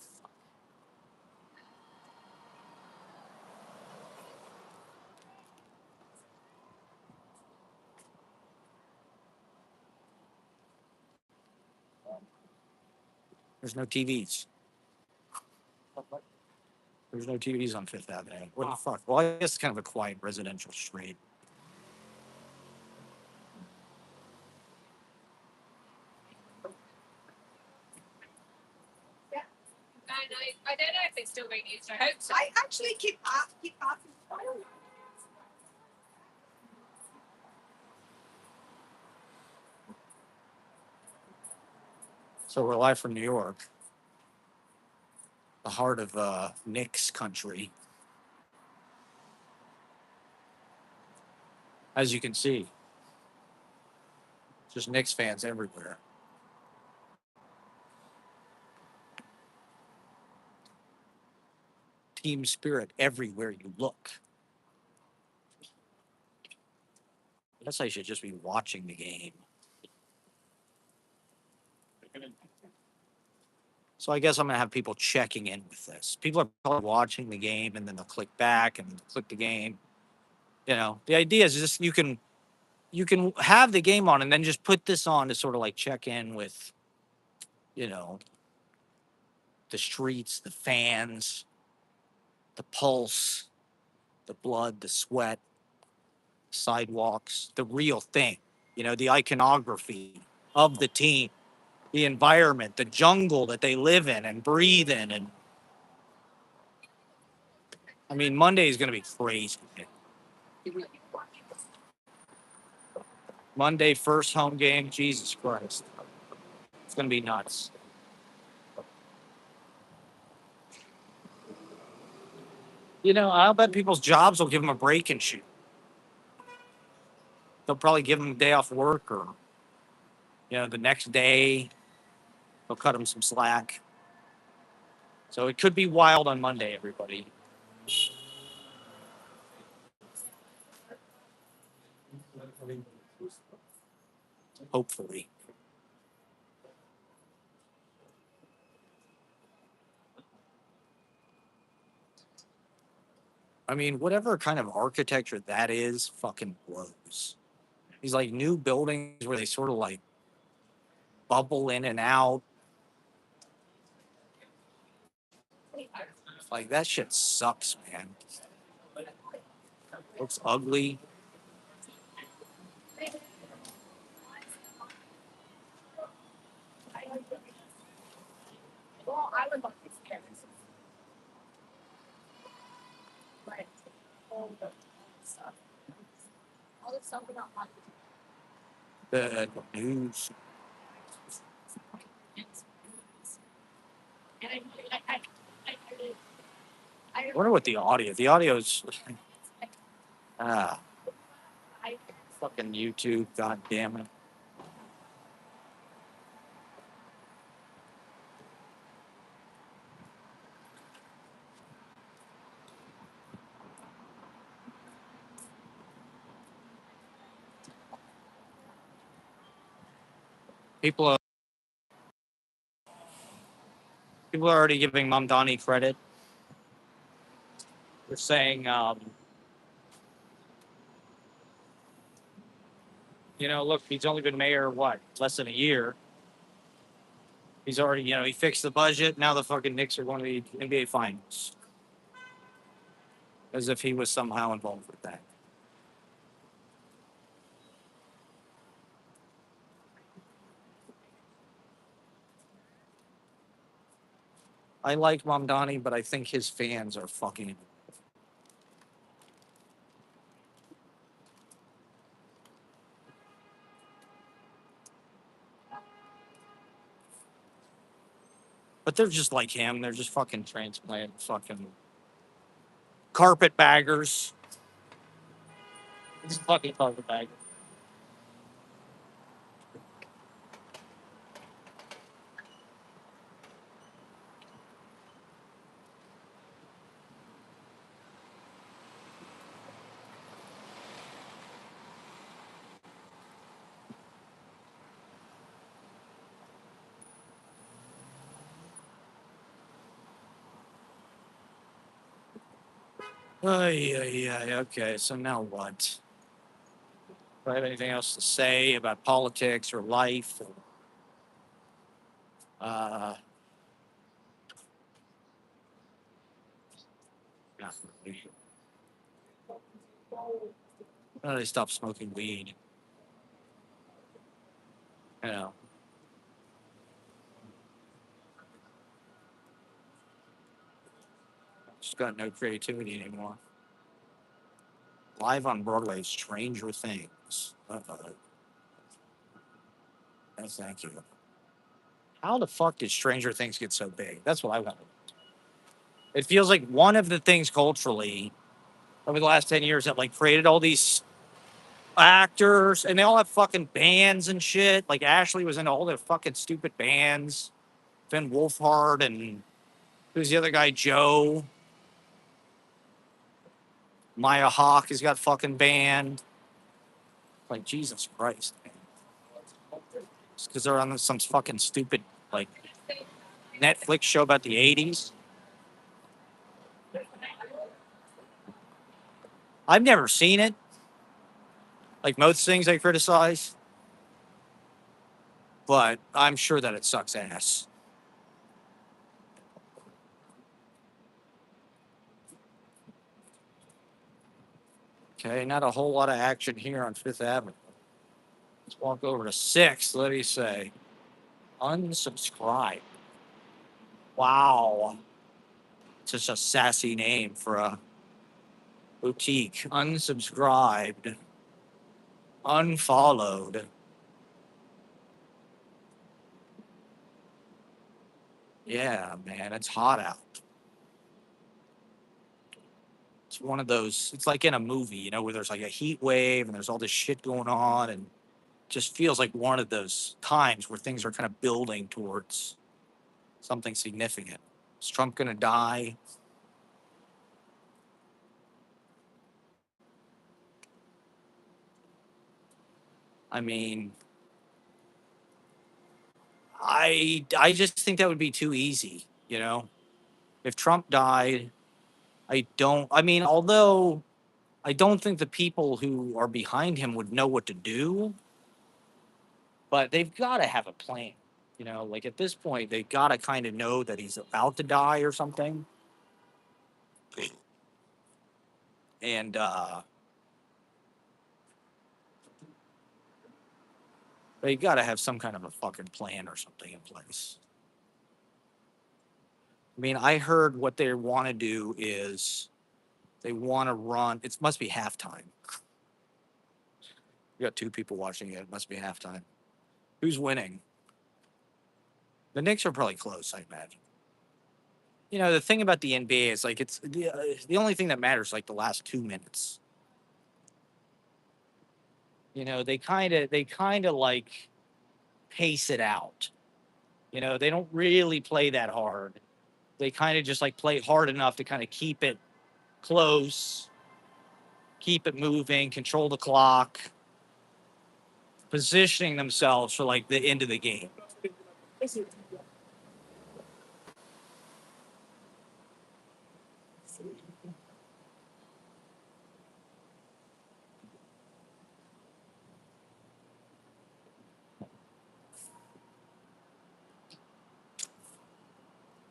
There's no TVs. There's no TVs on Fifth Avenue. What the fuck? Well, I guess it's kind of a quiet residential street. I don't know if it's still being used. I hope so. I actually keep asking. So we're live from New York, the heart of Knicks country. As you can see, just Knicks fans everywhere. Team spirit everywhere you look. I guess I should just be watching the game. So I guess I'm gonna have people checking in with this. People are probably watching the game and then they'll click back and click the game. The idea is just you can have the game on and then just put this on to sort of like check in with, you know, the streets, the fans, the pulse, the blood, the sweat, sidewalks, the real thing, the iconography of the team, the environment, the jungle that they live in and breathe in. And I mean, Monday is going to be crazy. Monday, first home game, Jesus Christ. It's going to be nuts. I'll bet people's jobs will give them a break and shoot. They'll probably give them a day off work, or, the next day they'll cut them some slack. So it could be wild on Monday, everybody. Hopefully. I mean, whatever kind of architecture that is fucking blows. These like new buildings where they sort of like bubble in and out. Like that shit sucks, man. Looks ugly. Well, I would love these parents. Right. All the stuff. All the stuff about my The news. and I I wonder what the audio. The audio's ah fucking YouTube. God damn it. People are people are already giving Mamdani credit. They're saying, look, he's only been mayor what, less than a year. He's already, he fixed the budget. Now the fucking Knicks are going to the NBA Finals, as if he was somehow involved with that. I like Mamdani, but I think his fans are fucking. But they're just like him. They're just fucking transplant, fucking carpetbaggers. It's fucking carpetbaggers. Oh, yeah. Okay, so now what? Do I have anything else to say about politics or life? Uh, Not really. How do they stop smoking weed? You know, just got no creativity anymore. Live on Broadway, Stranger Things. No, thank you. How the fuck did Stranger Things get so big? That's what I want. It feels like one of the things culturally over the last 10 years that like created all these actors and they all have fucking bands and shit. Like Ashley was in all their fucking stupid bands. Finn Wolfhard and who's the other guy? Joe. Maya Hawke has got fucking banned. Like Jesus Christ, man. Just because they're on some fucking stupid like Netflix show about the '80s. I've never seen it. Like most things I criticize, but I'm sure that it sucks ass. Okay, not a whole lot of action here on Fifth Avenue. Let's walk over to Sixth. What do you say? Unsubscribe. Wow. Such a sassy name for a boutique. Unsubscribed. Unfollowed. Yeah, man, it's hot out. It's one of those, it's like in a movie, where there's like a heat wave and there's all this shit going on and just feels like one of those times where things are kind of building towards something significant. Is Trump going to die? I mean, I just think that would be too easy, If Trump died, although I don't think the people who are behind him would know what to do, but they've got to have a plan. Like at this point, they got to kind of know that he's about to die or something. And they got to have some kind of a fucking plan or something in place. I mean, I heard what they want to do is they want to run. It must be halftime. We got two people watching it. It must be halftime. Who's winning? The Knicks are probably close, I imagine. The thing about the NBA is like it's the only thing that matters like the last 2 minutes. They kind of like pace it out. They don't really play that hard. They kind of just like play hard enough to kind of keep it close, keep it moving, control the clock. positioning themselves for like the end of the game.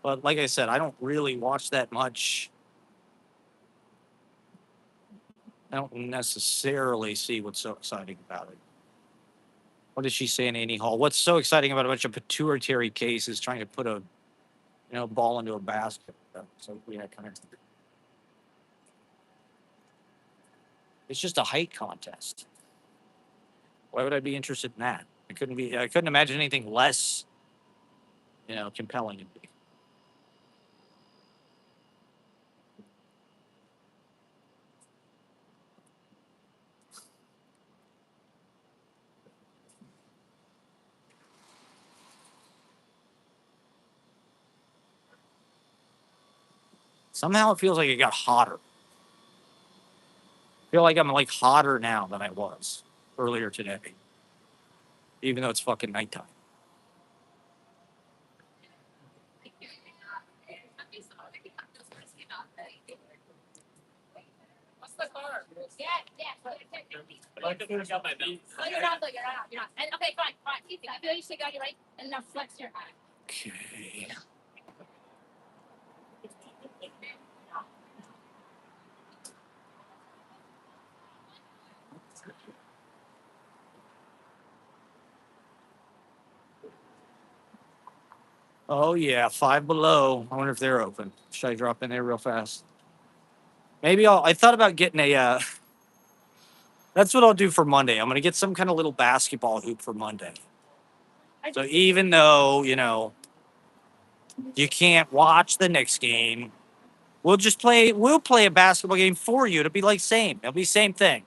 But like I said, I don't really watch that much. I don't necessarily see what's so exciting about it. What did she say in Annie Hall? What's so exciting about a bunch of pituitary cases trying to put a ball into a basket? So yeah, kind of. It's just a height contest. Why would I be interested in that? I couldn't imagine anything less, compelling to me. Somehow it feels like it got hotter. I feel like I'm like hotter now than I was earlier today, even though it's fucking nighttime. What's the car? Yeah, yeah. I could have got my belt. No, you're not. You're not. And, okay, fine. I feel you should got you right. And now flex your eye. Okay. Oh yeah, Five Below. I wonder if they're open. Should I drop in there real fast? Maybe I thought about getting a. That's what I'll do for Monday. I'm gonna get some kind of little basketball hoop for Monday. So even though you can't watch the next game, We'll play a basketball game for you. It'll be like same. It'll be same thing.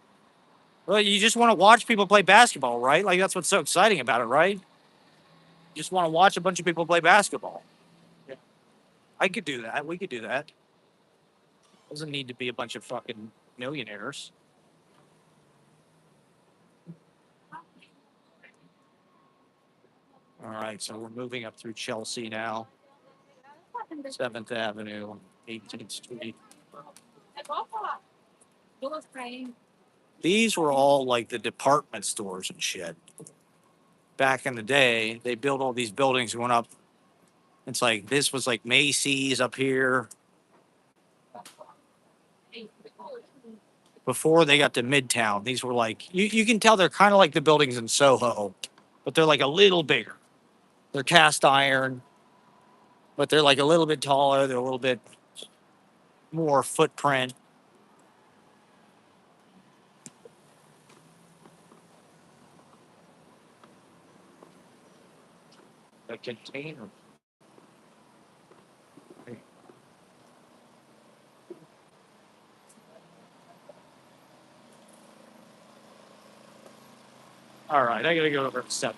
Well, you just want to watch people play basketball, right? Like that's what's so exciting about it, right? You just want to watch a bunch of people play basketball. Yeah. I could do that. We could do that. Doesn't need to be a bunch of fucking millionaires. All right, so we're moving up through Chelsea now. 7th Avenue, 18th Street. These were all like the department stores and shit. Back in the day, they built all these buildings and went up. It's like this was like Macy's up here. Before they got to Midtown, these were like you can tell they're kind of like the buildings in Soho, but they're like a little bigger. They're cast iron, but they're like a little bit taller. They're a little bit more footprint. A container. All right, I gotta go over to 7.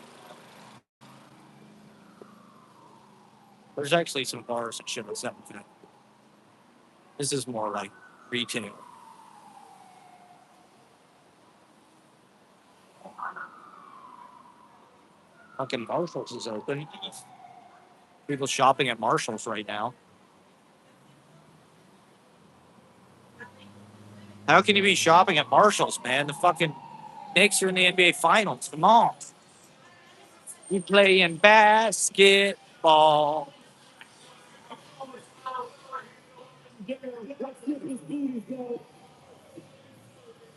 There's actually some bars and shit at 7. This is more like retail. Fucking Marshalls is open. People shopping at Marshalls right now. How can you be shopping at Marshalls, man? The fucking Knicks are in the NBA Finals. Come on. You playing basketball.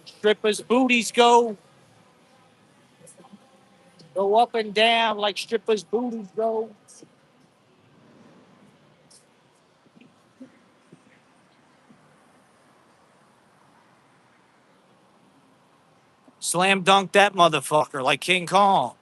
Strippers' booties go up and down like strippers' booties go. Slam dunk that motherfucker like King Kong.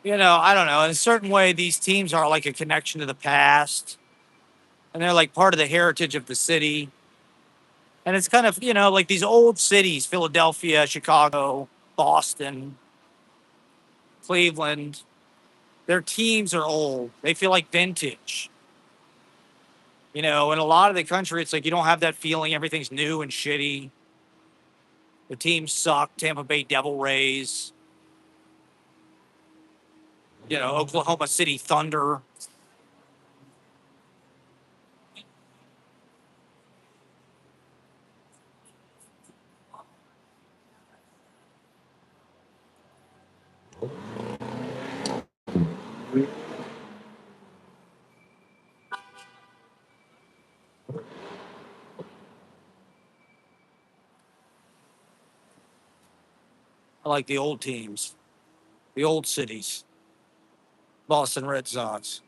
I don't know. In a certain way, these teams are like a connection to the past, and they're like part of the heritage of the city. And it's kind of, like these old cities, Philadelphia, Chicago, Boston, Cleveland, their teams are old. They feel like vintage. In a lot of the country, it's like you don't have that feeling. Everything's new and shitty. The teams suck. Tampa Bay Devil Rays, Oklahoma City Thunder. I like the old teams, the old cities. Boston Red Sox.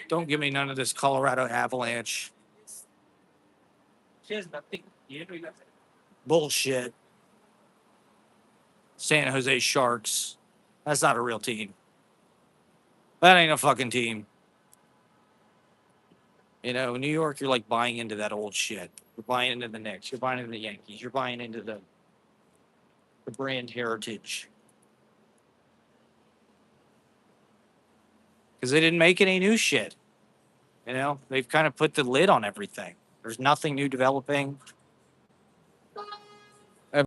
Don't give me none of this Colorado Avalanche bullshit. San Jose Sharks. That's not a real team. That ain't a fucking team. New York, you're like buying into that old shit. You're buying into the Knicks. You're buying into the Yankees. You're buying into the brand heritage. Because they didn't make any new shit. They've kind of put the lid on everything. There's nothing new developing. I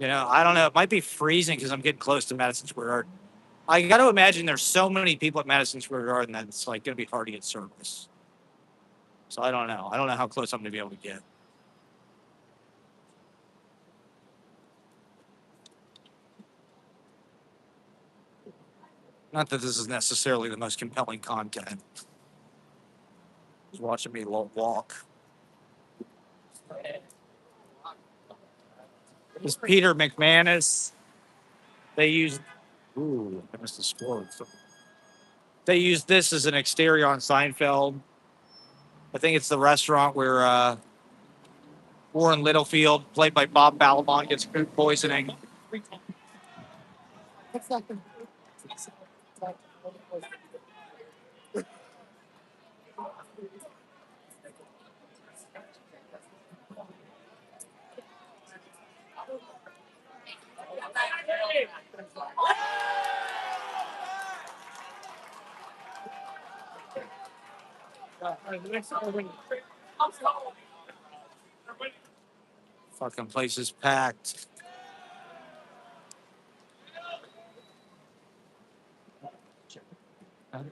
don't know. It might be freezing because I'm getting close to Madison Square Garden. I got to imagine there's so many people at Madison Square Garden that it's like going to be hard to get service. So I don't know. I don't know how close I'm going to be able to get. Not that this is necessarily the most compelling content. Just watching me walk. This Peter McManus. They used. Ooh, I missed the score. They used this as an exterior on Seinfeld. I think it's the restaurant where Warren Littlefield, played by Bob Balaban, gets food poisoning. Fucking place is packed.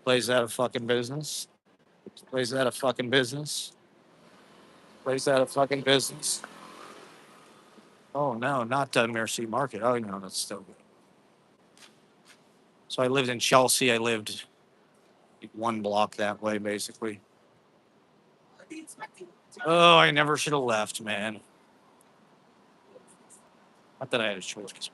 Place out of fucking business. Place out of fucking business. Place out of fucking business. Oh no, not Merci Market. Oh no, that's still good. So I lived in Chelsea. I lived one block that way, basically. Oh, I never should have left, man. Not that I had a choice.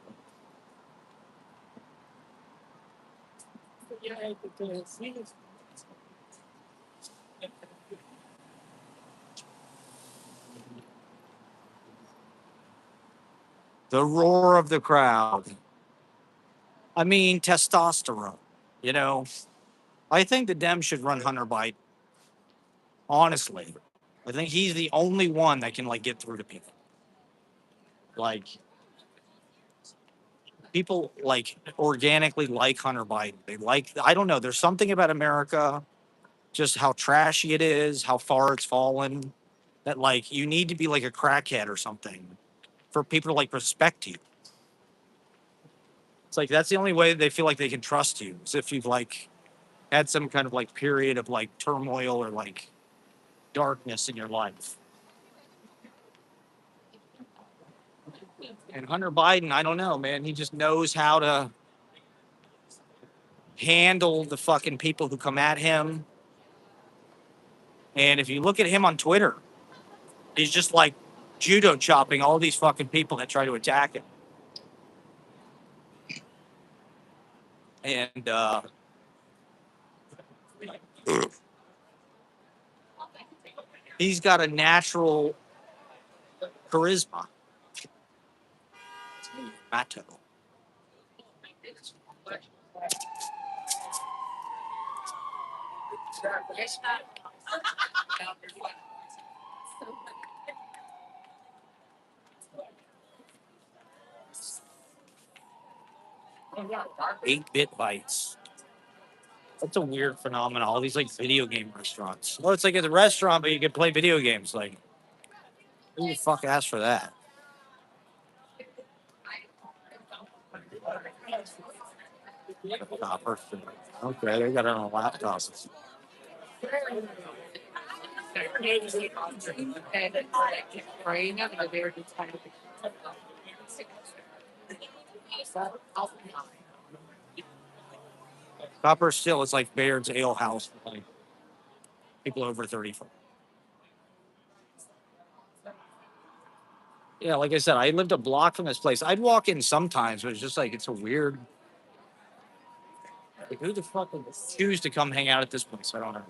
The roar of the crowd. I mean, testosterone. You know, I think the Dems should run Hunter Biden. Honestly, I think he's the only one that can like get through to people. Like people like organically like Hunter Biden. They like I don't know. There's something about America, just how trashy it is, how far it's fallen. That like you need to be like a crackhead or something for people to like respect you. It's like that's the only way they feel like they can trust you is if you've like had some kind of like period of like turmoil or like darkness in your life. And Hunter Biden, I don't know, man. He just knows how to handle the fucking people who come at him. And if you look at him on Twitter, he's just like judo chopping all these fucking people that try to attack him. And he's got a natural charisma. Matto. 8-bit bites. That's a weird phenomenon. All these like video game restaurants. Well, it's like at a restaurant, but you can play video games. Like, who the fuck asked for that? Copper. Okay, they got it on laptops. Copper Still is like Baird's Ale House for like people over 35. Yeah, like I said, I lived a block from this place. I'd walk in sometimes, but it's just like it's a weird. Like, who the fuck would choose to come hang out at this place? I don't know.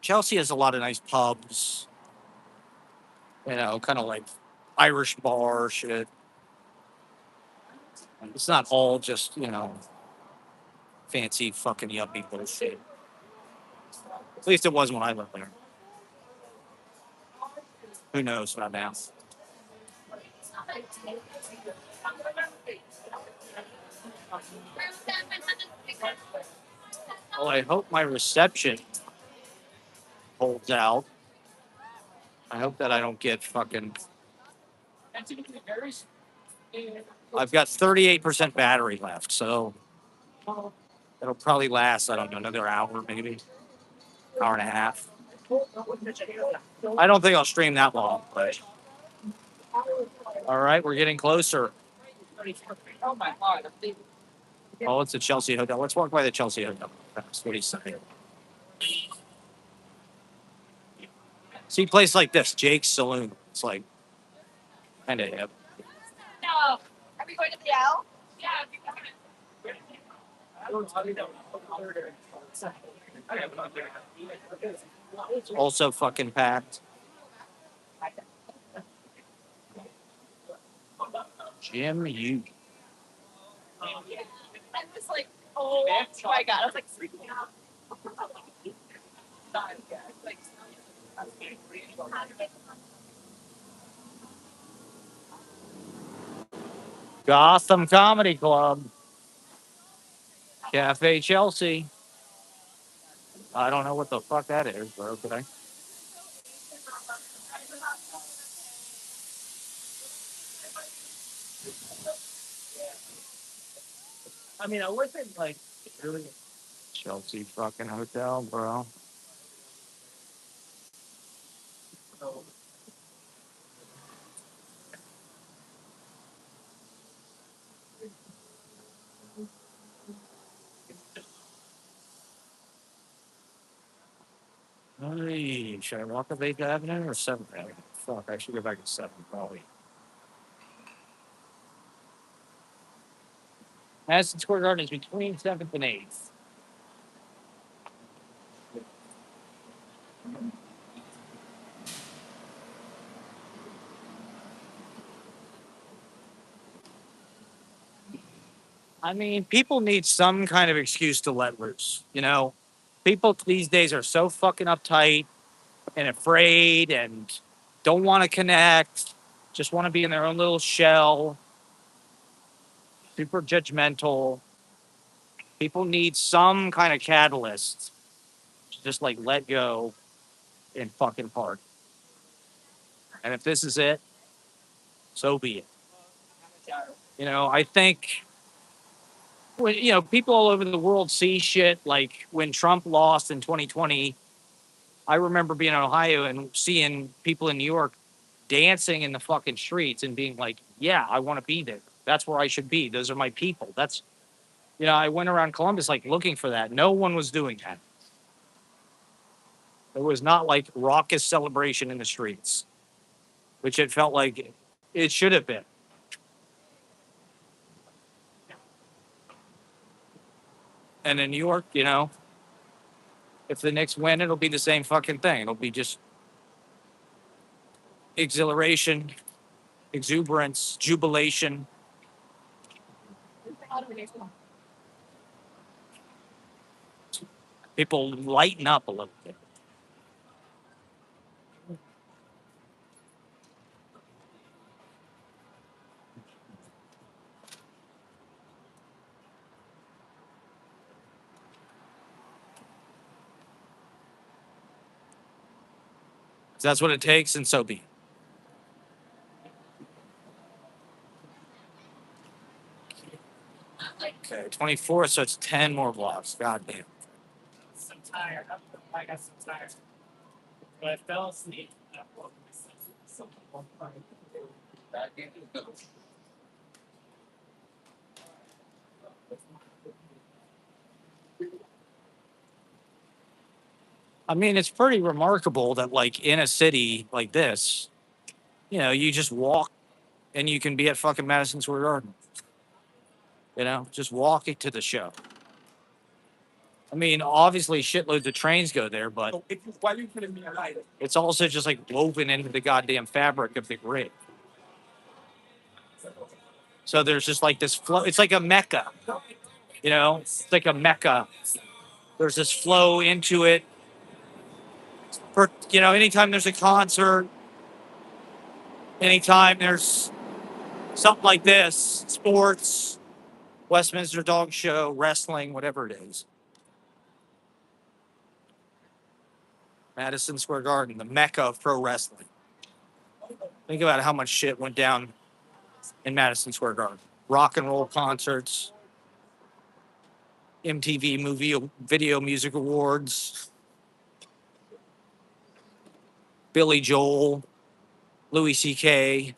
Chelsea has a lot of nice pubs, you know, kind of like Irish bar shit. It's not all just, you know, fancy fucking yuppie bullshit. At least it was when I lived there. Who knows about now? Well, I hope my reception holds out. I hope that I don't get fucking. I've got 38% battery left, so it'll probably last, I don't know, another hour, maybe hour and a half. I don't think I'll stream that long, but all right, we're getting closer. Oh, it's a Chelsea hotel. Let's walk by the Chelsea hotel. That's what he's saying. See, a place like this, Jake's Saloon. It's like kind of hip. No. Are we going to the L? Yeah. Also fucking packed. Jim, you. I was like, oh my god, I was like freaking out. Gotham Comedy Club. Cafe Chelsea. I don't know what the fuck that is, but okay. I mean, I wasn't like really Chelsea fucking hotel, bro. Hey, should I walk up 8th Avenue or 7th Avenue? Fuck, I should go back to 7th, probably. Madison Square Garden is between 7th and 8th. I mean, people need some kind of excuse to let loose. You know, people these days are so fucking uptight and afraid and don't want to connect, just want to be in their own little shell, super judgmental. People need some kind of catalyst to just like let go and fucking party. And if this is it, so be it. You know, I think when you know people all over the world see shit like when Trump lost in 2020. I remember being in Ohio and seeing people in New York dancing in the fucking streets and being like, "Yeah, I want to be there. That's where I should be. Those are my people." That's you know, I went around Columbus like looking for that. No one was doing that. It was not like raucous celebration in the streets, which it felt like it should have been. And in New York, you know, if the Knicks win, it'll be the same fucking thing. It'll be just exhilaration, exuberance, jubilation. People lighten up a little bit. If that's what it takes, and so be it. Okay, 24, so it's 10 more blocks. God damn. I'm tired. I got so tired. But I fell asleep. I mean, it's pretty remarkable that, like, in a city like this, you just walk and you can be at fucking Madison Square Garden. Just walk it to the show. I mean, obviously, shitloads of trains go there, but Why are you putting me alive? it's also just like woven into the goddamn fabric of the grid. So there's just like this flow. It's like a mecca, It's like a mecca. There's this flow into it. For anytime there's a concert, anytime there's something like this, sports, Westminster Dog Show, wrestling, whatever it is. Madison Square Garden, the mecca of pro wrestling. Think about how much shit went down in Madison Square Garden. Rock and roll concerts, MTV Movie Video Music Awards, Billy Joel, Louis C.K.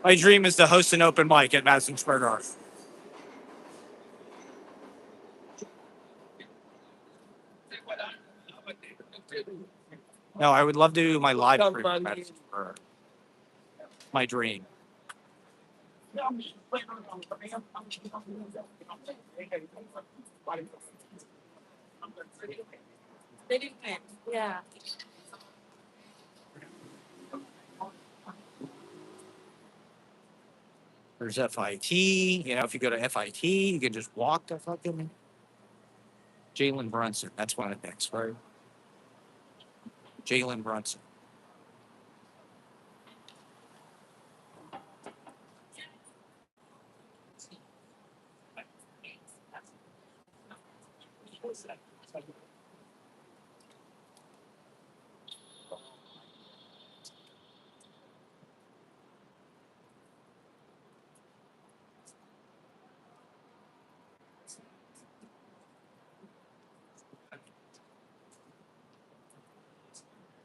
My dream is to host an open mic at Madison Square Garden. No, I would love to do my live stream at Madison Square Garden. My dream. Yeah. There's FIT. If you go to FIT, you can just walk to fucking Jalen Brunson. That's one of the next, right? Jalen Brunson.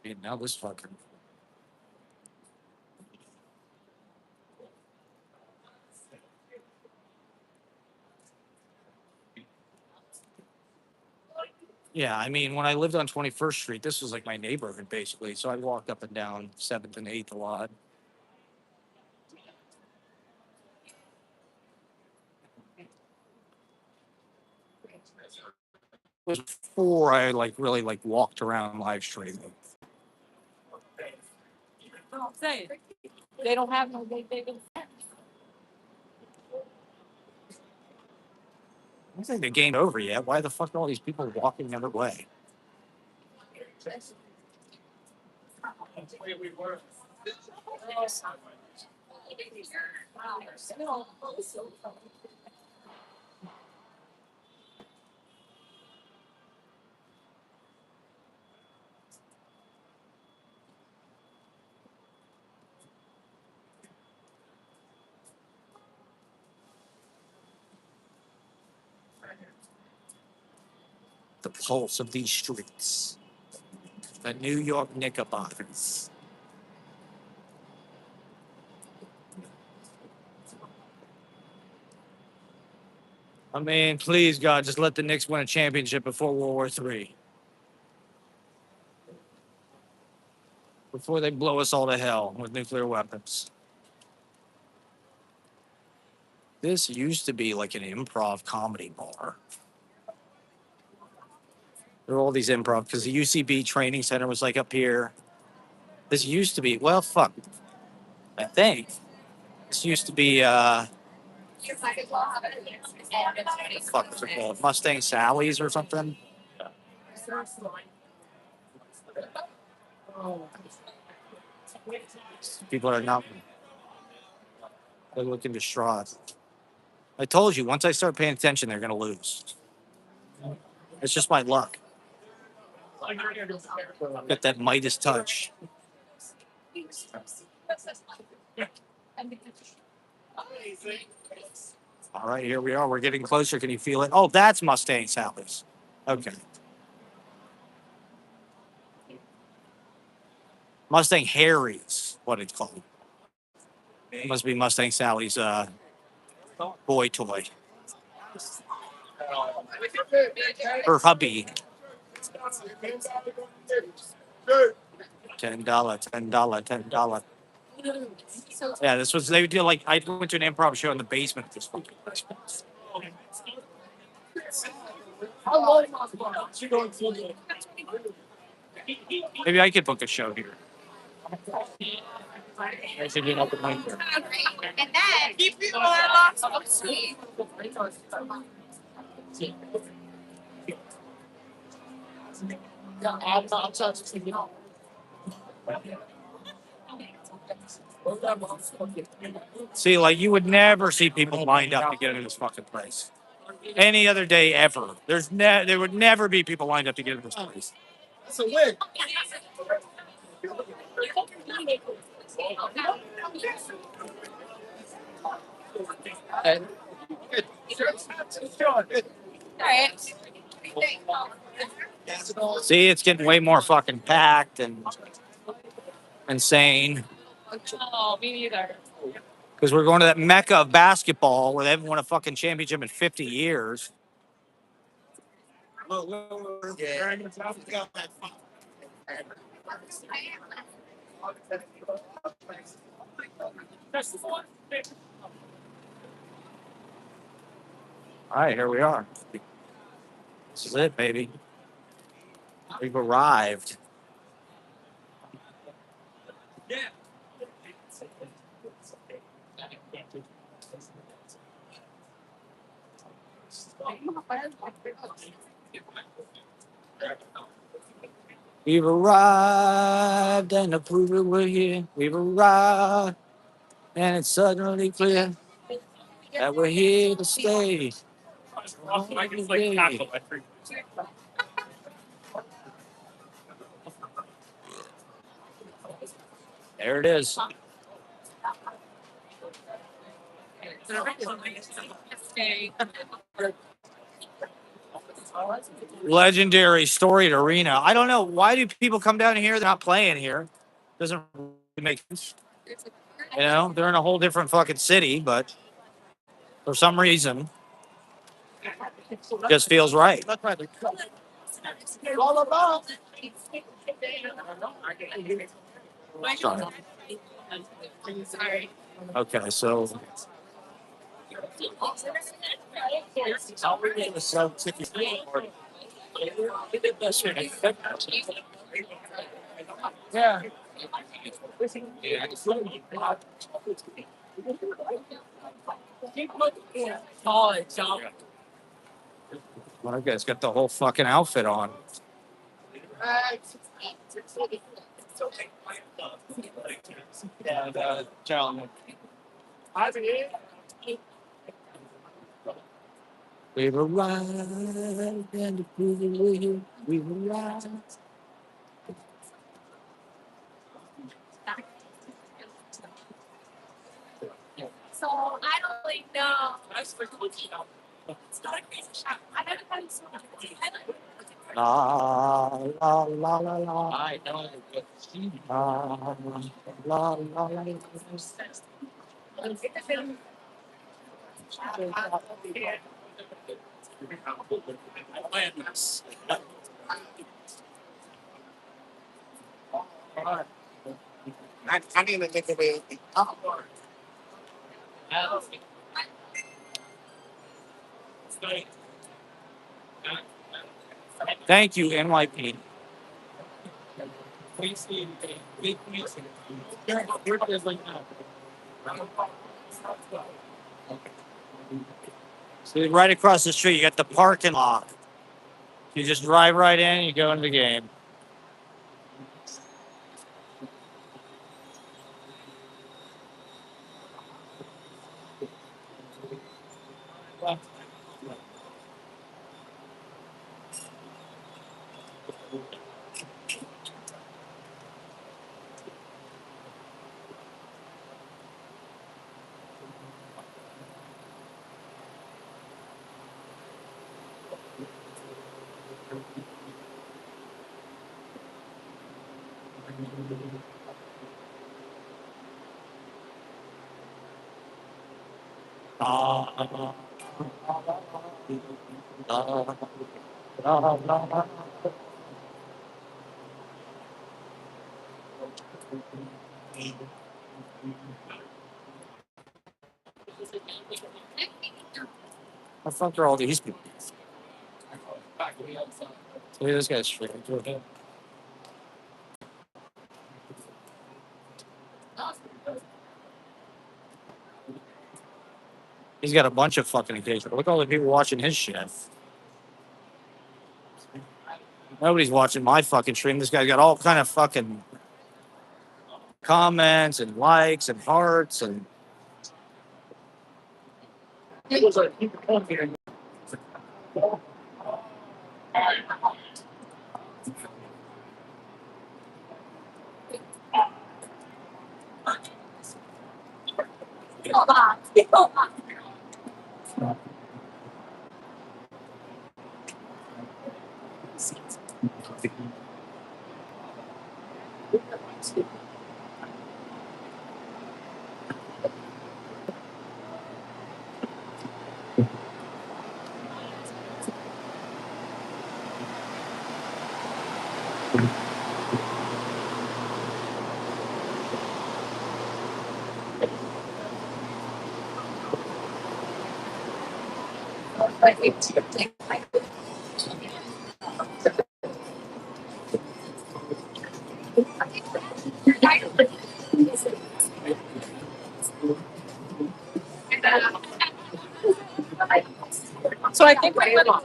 And now this fucking. Yeah, I mean, when I lived on 21st Street, this was like my neighborhood basically. So I walked up and down 7th and 8th a lot. It was before I really walked around live streaming. Say they don't have no big. I don't think the game's over yet. Why the fuck are all these people walking the other way? The pulse of these streets. The New York Knickerbockers. I mean, please, God, just let the Knicks win a championship before World War III. Before they blow us all to hell with nuclear weapons. This used to be like an improv comedy bar. There were all these improv because the UCB training center was like up here. This used to be, well, fuck. I think this used to be, fuck was it called? Mustang Sally's or something. People are not, they're looking distraught. I told you, once I start paying attention, they're going to lose. It's just my luck. Got that Midas touch. All right, here we are. We're getting closer. Can you feel it? Oh, that's Mustang Sally's. Okay. Mustang Harry's, what it's called. It must be Mustang Sally's boy toy. Her hubby. $10, $10, $10. Yeah, this was they did like I went to an improv show in the basement of this fucking place. Maybe I could book a show here. I should get up at night there. And then people are lost on the street. See, like you would never see people lined up to get into this fucking place. Any other day ever. There would never be people lined up to get into this place. That's a win. Alright. See, it's getting way more fucking packed and insane. Oh, me neither. Because we're going to that mecca of basketball where they haven't won a fucking championship in 50 years. All right, here we are. This is it, baby. We've arrived. We've arrived and the proof that we're here. We've arrived and it's suddenly clear that we're here to stay. There it is. Legendary storied arena. I don't know. Why do people come down here? They're not playing here. Doesn't really make sense. You know, they're in a whole different fucking city, but for some reason, just feels right. Sorry. Okay, so Yeah. one guy's got the whole fucking outfit on. We've arrived and the proof that we're here. We've arrived. So I don't really know. It's not a crazy shot. I haven't had so much. La la la la la. I know. La la la la. I need to think of it. Thank you, NYP. We see big music. There's like that. See, right across the street, you got the parking lot. You just drive right in, you go into the game. How the fuck are all these people? Look at this guy's straight. He's got a bunch of fucking engagement. Look at all the people watching his shit. Nobody's watching my fucking stream. This guy's got all kind of fucking comments and likes and hearts and It was like you come here. So I think we're little.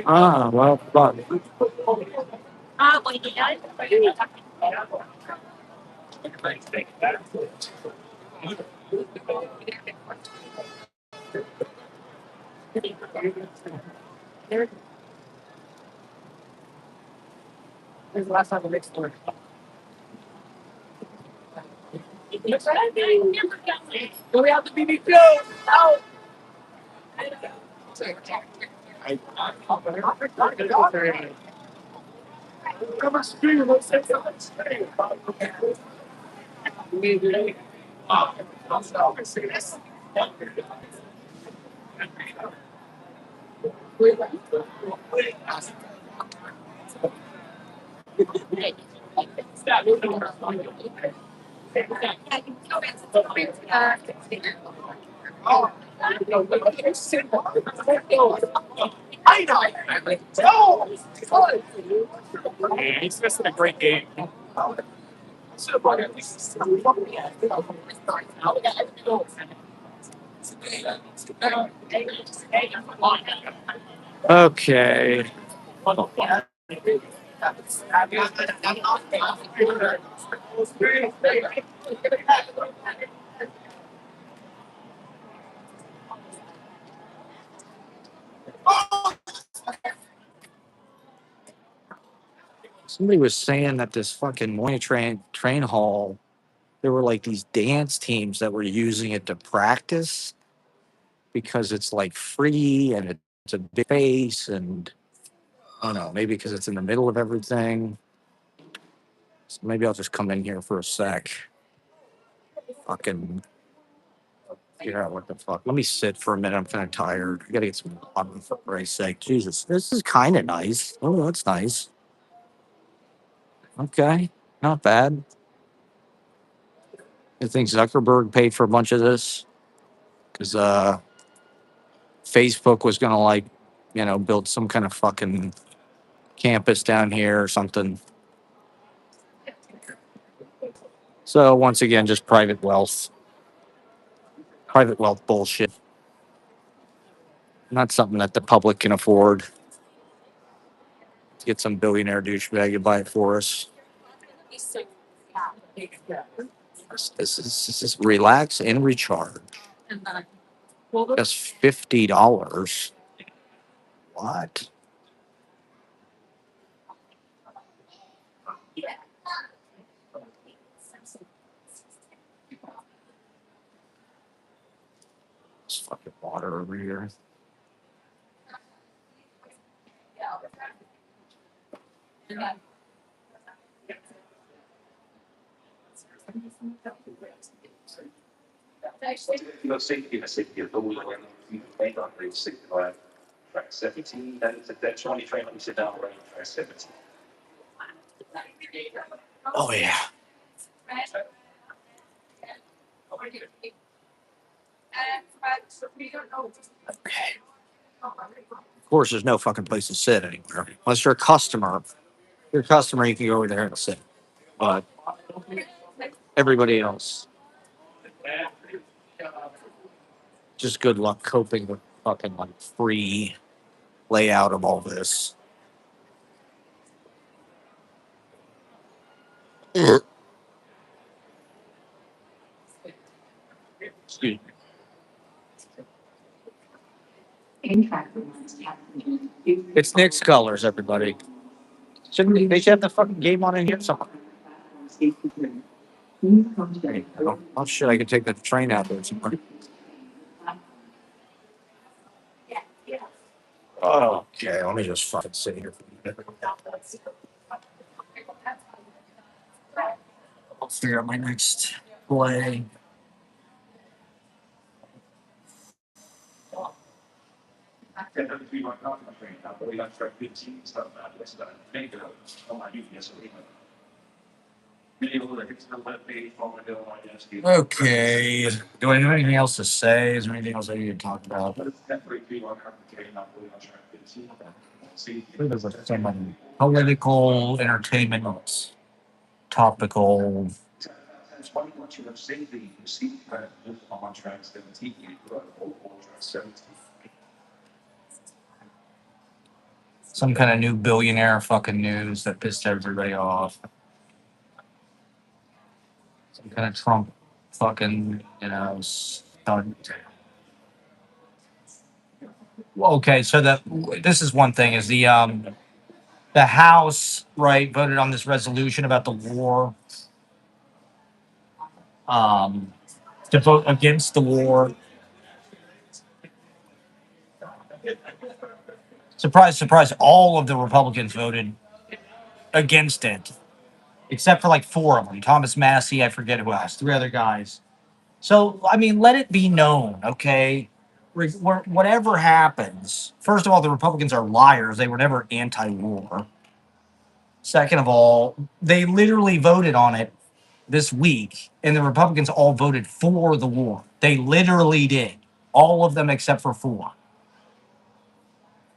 ah, well, fuck. When you When's the last time the Knicks won? Go out the BBQ. Oh. Come on, scream. Let's say something. I know. Yeah, he's missing a great game. Okay. Somebody was saying that this fucking Moy train hall, there were like these dance teams that were using it to practice because it's like free and it's a big space and I don't know, maybe because it's in the middle of everything. So maybe I'll just come in here for a sec. Fucking figure out what the fuck. Let me sit for a minute. I'm kind of tired. I gotta get some water for Christ's sake. Jesus, this is kind of nice. Oh, that's nice. Okay, not bad. I think Zuckerberg paid for a bunch of this because Facebook was gonna like, build some kind of fucking campus down here or something. So once again, just private wealth bullshit. Not something that the public can afford. Get some billionaire douchebag to buy it for us. This is relax and recharge. That's $50. What? This fucking water over here. Oh yeah. Okay. Of course, there's no fucking place to sit anywhere unless you're a customer. If you're a customer, you can go over there and sit. But everybody else, just good luck coping with fucking like free layout of all this. Excuse me. It's Knicks colors, everybody. They should have the fucking game on in here somewhere. There you go. Oh shit! I could take the train out there somewhere. Okay, let me just fucking sit here. I'll figure out my next play. Okay. Do I have anything else to say? Is there anything else I need to talk about? There's so many political, entertainment, topical. Some kind of new billionaire fucking news that pissed everybody off. Some kind of Trump fucking, stunt. Well, okay, so this is one thing is the House, right, voted on this resolution about the war, um to vote against the war. Surprise, surprise, all of the Republicans voted against it, except for like four of them. Thomas Massey, I forget who else, three other guys. So, I mean, let it be known, okay? Whatever happens, first of all, the Republicans are liars. They were never anti war. Second of all, they literally voted on it this week, and the Republicans all voted for the war. They literally did. All of them except for four.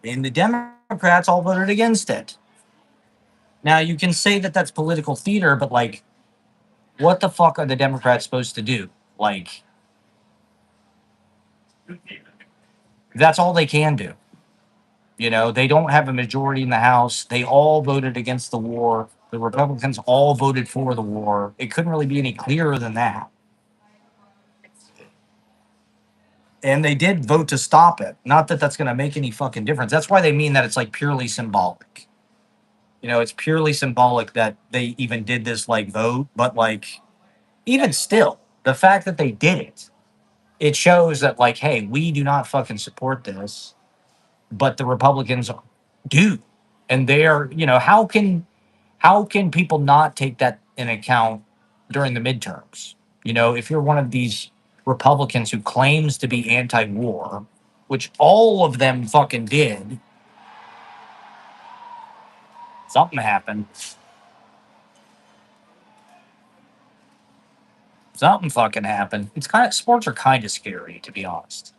And the Democrats all voted against it. Now, you can say that that's political theater, but like, what the fuck are the Democrats supposed to do? Like, that's all they can do. They don't have a majority in the House. They all voted against the war. The Republicans all voted for the war. It couldn't really be any clearer than that. And they did vote to stop it. Not that that's going to make any fucking difference. That's why they mean that it's like purely symbolic. It's purely symbolic that they even did this like vote. But like, even still, the fact that they did it, it shows that like, hey, we do not fucking support this, but the Republicans do. And they're, how can people not take that in account during the midterms? If you're one of these Republicans who claims to be anti-war, which all of them fucking did, something happened. Something fucking happened. Sports are kind of scary, to be honest.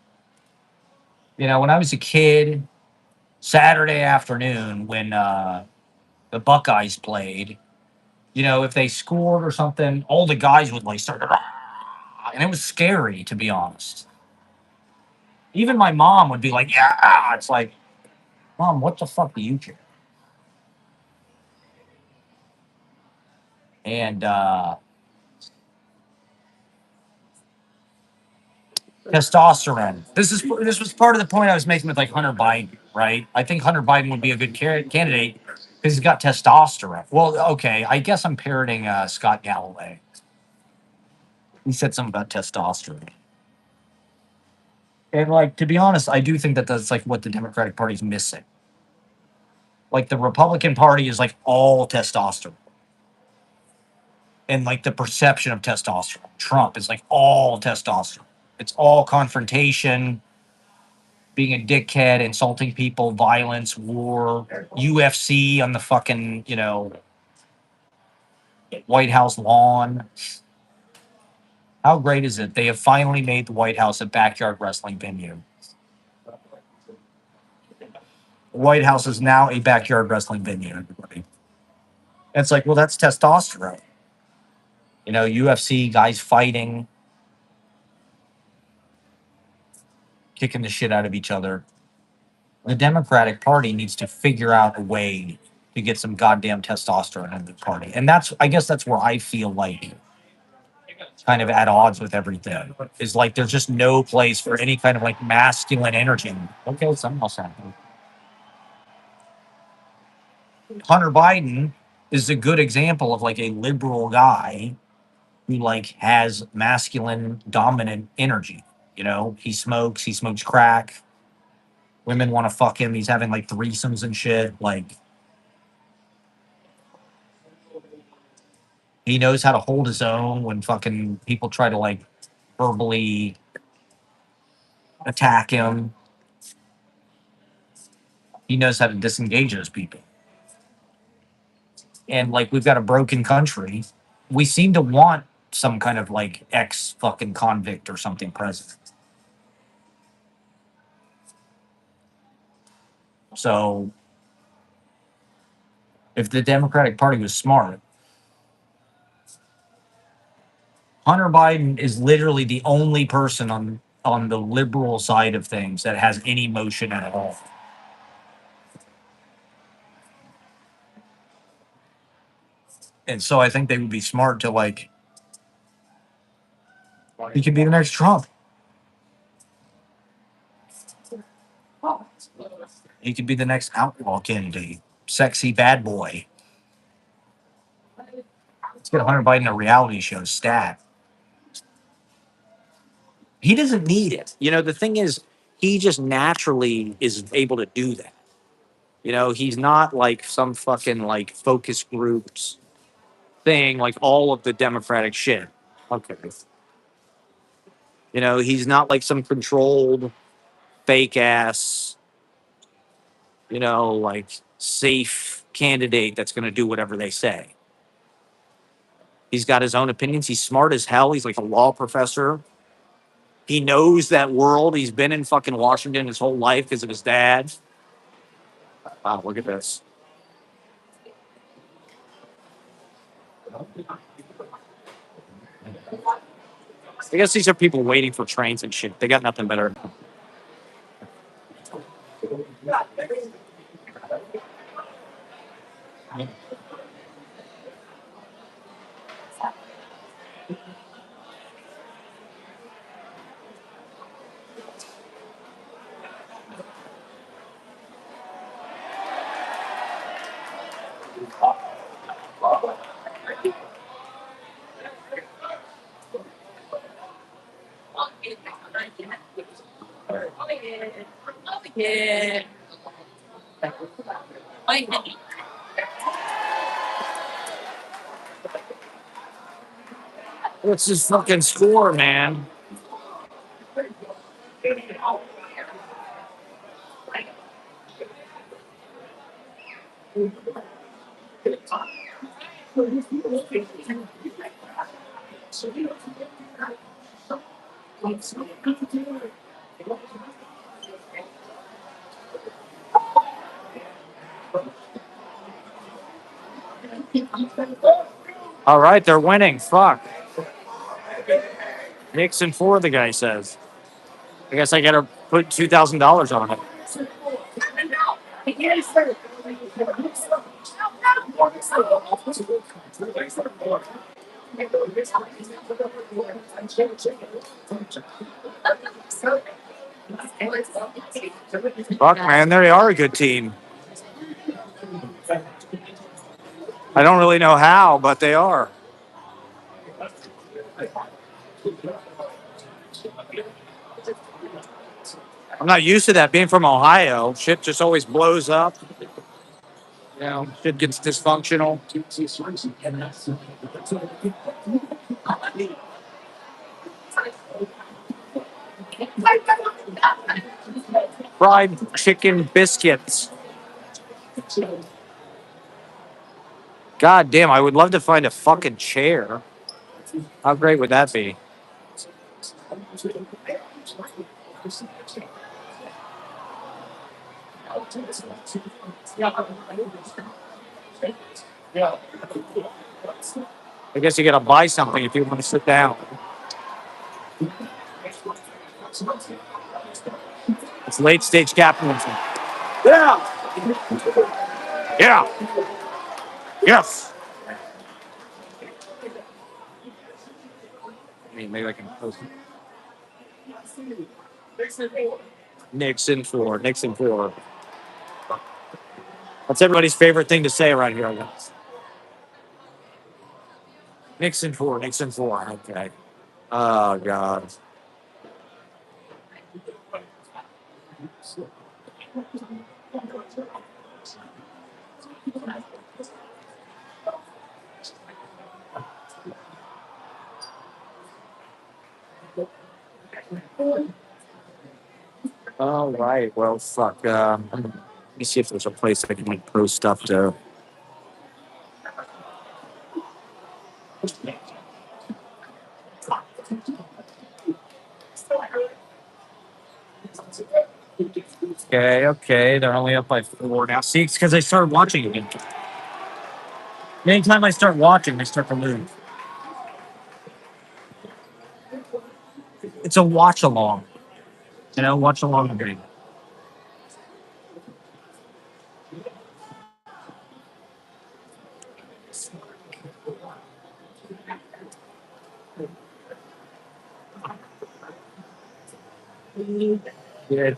When I was a kid, Saturday afternoon when the Buckeyes played. You know, if they scored or something, all the guys would like start, and it was scary to be honest. Even my mom would be like, "Yeah," it's like, "Mom, what the fuck do you care?" And testosterone. This was part of the point I was making with like Hunter Biden, right? I think Hunter Biden would be a good candidate because he's got testosterone. Well, okay, I guess I'm parroting Scott Galloway. He said something about testosterone. And like to be honest, I do think that that's like what the Democratic Party's missing. Like the Republican Party is like all testosterone. And like the perception of testosterone. Trump is like all testosterone. It's all confrontation, being a dickhead, insulting people, violence, war, UFC on the fucking, White House lawn. How great is it? They have finally made the White House a backyard wrestling venue. The White House is now a backyard wrestling venue, everybody. And it's like, well, that's testosterone. UFC guys fighting, kicking the shit out of each other. The Democratic Party needs to figure out a way to get some goddamn testosterone in the party. And I guess that's where I feel like kind of at odds with everything. Is like there's just no place for any kind of like masculine energy. Okay, something else happened. Hunter Biden is a good example of like a liberal guy who like has masculine dominant energy. He smokes crack. Women want to fuck him. He's having like threesomes and shit. Like he knows how to hold his own when fucking people try to like verbally attack him. He knows how to disengage those people. And like we've got a broken country. We seem to want some kind of like ex fucking convict or something president. So if the Democratic Party was smart, Hunter Biden is literally the only person on the liberal side of things that has any motion at all. And so I think they would be smart to like he could be the next Trump. He could be the next outlaw candidate. Sexy bad boy. Let's get Hunter Biden a reality show stat. He doesn't need it. The thing is, he just naturally is able to do that. He's not like some fucking like focus groups thing, like all of the Democratic shit. Okay. He's not like some controlled, fake ass, like safe candidate that's going to do whatever they say. He's got his own opinions. He's smart as hell. He's like a law professor. He knows that world. He's been in fucking Washington his whole life because of his dad. Wow, look at this. I guess these are people waiting for trains and shit. They got nothing better. Yeah. What's his fucking score, man? All right, they're winning. Fuck. Knicks in four, the guy says. I guess I gotta put $2,000 on it. Fuck, man, they are a good team. I don't really know how, but they are. I'm not used to that being from Ohio. Shit just always blows up. You know, shit gets dysfunctional. Fried chicken biscuits. God damn, I would love to find a fucking chair. How great would that be? I guess you gotta buy something if you want to sit down. It's late stage capitalism. Yeah. Yeah. Yes. I mean, maybe I can post Nixon for Nixon for. That's everybody's favorite thing to say around here, I guess. Nixon for Nixon for. Okay. Oh God. All right. Well, fuck. Let me see if there's a place I can like post stuff to. Okay. Okay. They're only up by 4 now. See, it's because I started watching again. Anytime I start watching, they start to lose. It's a watch along. You know, watch along game. Yeah.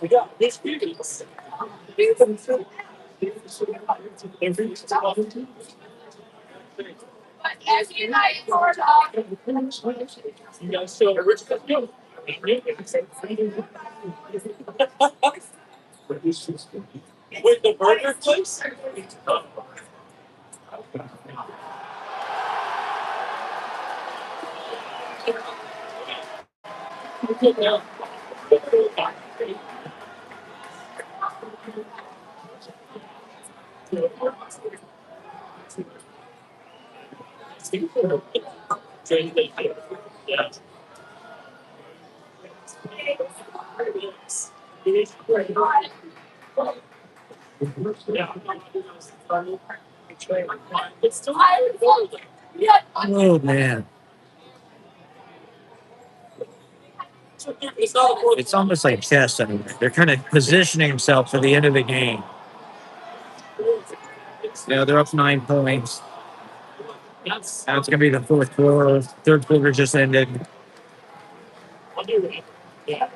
We got these beauties. But every night for the You guys still original film. With the burger place? Yeah. It's still yeah, Oh man, it's not a fourth. it's almost like chess. Anyway, they're kind of positioning themselves for the end of the game. They're up 9 points. That's Now it's gonna be the fourth quarter. Third quarter just ended. yeah.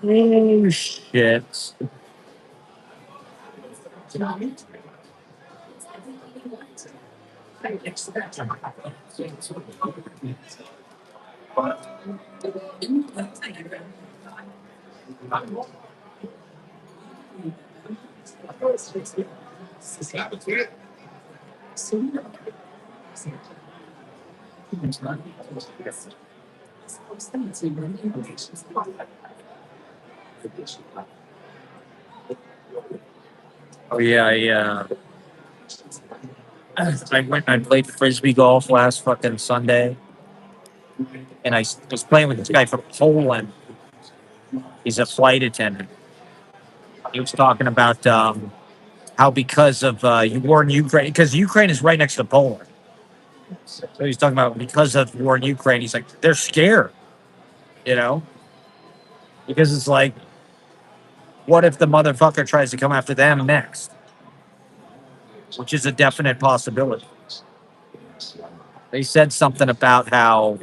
Oh shit! Oh yeah, I went and I played frisbee golf last fucking Sunday, and I was playing with this guy from Poland. He's a flight attendant. He was talking about how because of war in Ukraine, because Ukraine is right next to Poland. So he's talking about because of war in Ukraine, he's like they're scared, you know, because it's like, what if the motherfucker tries to come after them next, which is a definite possibility. They said something about how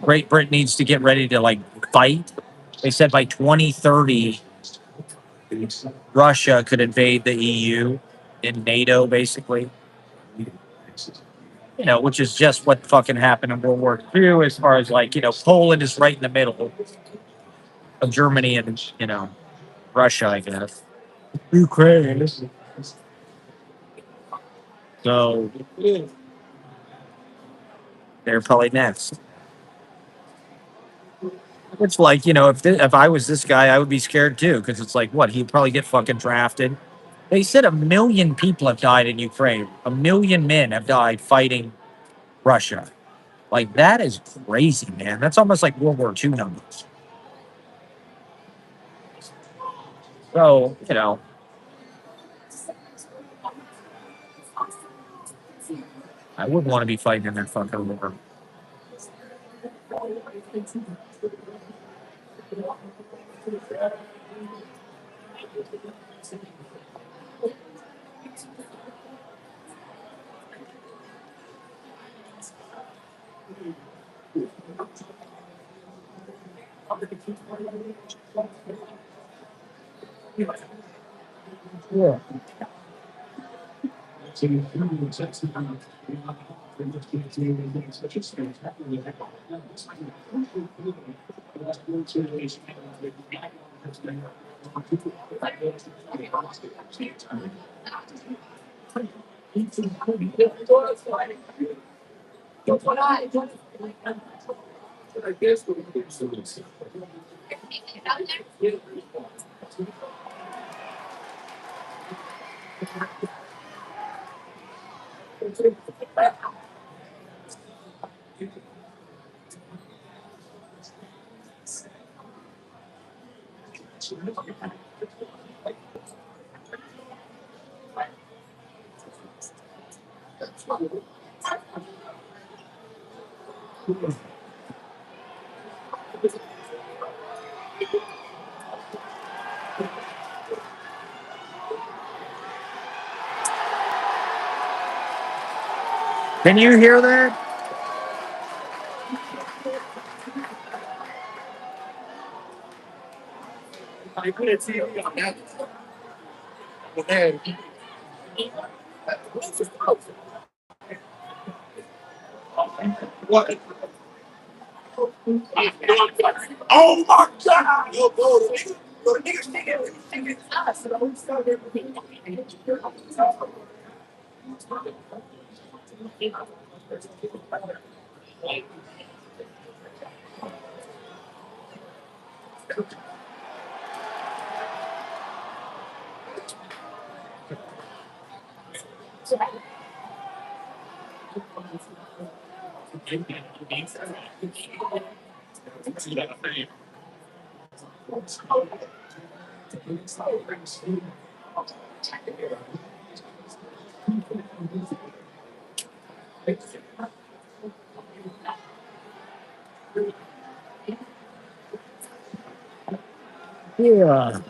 Great Britain needs to get ready to like fight. They said by 2030, Russia could invade the EU in NATO, basically. You know, which is just what fucking happened in World War II, as far as like, Poland is right in the middle of Germany and, Russia, I guess. Ukraine. So they're probably next. It's like, if I was this guy, I would be scared too, because it's like, what? He'd probably get fucking drafted. They said 1 million people have died in Ukraine. 1 million men have died fighting Russia. Like, that is crazy, man. That's almost like World War II numbers. So, I wouldn't want to be fighting in that fucking war. Can you hear that? I put a TV on that. Man, what? Oh my God! Yo, bro, the niggas think it's us. Yeah.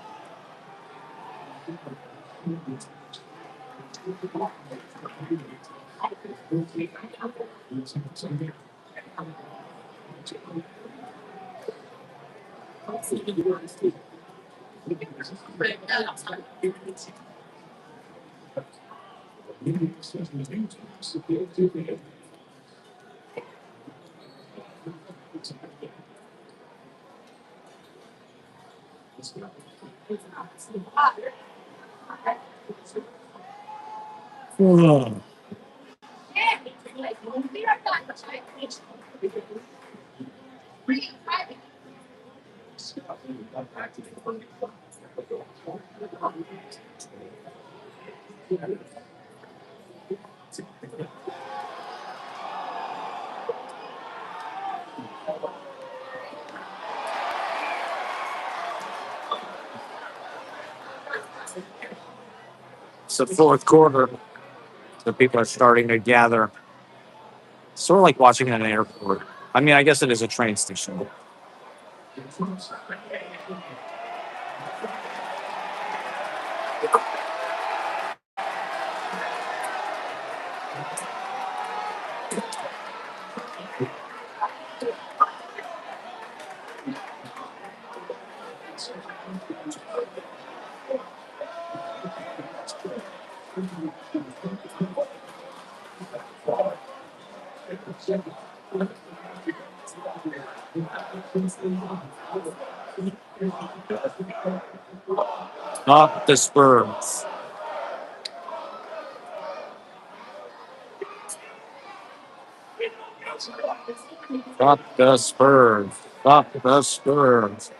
Ugh. It's the fourth quarter. So people are starting to gather. Sort of like watching at an airport. I mean, I guess it is a train station. Not the Spurs. Not the Spurs. Not the Spurs.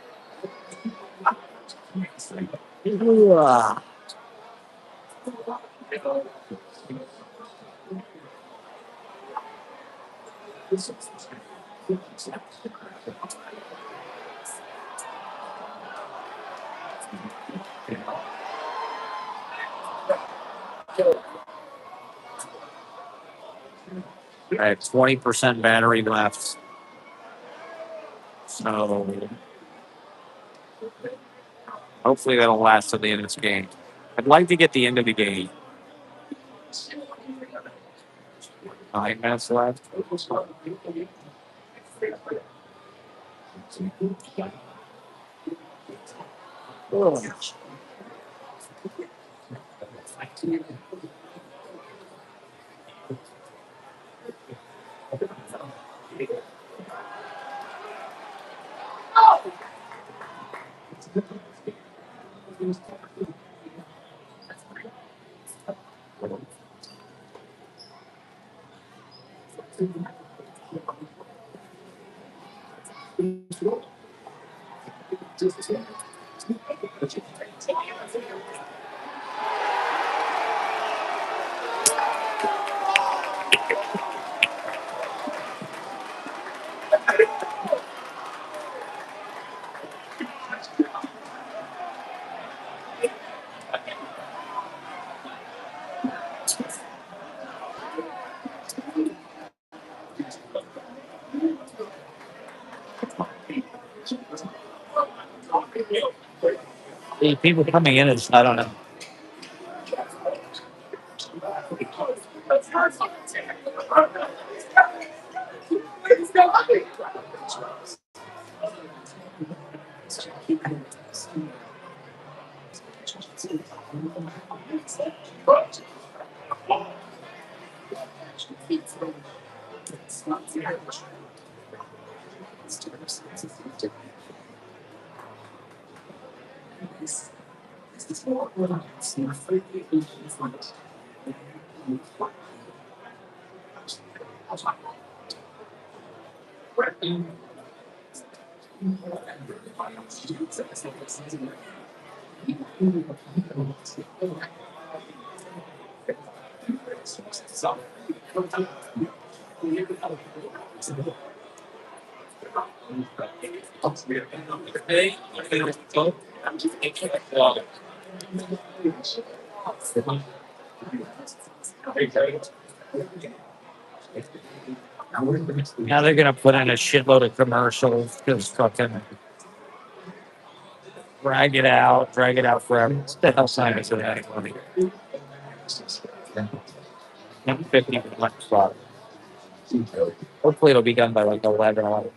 Ugh. I have 20% battery left. So hopefully that'll last till the end of this game. I'd like to get the end of the game. 9 minutes left. The people coming in is I don't know. Now they're gonna put in a shitload of commercials, just fucking drag it out forever. What the hell time is it anyway? 10:50 for the next spot. Hopefully it'll be done by like 11.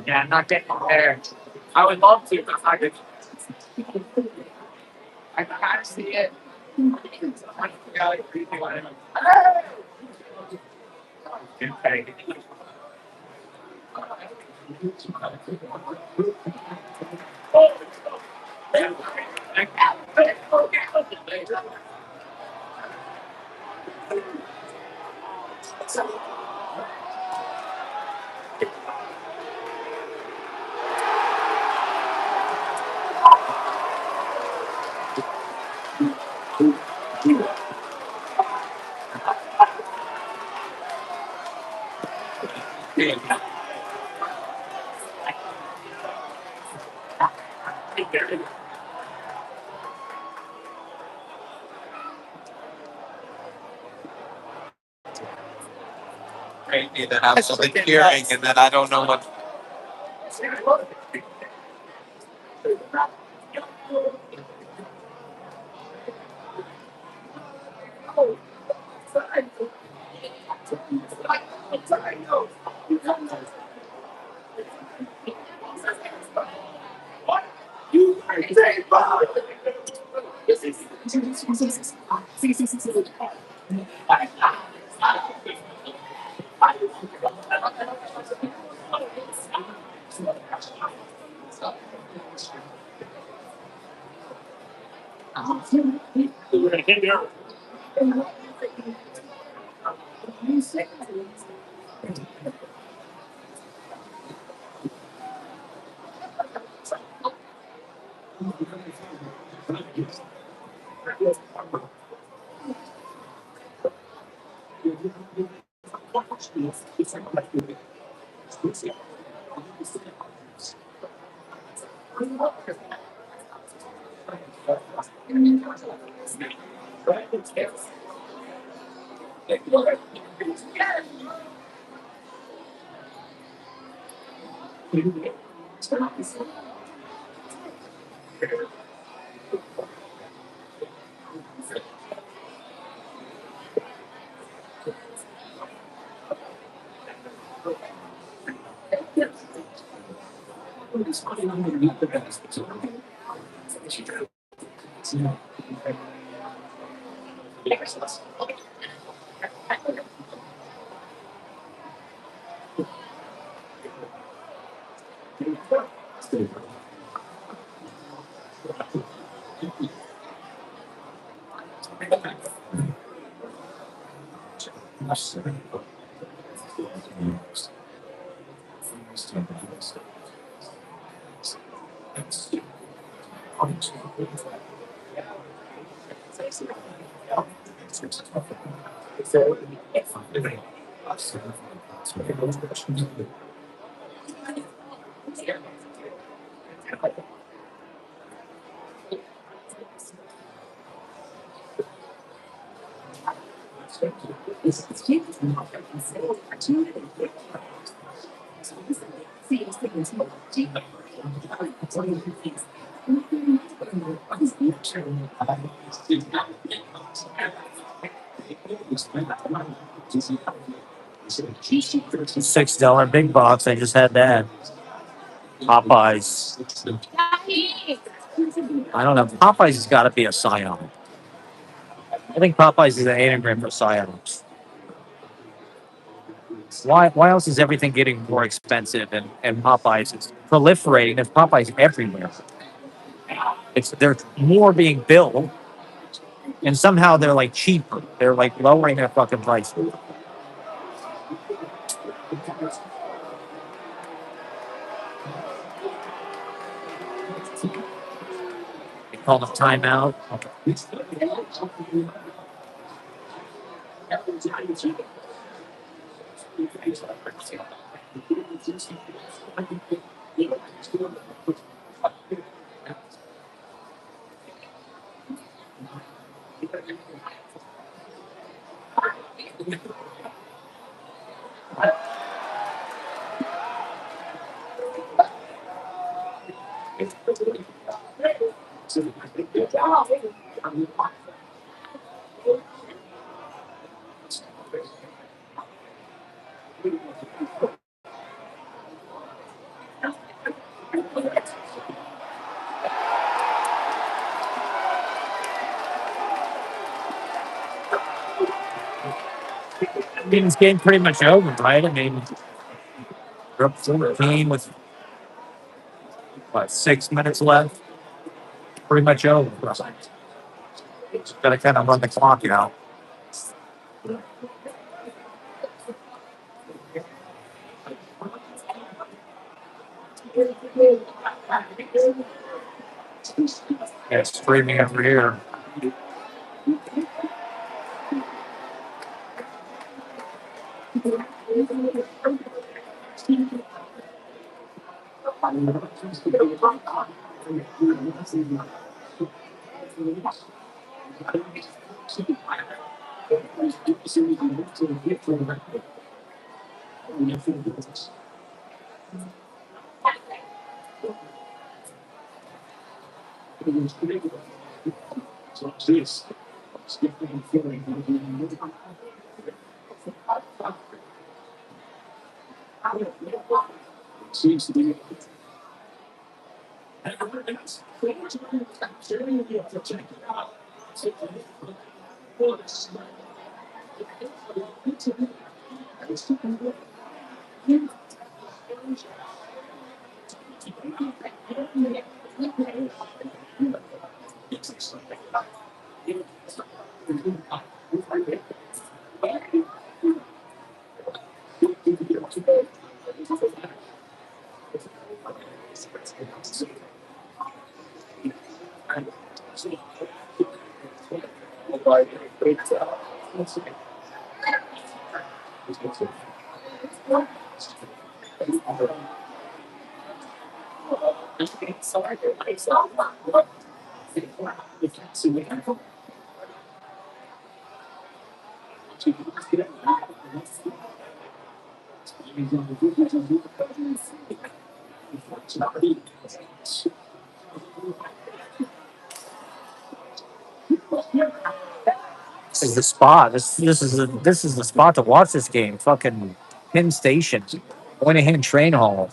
Yeah, I'm not getting there. I would love to, but I can't see it. I forgot it. Okay. Crazy to have something hearing and then I don't know what. $6 big box. I just had that. Popeyes. I don't know. Popeyes has got to be a Scion. I think Popeyes is an anagram for Scions. Why else is everything getting more expensive and Popeyes is proliferating? There's Popeyes everywhere. There's more being built and somehow they're like cheaper. They're like lowering their fucking prices. They call them timeout. I mean, this game pretty much over, right? I mean, we're up 14 with what 6 minutes left. Pretty much over. Got to kind of run the clock out. Yeah, it's streaming over here. This is the spot. This is the spot to watch this game. Fucking Penn Station, Moynihan Train Hall,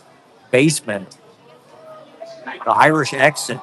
basement, the Irish exit.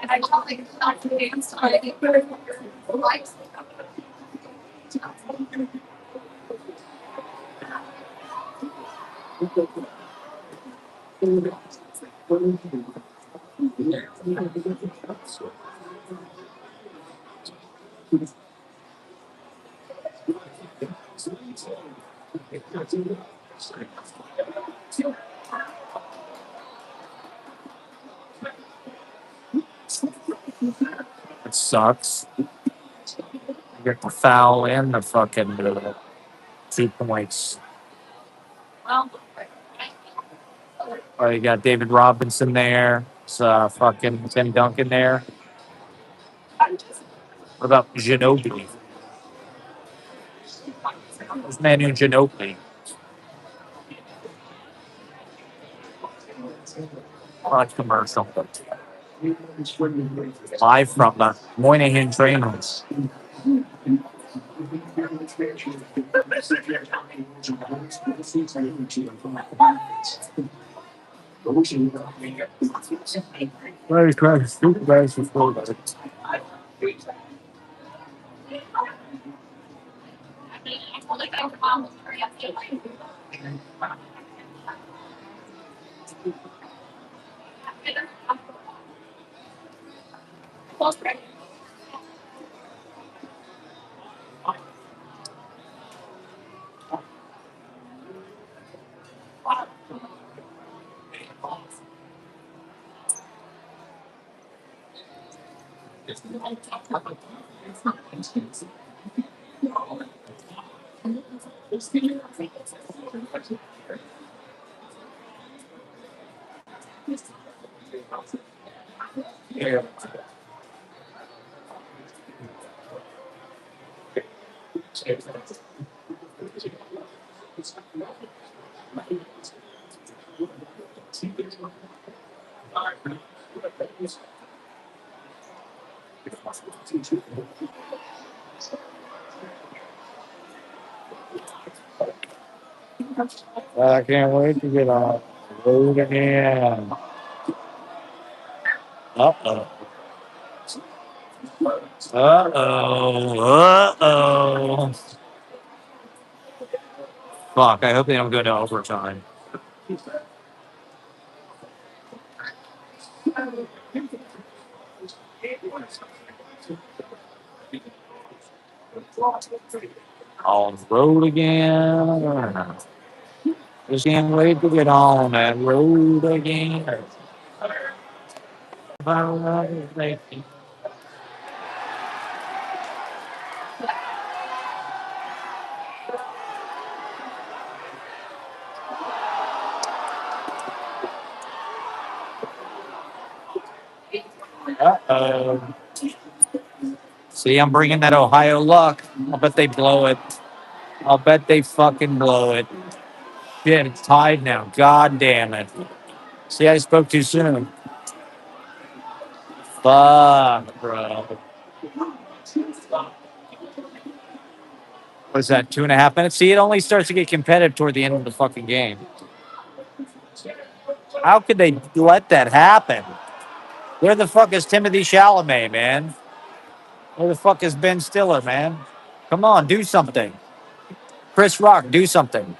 And I don't think it's not to dance. I think we're like, It sucks. You get the foul and the fucking 2 points. well, Oh, you got David Robinson there. It's fucking Tim Duncan there. What about Ginobili? Who's Manu Ginobili? Watch commercial. Live from the Moynihan Train House. Larry Craig, supervisor for that. like I'm mom. Close friend. I can't wait to get on the road again. Uh-oh. Uh-oh. Fuck, I hope they don't go to overtime. On the road again. Just can't wait to get on that road again. Uh-oh. See, I'm bringing that Ohio luck. I'll bet they blow it. I'll bet they fucking blow it. Shit, it's tied now. God damn it. See, I spoke too soon. Fuck, bro. What is that, 2.5 minutes? See, it only starts to get competitive toward the end of the fucking game. How could they let that happen? Where the fuck is Timothy Chalamet, man? Where the fuck is Ben Stiller, man? Come on, do something. Chris Rock, do something.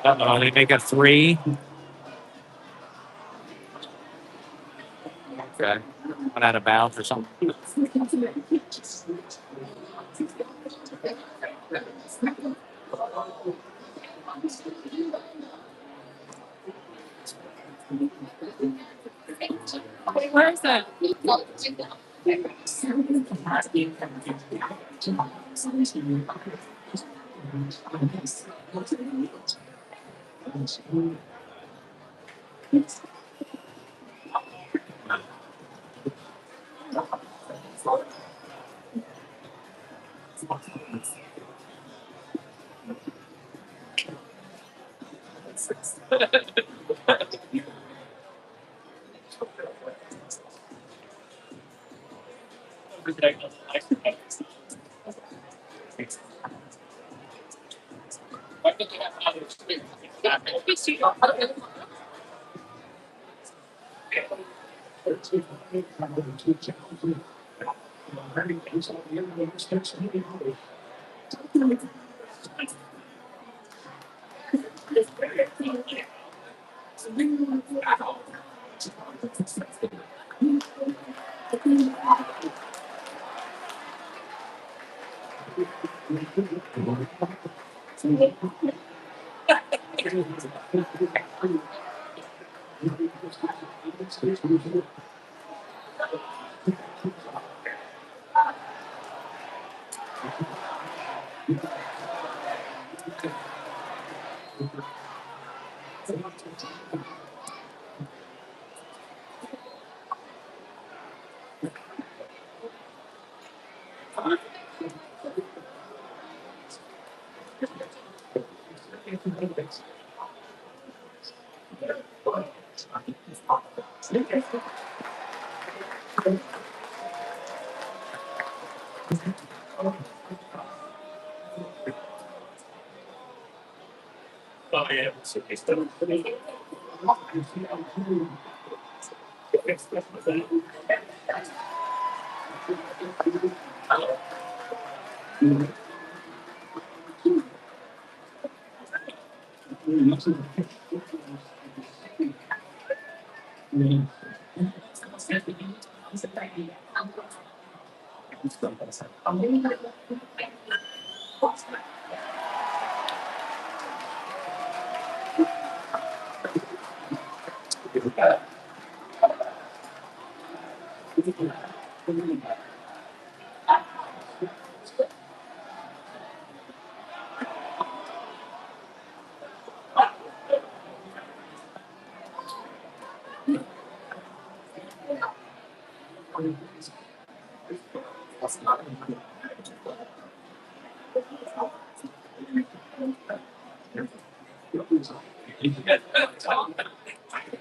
Uh-oh, they make a three. Okay. Went out of bounds or something. Wait, where is that?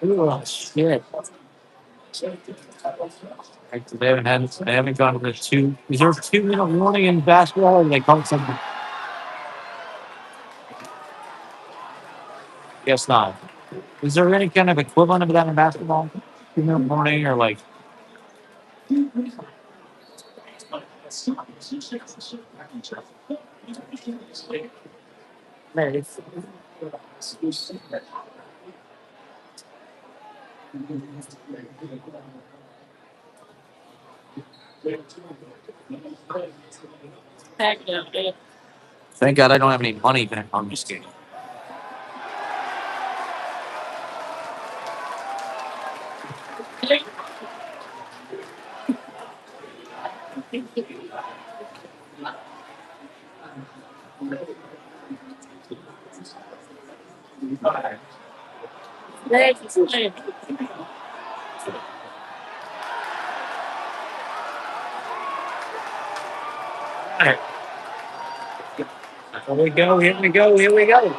Oh shit! Like, they haven't gone to the two. Is there 2 minute warning in basketball, or they call it something? Guess not. Is there any kind of equivalent of that in basketball? 2 minute warning, or like? Thank God I don't have any money back on this game. Here we go. Here we go. Here we go.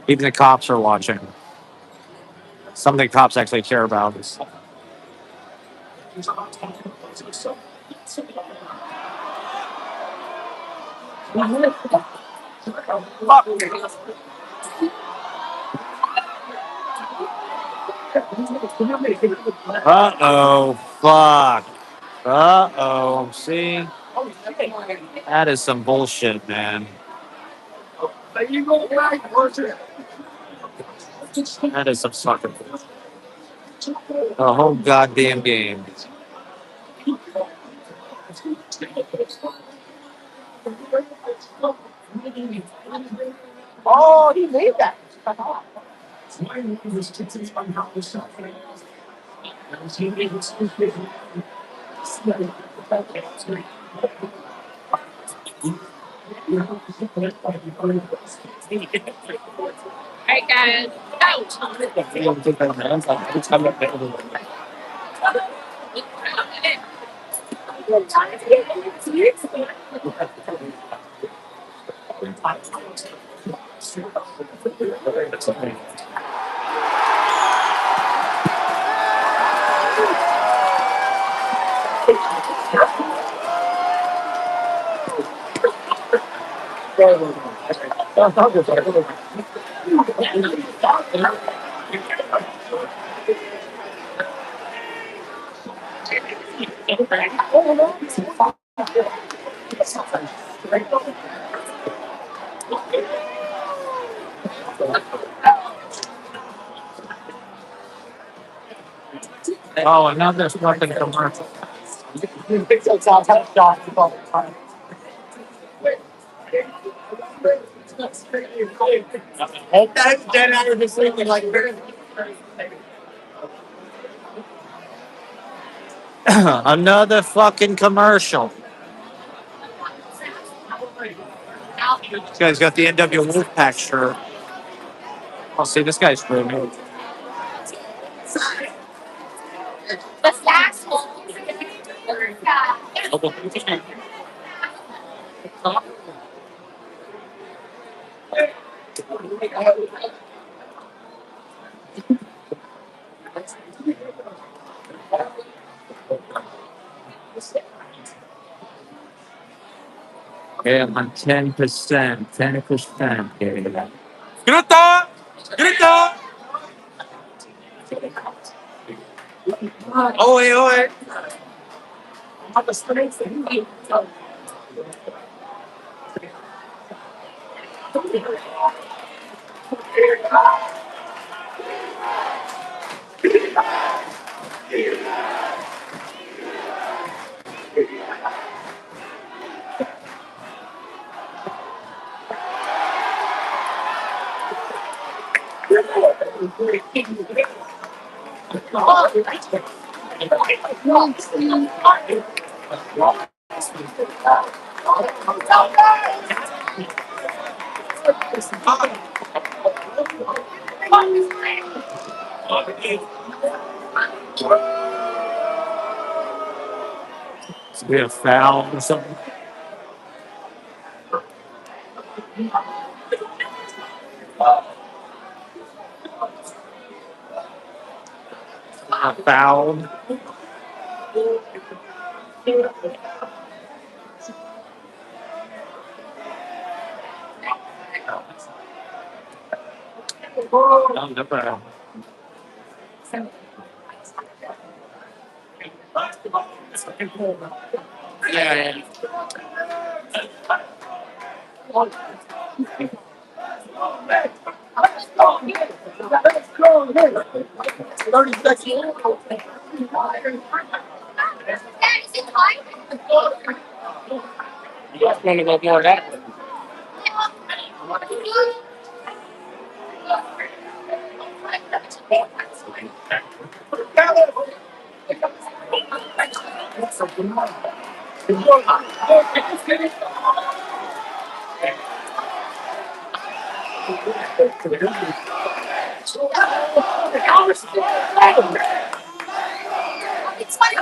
Even the cops are watching. Something cops actually care about. Uh oh. Fuck. Uh oh. See? That is some bullshit, man. That is some fucking bullshit. The whole goddamn game. Alright, guys. Oh, another fucking commercial. Hope that's dead out of the sleeping like Another fucking commercial. This guy's got the NW Wolfpack shirt. I'll see this guy's rude. The stacks full. Okay, I'm on 10%. 10%. Okay. Grita! Grita! Oe, oe! Is we a foul or something? A foul. No, never. Yeah. It's funny.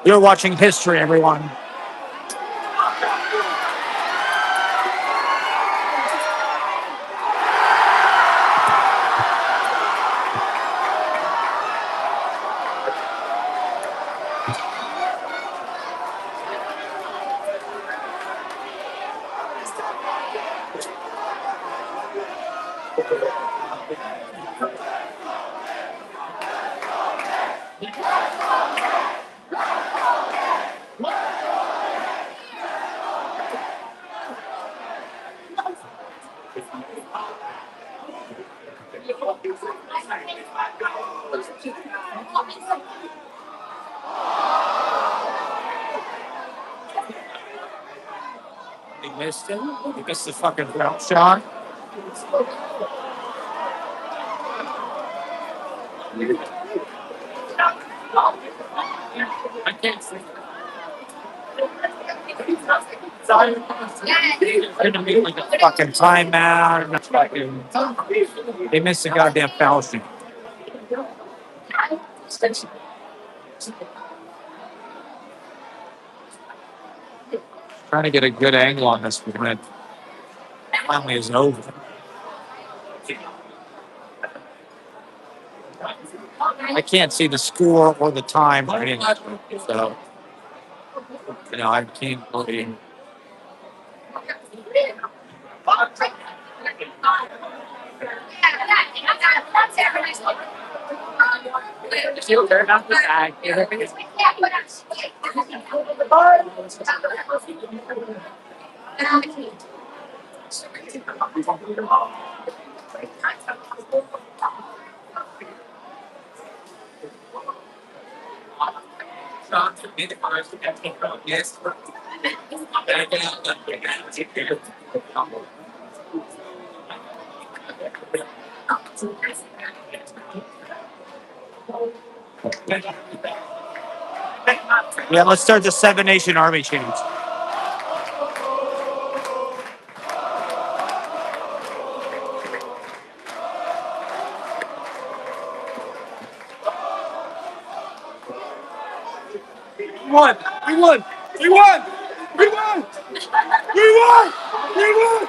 You're watching history, everyone. He missed him. He missed the fucking foul shot. I can't see. Fucking timeout. Fucking, they missed the goddamn foul shoot. Trying to get a good angle on this when it finally is over. I can't see the score or the time or anything. So, I can't really. You care about the bag. Yes. Yeah, let's start the Seven Nation Army chants. We won! We won! We won! We won! We won! We won!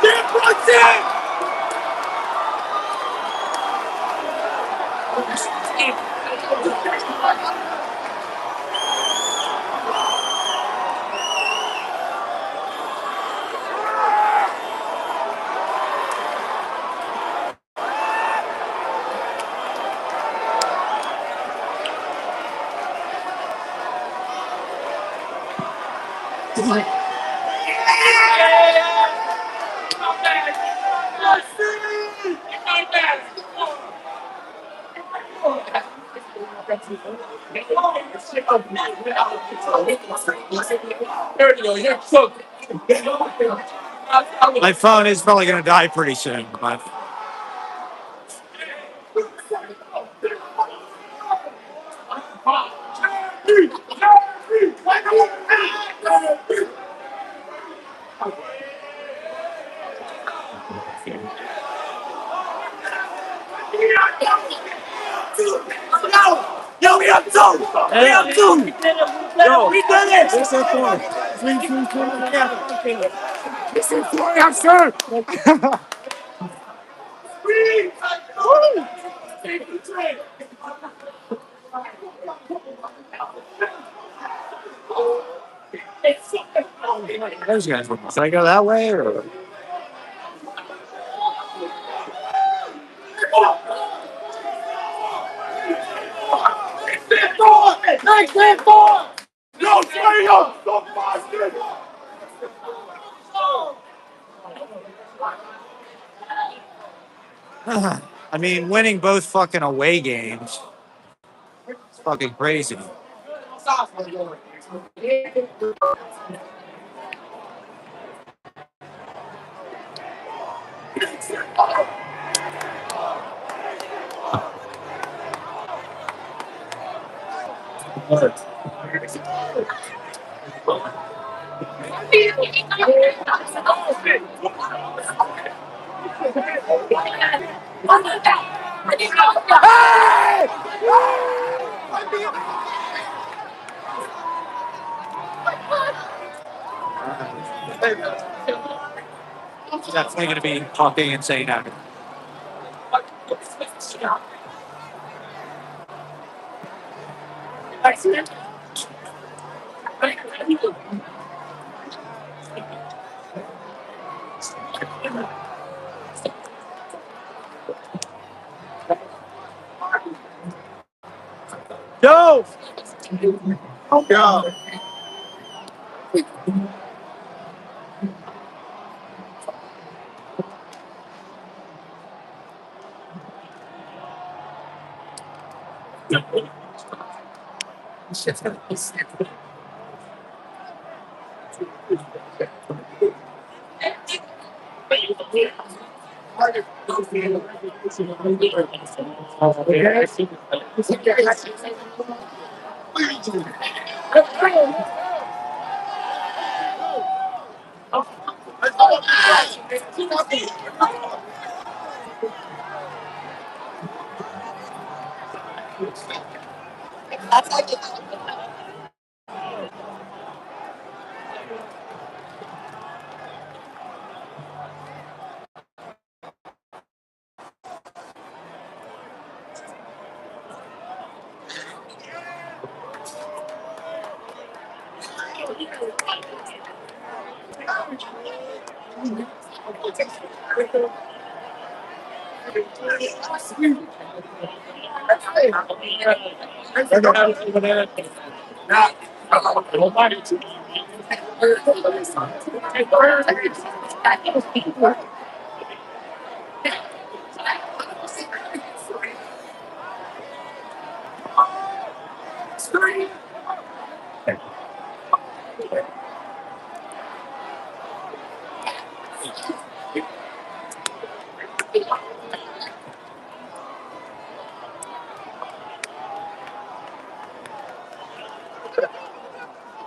Damn Brunson! There you go. You're so. My phone is probably going to die pretty soon, but Yo, we up two! We up two! Yo, we did it! This is four. This is four, I'm sure! those guys were. Should I go that way or? Yo, straight up! Go Boston! I mean, winning both fucking away games. It's fucking crazy. Definitely going to be fucking insane out here. Yo! Yeah.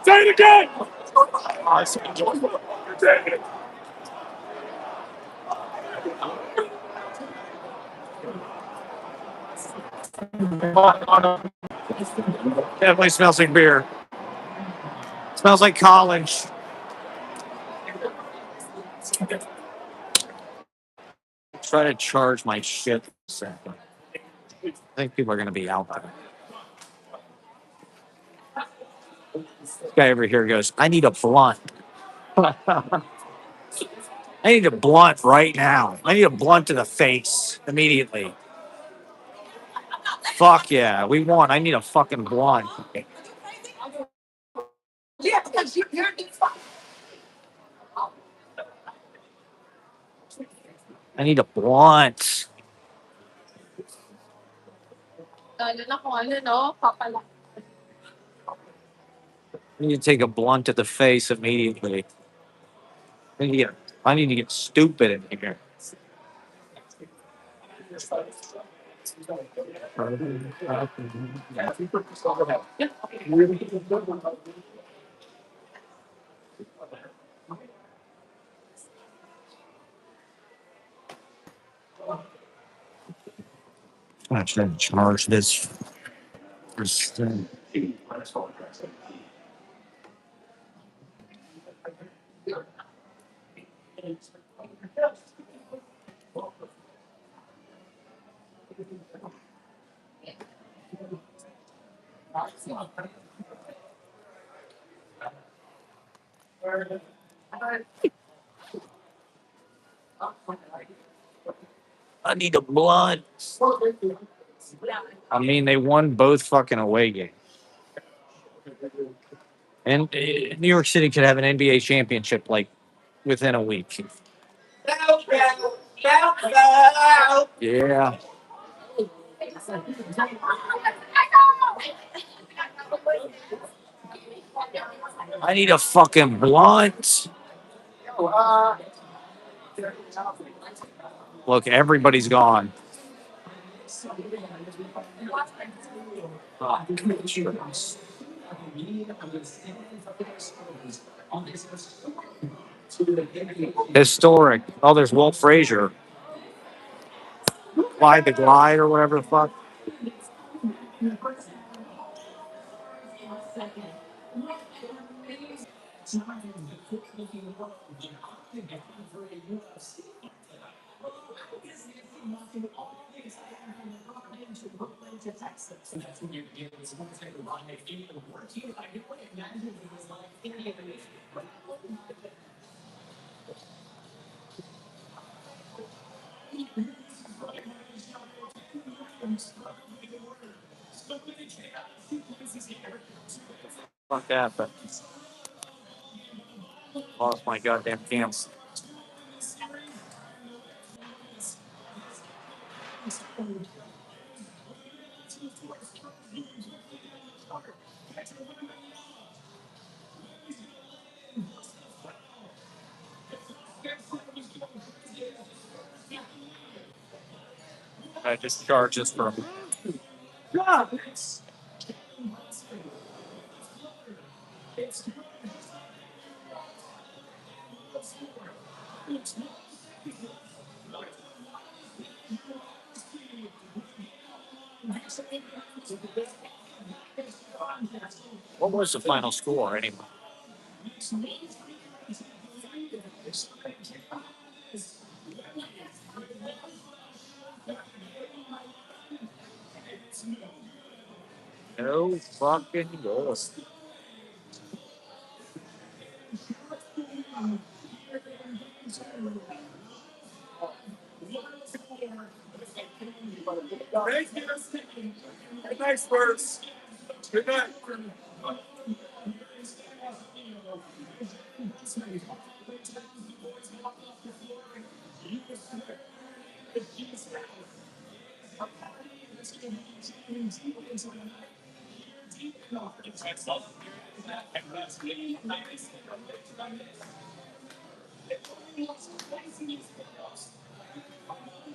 Say it again. Definitely smells like beer. Smells like college. Try to charge my shit. I think people are going to be out there. This guy over here goes, I need a blunt. I need a blunt right now. I need a blunt to the face immediately. Fuck yeah. We won. I need a fucking blunt. I need a blunt. I need to take a blunt to the face immediately. I need to get, I need to get stupid in here. I'm trying to charge this. I need a blunt. I mean, they won both fucking away games. And New York City could have an NBA championship like within a week. Yeah. I need a fucking blunt. Look, everybody's gone. Historic. Oh, there's Walt Frazier. Glide the glide or whatever the fuck. Fuck happened? Lost my goddamn camera. I just charged this for a minute. What was the final score anyway? No fucking goal. Good night, Spurs. Good night.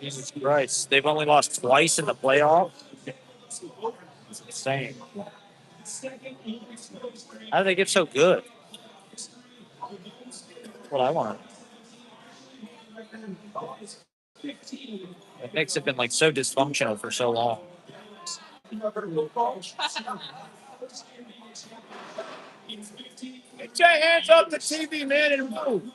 Jesus Christ. They've only lost twice in the playoffs? It's insane. How do they get so good? That's what I want. The Knicks have been like so dysfunctional for so long. Get your hands off the TV, man, and move.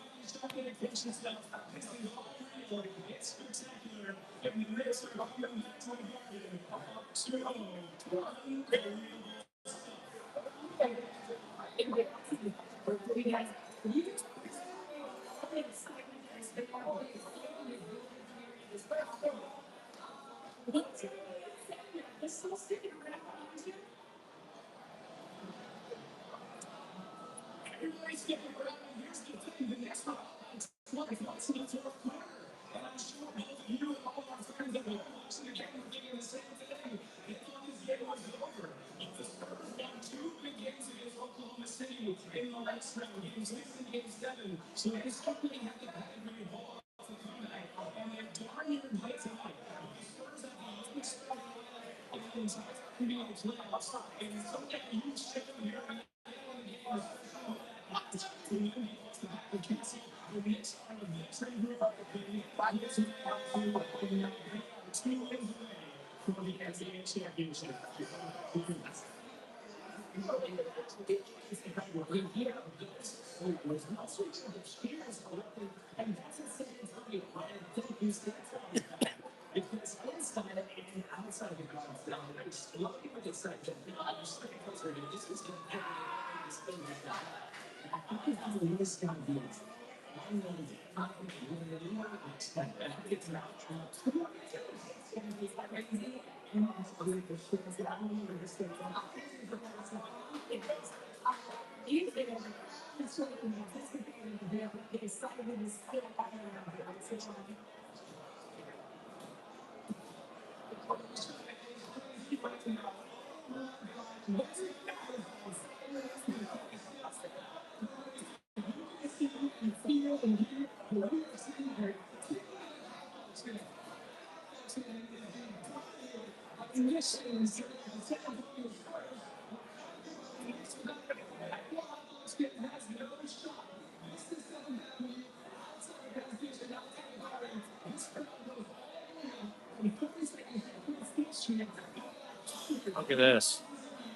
Look at this.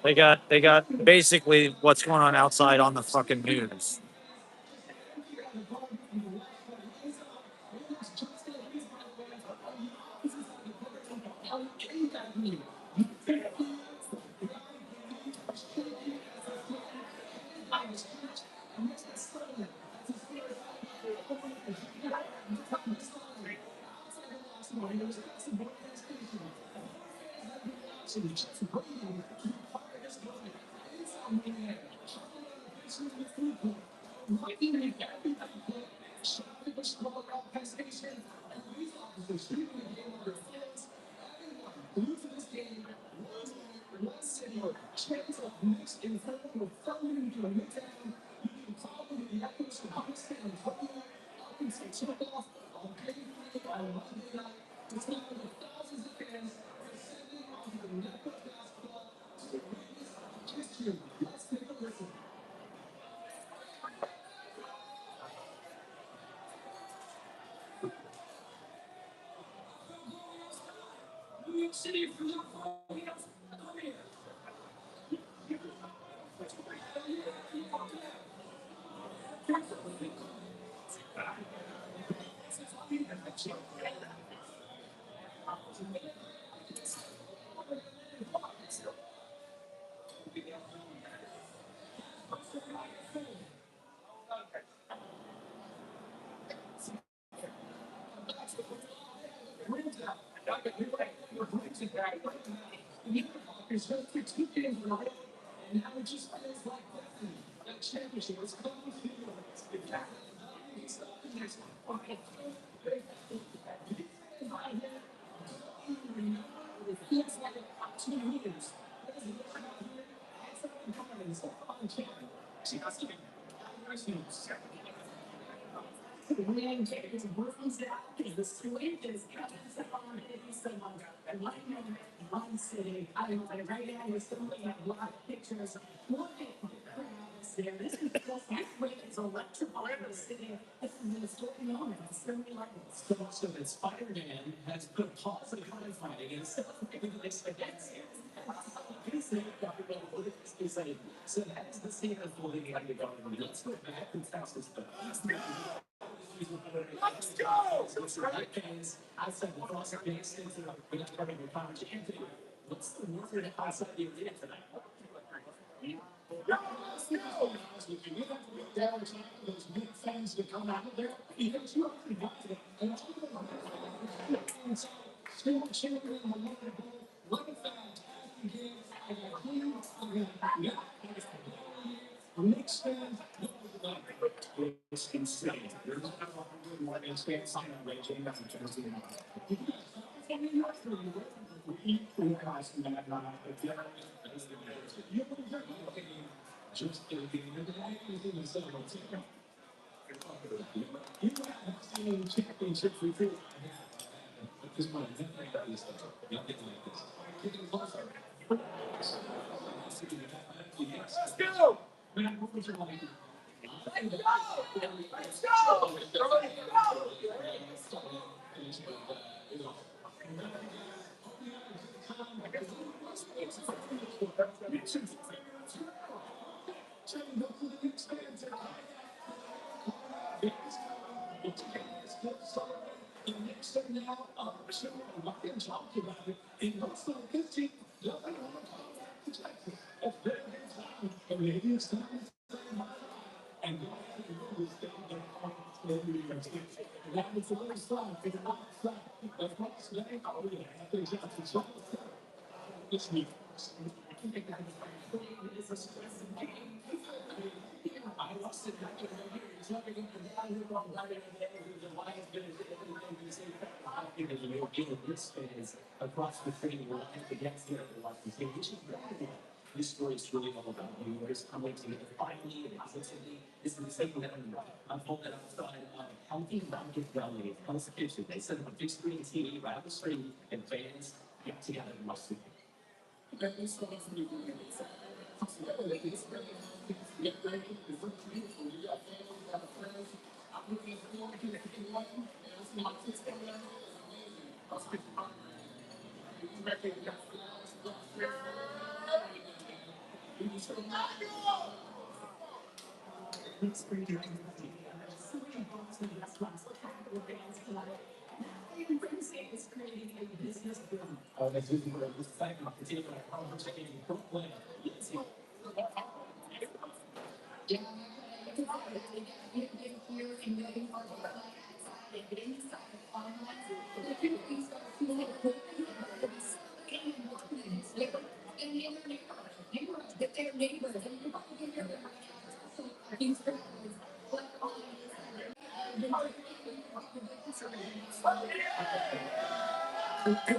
They got basically what's going on outside on the fucking news. Okay.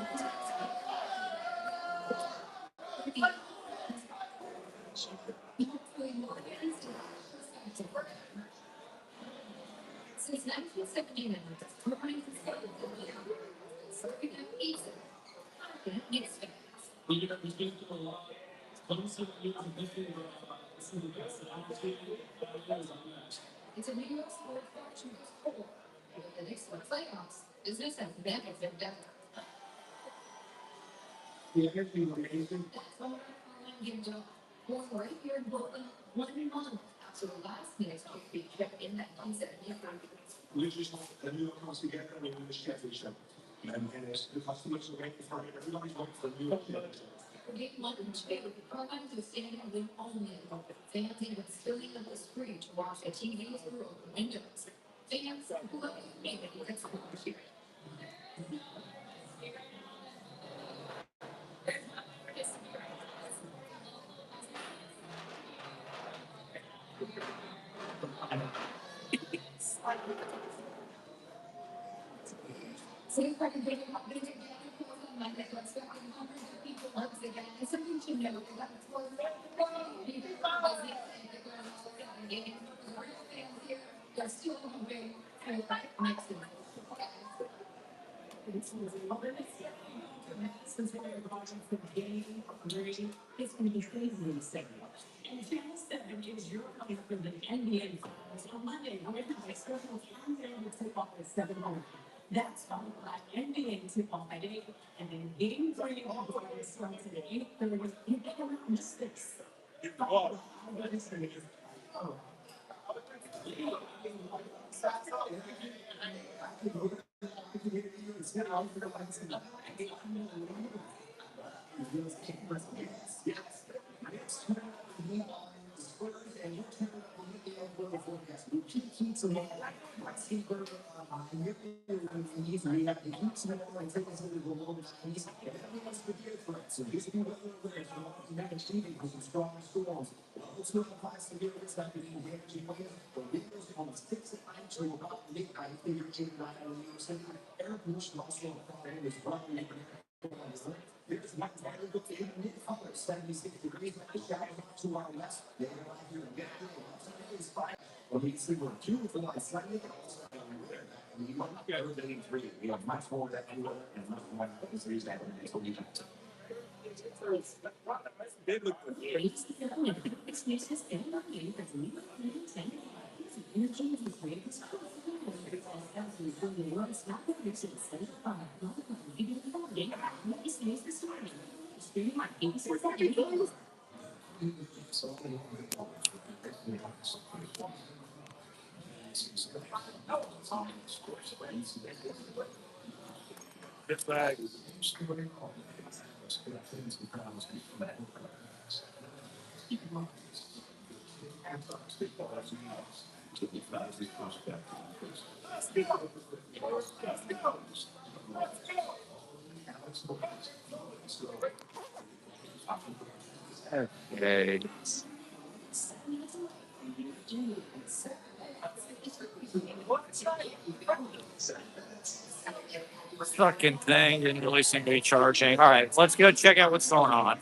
Fucking thing didn't really seem to be charging. All right, let's go check out what's going on.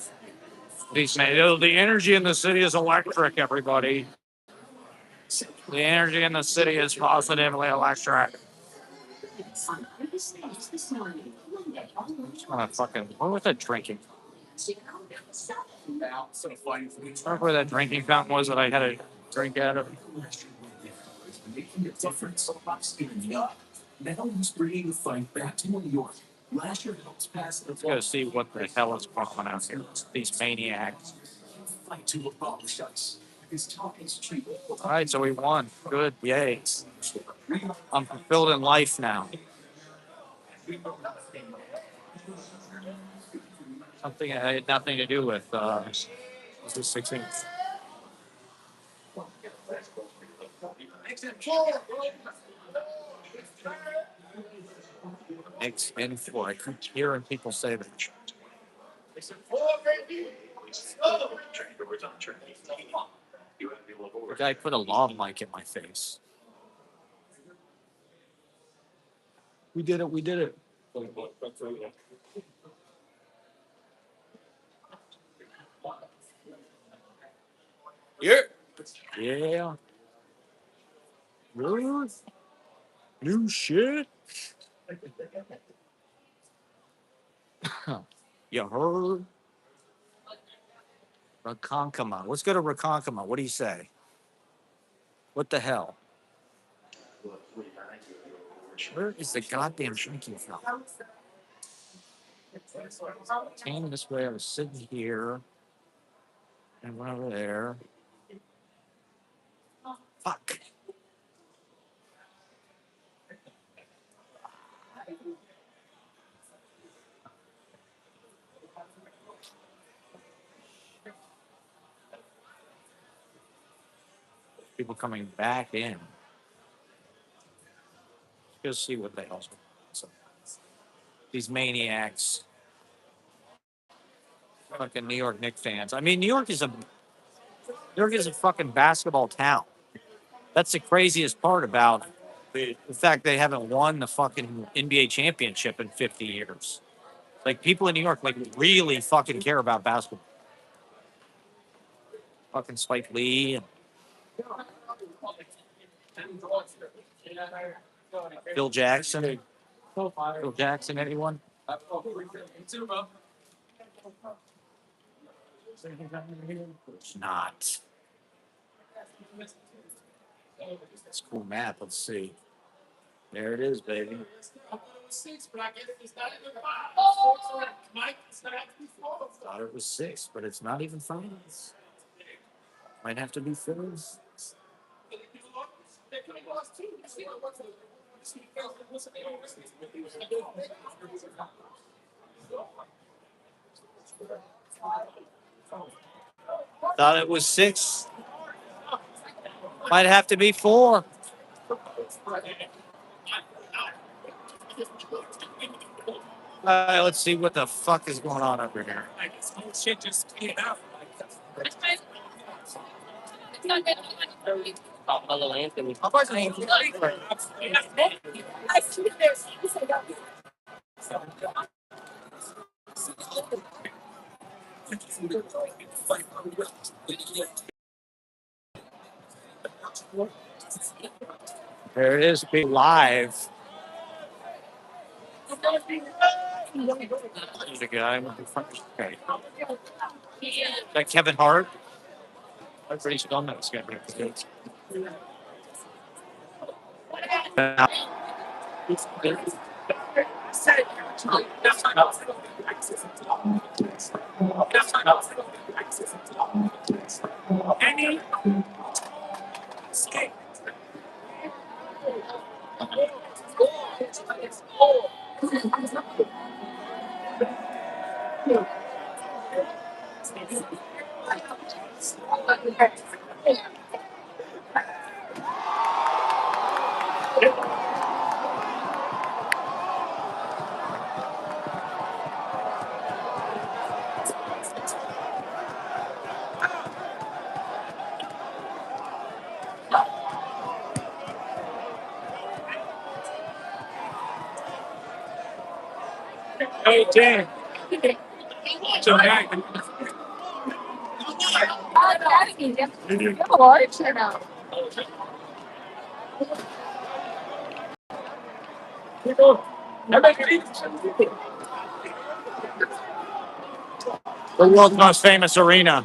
The energy in the city is electric, everybody. The energy in the city is positively electric. Fucking, what was that drinking? Remember where that drinking fountain was that I had a drink out of? Let's go see what the hell is going on out here. These maniacs. All right, so we won. Good, yay. I'm fulfilled in life now. Something I had nothing to do with. This is 16. Knicks in four. I keep hearing people say that. The guy put a lav mic in my face. We did it. We did it. Yeah. Yeah. Really? New shit? Huh. You heard? Ronkonkoma. Let's go to Ronkonkoma. What do you say? What the hell? Where is the goddamn drinking fountain? Came this way. I was sitting here and went over there. Fuck. People coming back in. Let's go see what the hell's going on. So, these maniacs. Fucking New York Knicks fans. I mean, New York is a fucking basketball town. That's the craziest part about the fact they haven't won the fucking NBA championship in 50 years. Like people in New York like really fucking care about basketball. Fucking Spike Lee and Phil Jackson. Phil Jackson, anyone? It's not. It's cool math. Let's see. There it is, baby. Thought it was 6, but it's not even finals. Might have to be Phillies. Thought it was 6. Might have to be 4. All right, let's see what the fuck is going on over here. There it is, be live. There's a guy. Okay. Is that Kevin Hart? I'm pretty sure that's going to be good. Hey, Dan. The world's most famous arena.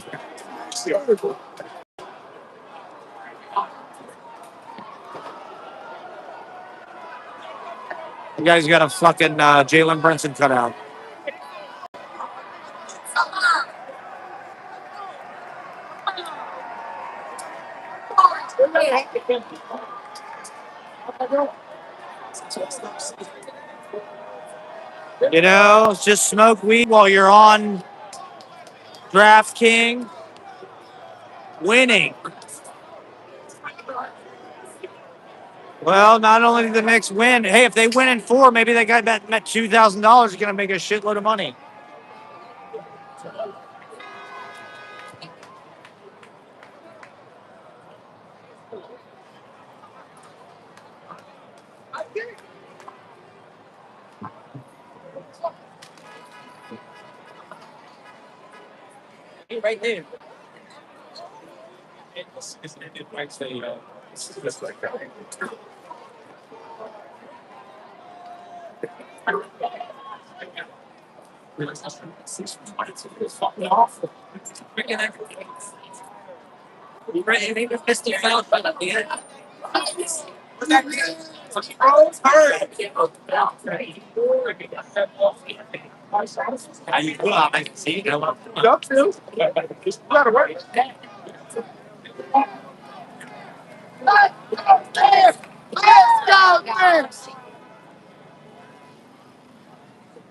You guys got a fucking Jalen Brunson cut out. You know, just smoke weed while you're on DraftKings winning. Well, not only did the Knicks win, hey, if they win in 4, maybe they got that $2,000 is going to make a shitload of money. Right there.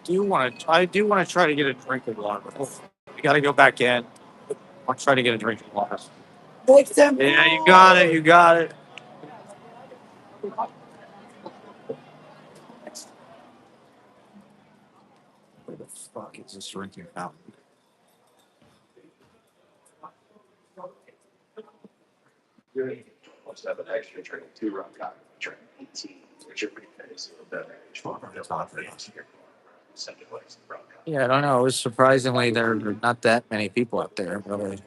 I do want to try to get a drink of water. We got to go back in. I'll try to get a drink of water. Yeah, you got it. You got it. Where the fuck is this drinking fountain? Yeah, I don't know. It was surprisingly there are not that many people up there. Really.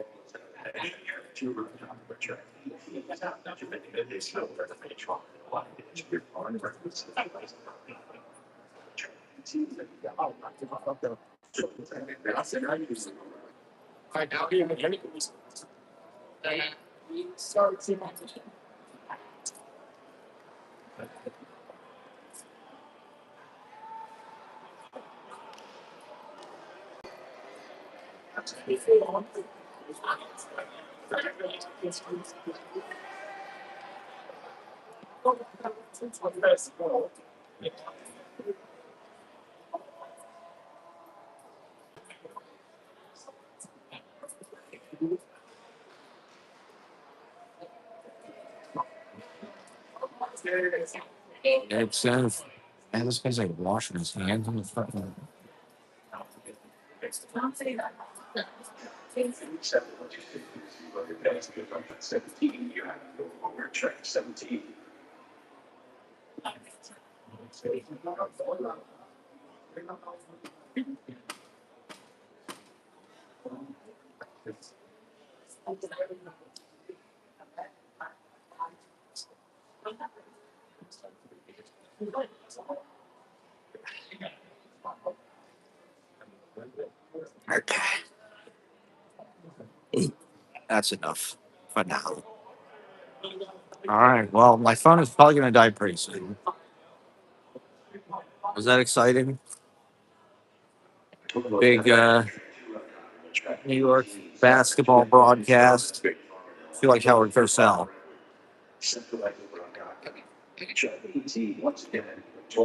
It's man, this guy's like washing his hands on the fucking. Okay, that's enough for now. All right. Well, my phone is probably gonna die pretty soon. Was that exciting? Big New York basketball broadcast. I feel like Howard Cosell.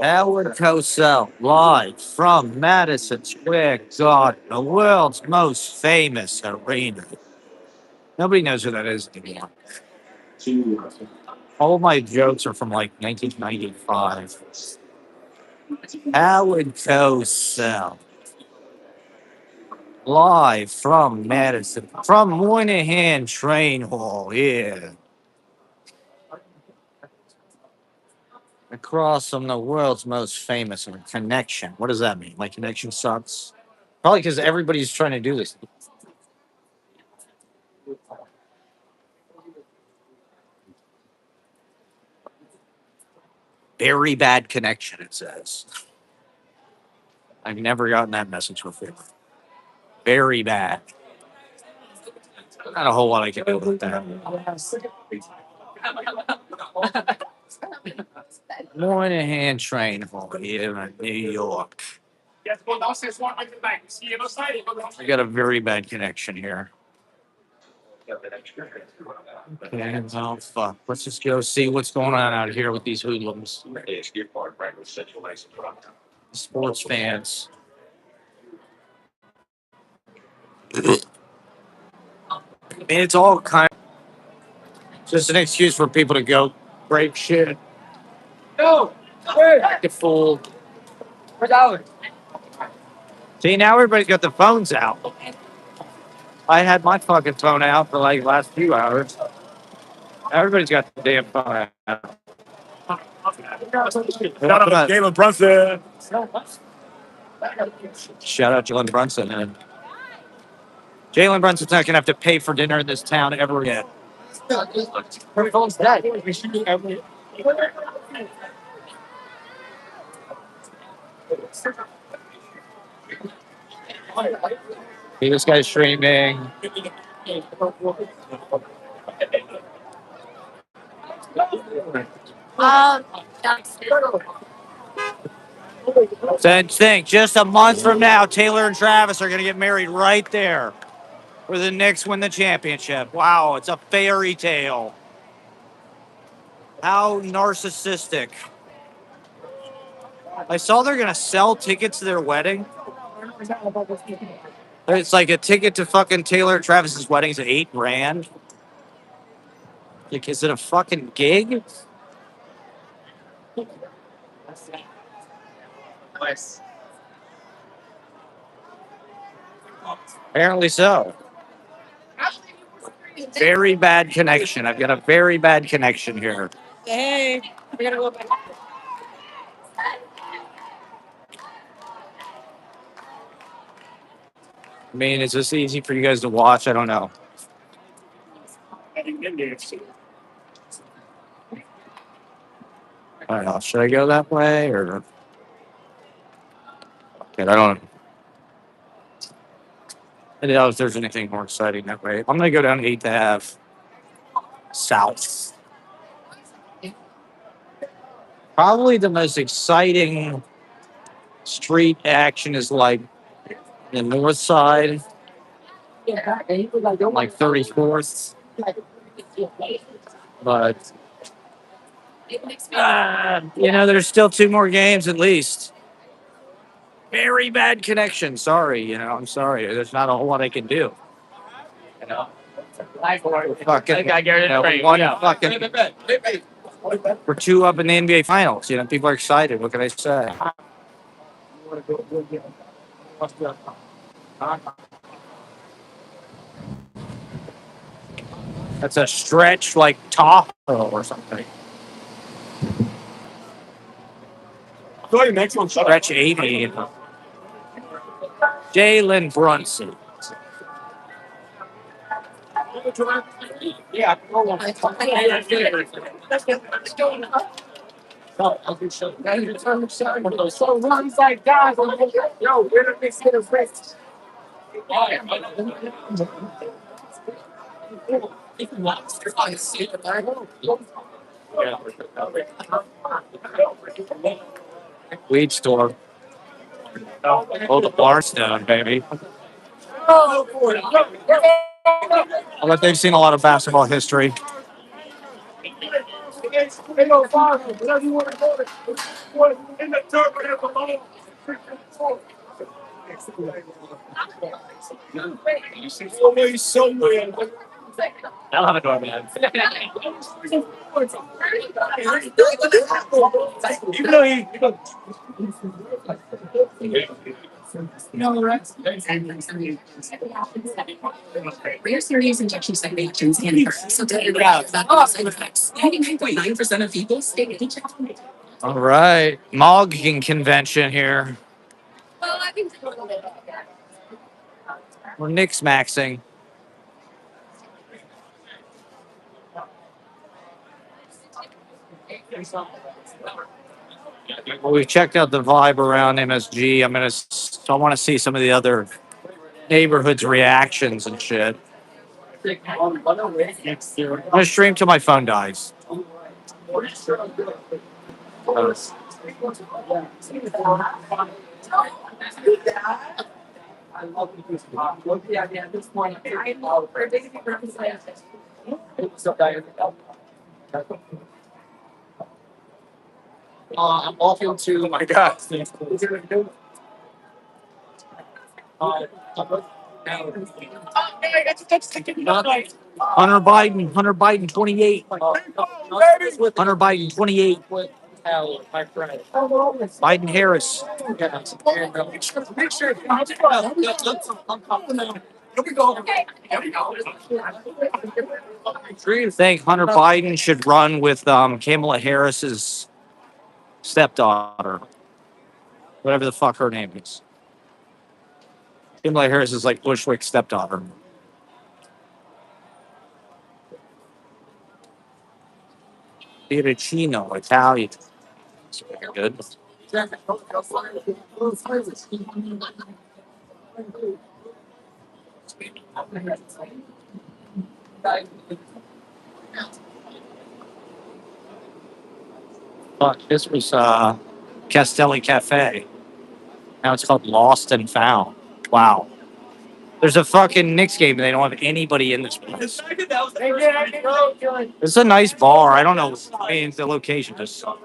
Howard Cosell, live from Madison Square Garden, the world's most famous arena. Nobody knows who that is anymore. All of my jokes are from like 1995. Howard Cosell, live from Madison, from Moynihan Train Hall here. Across from the world's most famous connection. What does that mean? My connection sucks? Probably because everybody's trying to do this. Very bad connection, it says. I've never gotten that message before. Very bad. Not a whole lot I can do about that. Moynihan Train Hall here in New York. I got a very bad connection here. Okay, well, fuck. Let's just go see what's going on out here with these hoodlums. Sports fans. I mean, it's all kind of just an excuse for people to go break shit. No. Wait. Act a fool. Where's Howard? See, now everybody's got the phones out. I had my fucking phone out for like the last few hours. Everybody's got the damn phone out. Shout out to Jalen Brunson. Shout out Jalen Brunson. And Jalen Brunson's not gonna have to pay for dinner in this town ever again. See, this guy's streaming. That's Same thing. Just a month from now, Taylor and Travis are gonna get married right there, where the Knicks win the championship. Wow, it's a fairy tale. How narcissistic. I saw they're gonna sell tickets to their wedding. It's like a ticket to fucking Taylor and Travis's wedding is at $8,000. Like, is it a fucking gig? Apparently so. Very bad connection. I've got a very bad connection here. hey. We gotta go back. I mean, is this easy for you guys to watch? I don't know. I don't know. Should I go that way or? Okay, I don't. I don't know if there's anything more exciting that way. I'm gonna go down 8th Ave south. Probably the most exciting street action is like the north side, like 34th. But there's still 2 more games at least. Very bad connection. Sorry, I'm sorry. There's not a whole lot I can do. You know, fucking, one fucking. We're 2 up in the NBA Finals. People are excited. What can I say? That's a stretch like Tahoe or something. Stretch 80. Jalen Brunson. Weed store. Oh, the Barstone, baby. I bet they've seen a lot of basketball history. I'll have a doorman. Even though he. Rare serious injection site reactions and so about side effects. 99.9% of people stay at each other. All right. Moggen convention here. Well, I think We're Knicks maxing. Well, we've checked out the vibe around MSG. I want to see some of the other neighborhoods' reactions and shit. I'm gonna stream till my phone dies. I'm walking to my God. Hunter Biden 28. Hunter Biden 28. Biden Harris. Do you think Hunter Biden should run with Kamala Harris's stepdaughter? Whatever the fuck her name is. Kamala Harris is like Bushwick's stepdaughter. Fettuccino, Italian. It's very good. Fuck, this was Castelli Cafe. Now it's called Lost and Found. Wow. There's a fucking Knicks game and they don't have anybody in this place. It's a nice bar. I don't know. I mean, the location just sucks.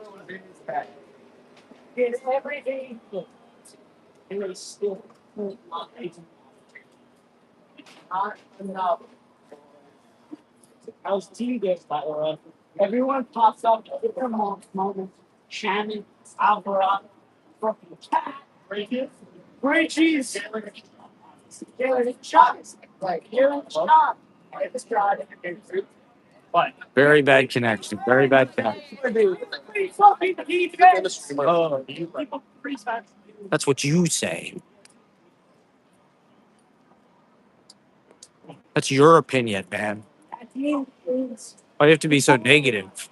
Very bad connection. Very bad connection. That's what you say. That's your opinion, man. Why do you have to be so negative?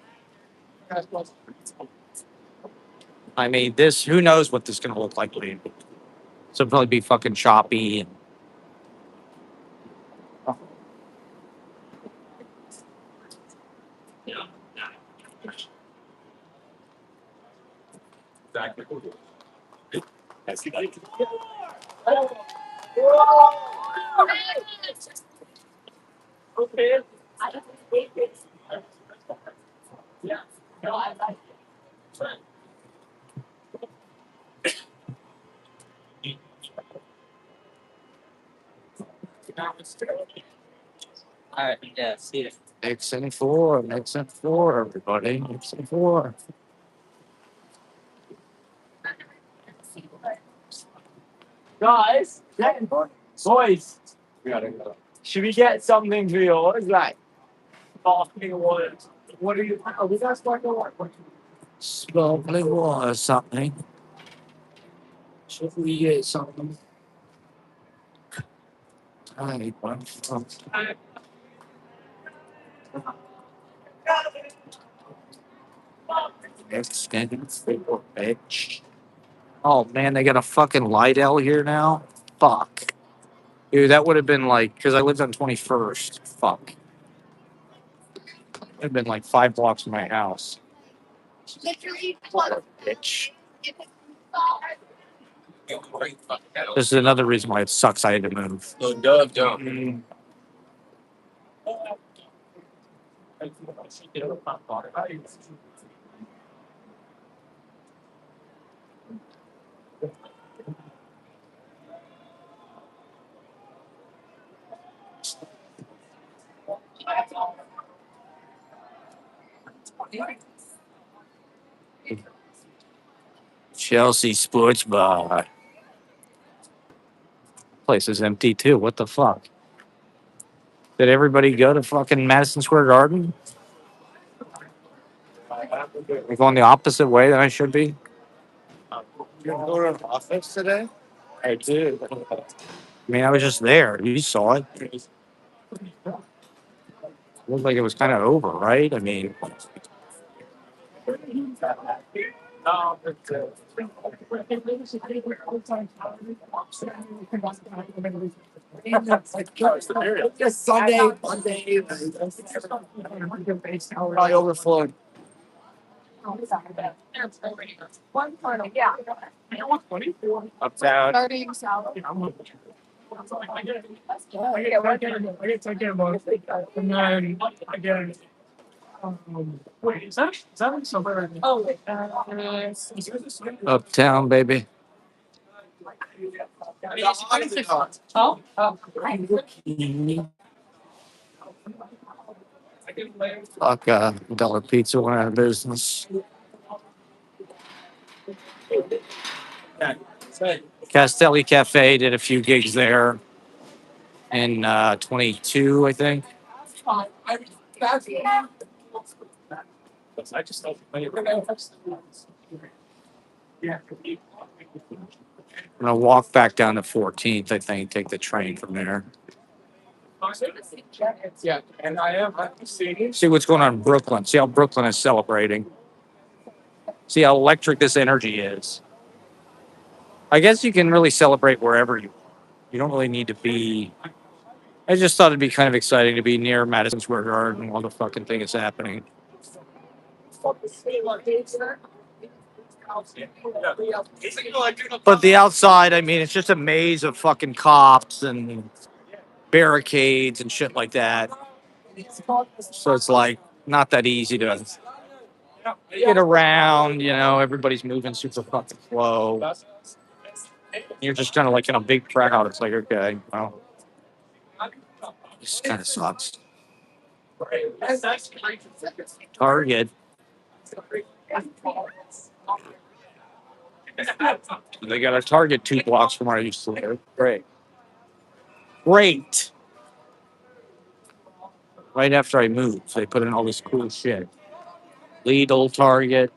I mean, this, who knows what this is going to look like later. So it'll probably be fucking choppy. And Knicks and four, everybody. Knicks and four. Boys, should we get something for yours? Like, sparkling water. What are you? Oh, we got sparkling water. Sparkling water or something. Should we get something? I need one from extended four, bitch. Oh man, they got a fucking Lidl here now. Fuck. Dude, that would have been like, because I lived on 21st. Fuck. It'd have been like 5 blocks from my house. Bitch. This is another reason why it sucks I had to move. Chelsea Sports Bar. Place is empty too. What the fuck? Did everybody go to fucking Madison Square Garden? I'm going the opposite way than I should be. You go to an office today? I did. I mean, I was just there. You saw it. It looked like it was kind of over, right? I mean, Just Sunday, Monday. Probably overflowed. uptown. Uptown, baby. Fuck, Dollar Pizza went out of business. Castelli Cafe did a few gigs there in 22, I think. I'm gonna walk back down to 14th. I think take the train from there. Yeah, and I am seeing. See what's going on in Brooklyn. See how Brooklyn is celebrating. See how electric this energy is. I guess you can really celebrate wherever you. You don't really need to be. I just thought it'd be kind of exciting to be near Madison Square Garden while the fucking thing is happening. But the outside, I mean, it's just a maze of fucking cops and barricades and shit like that. So it's like not that easy to get around. You know, everybody's moving super fucking slow. You're just kind of like in a big crowd. It's like, okay, well, this kind of sucks. Target. They got a Target 2 blocks from where I used to live. Great. Great. Right after I moved, they put in all this cool shit. Lidl, Target.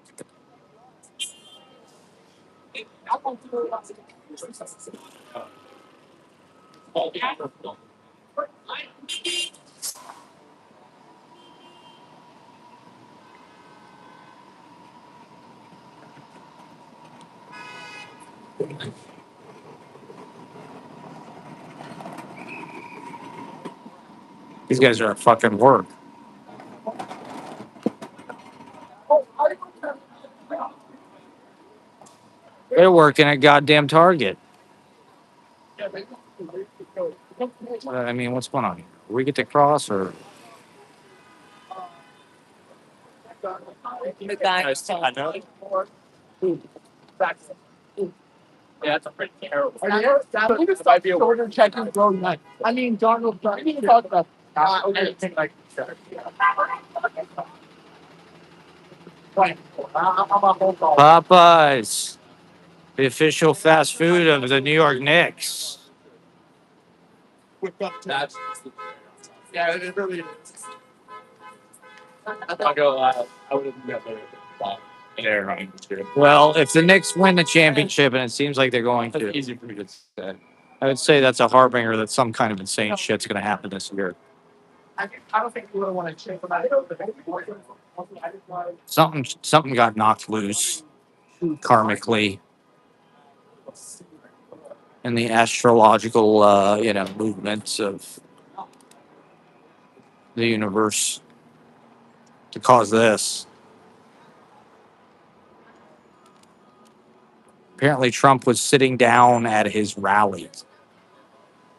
These guys are at fucking work. They're working at goddamn Target. I mean, what's going on here? We get to cross or I know. Yeah, that's a pretty terrible. This might be a order checking road night. I mean, Donald Trump. We need to talk about anything like that. Right. I'm a whole call. Popeyes, the official fast food of the New York Knicks. That's yeah, it really is. I'll go. I would have never thought there on YouTube. Well, if the Knicks win the championship, and it seems like they're going That's to, easy for me to say. I would say that's a harbinger that some kind of insane shit's going to happen this year. I don't think you would want to check about it. Something got knocked loose karmically in the astrological, movements of the universe to cause this. Apparently, Trump was sitting down at his rally,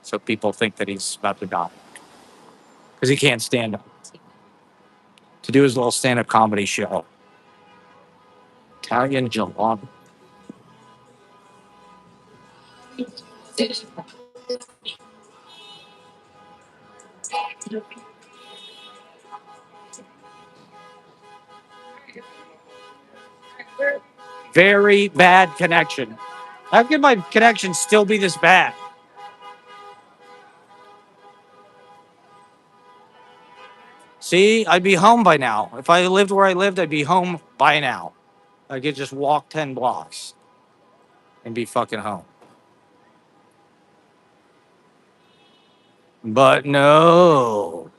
so people think that he's about to die because he can't stand up to do his little stand-up comedy show. Italian gelato. Very bad connection. How can my connection still be this bad? See, I'd be home by now. If I lived where I lived, I'd be home by now. I could just walk 10 blocks and be fucking home. But no.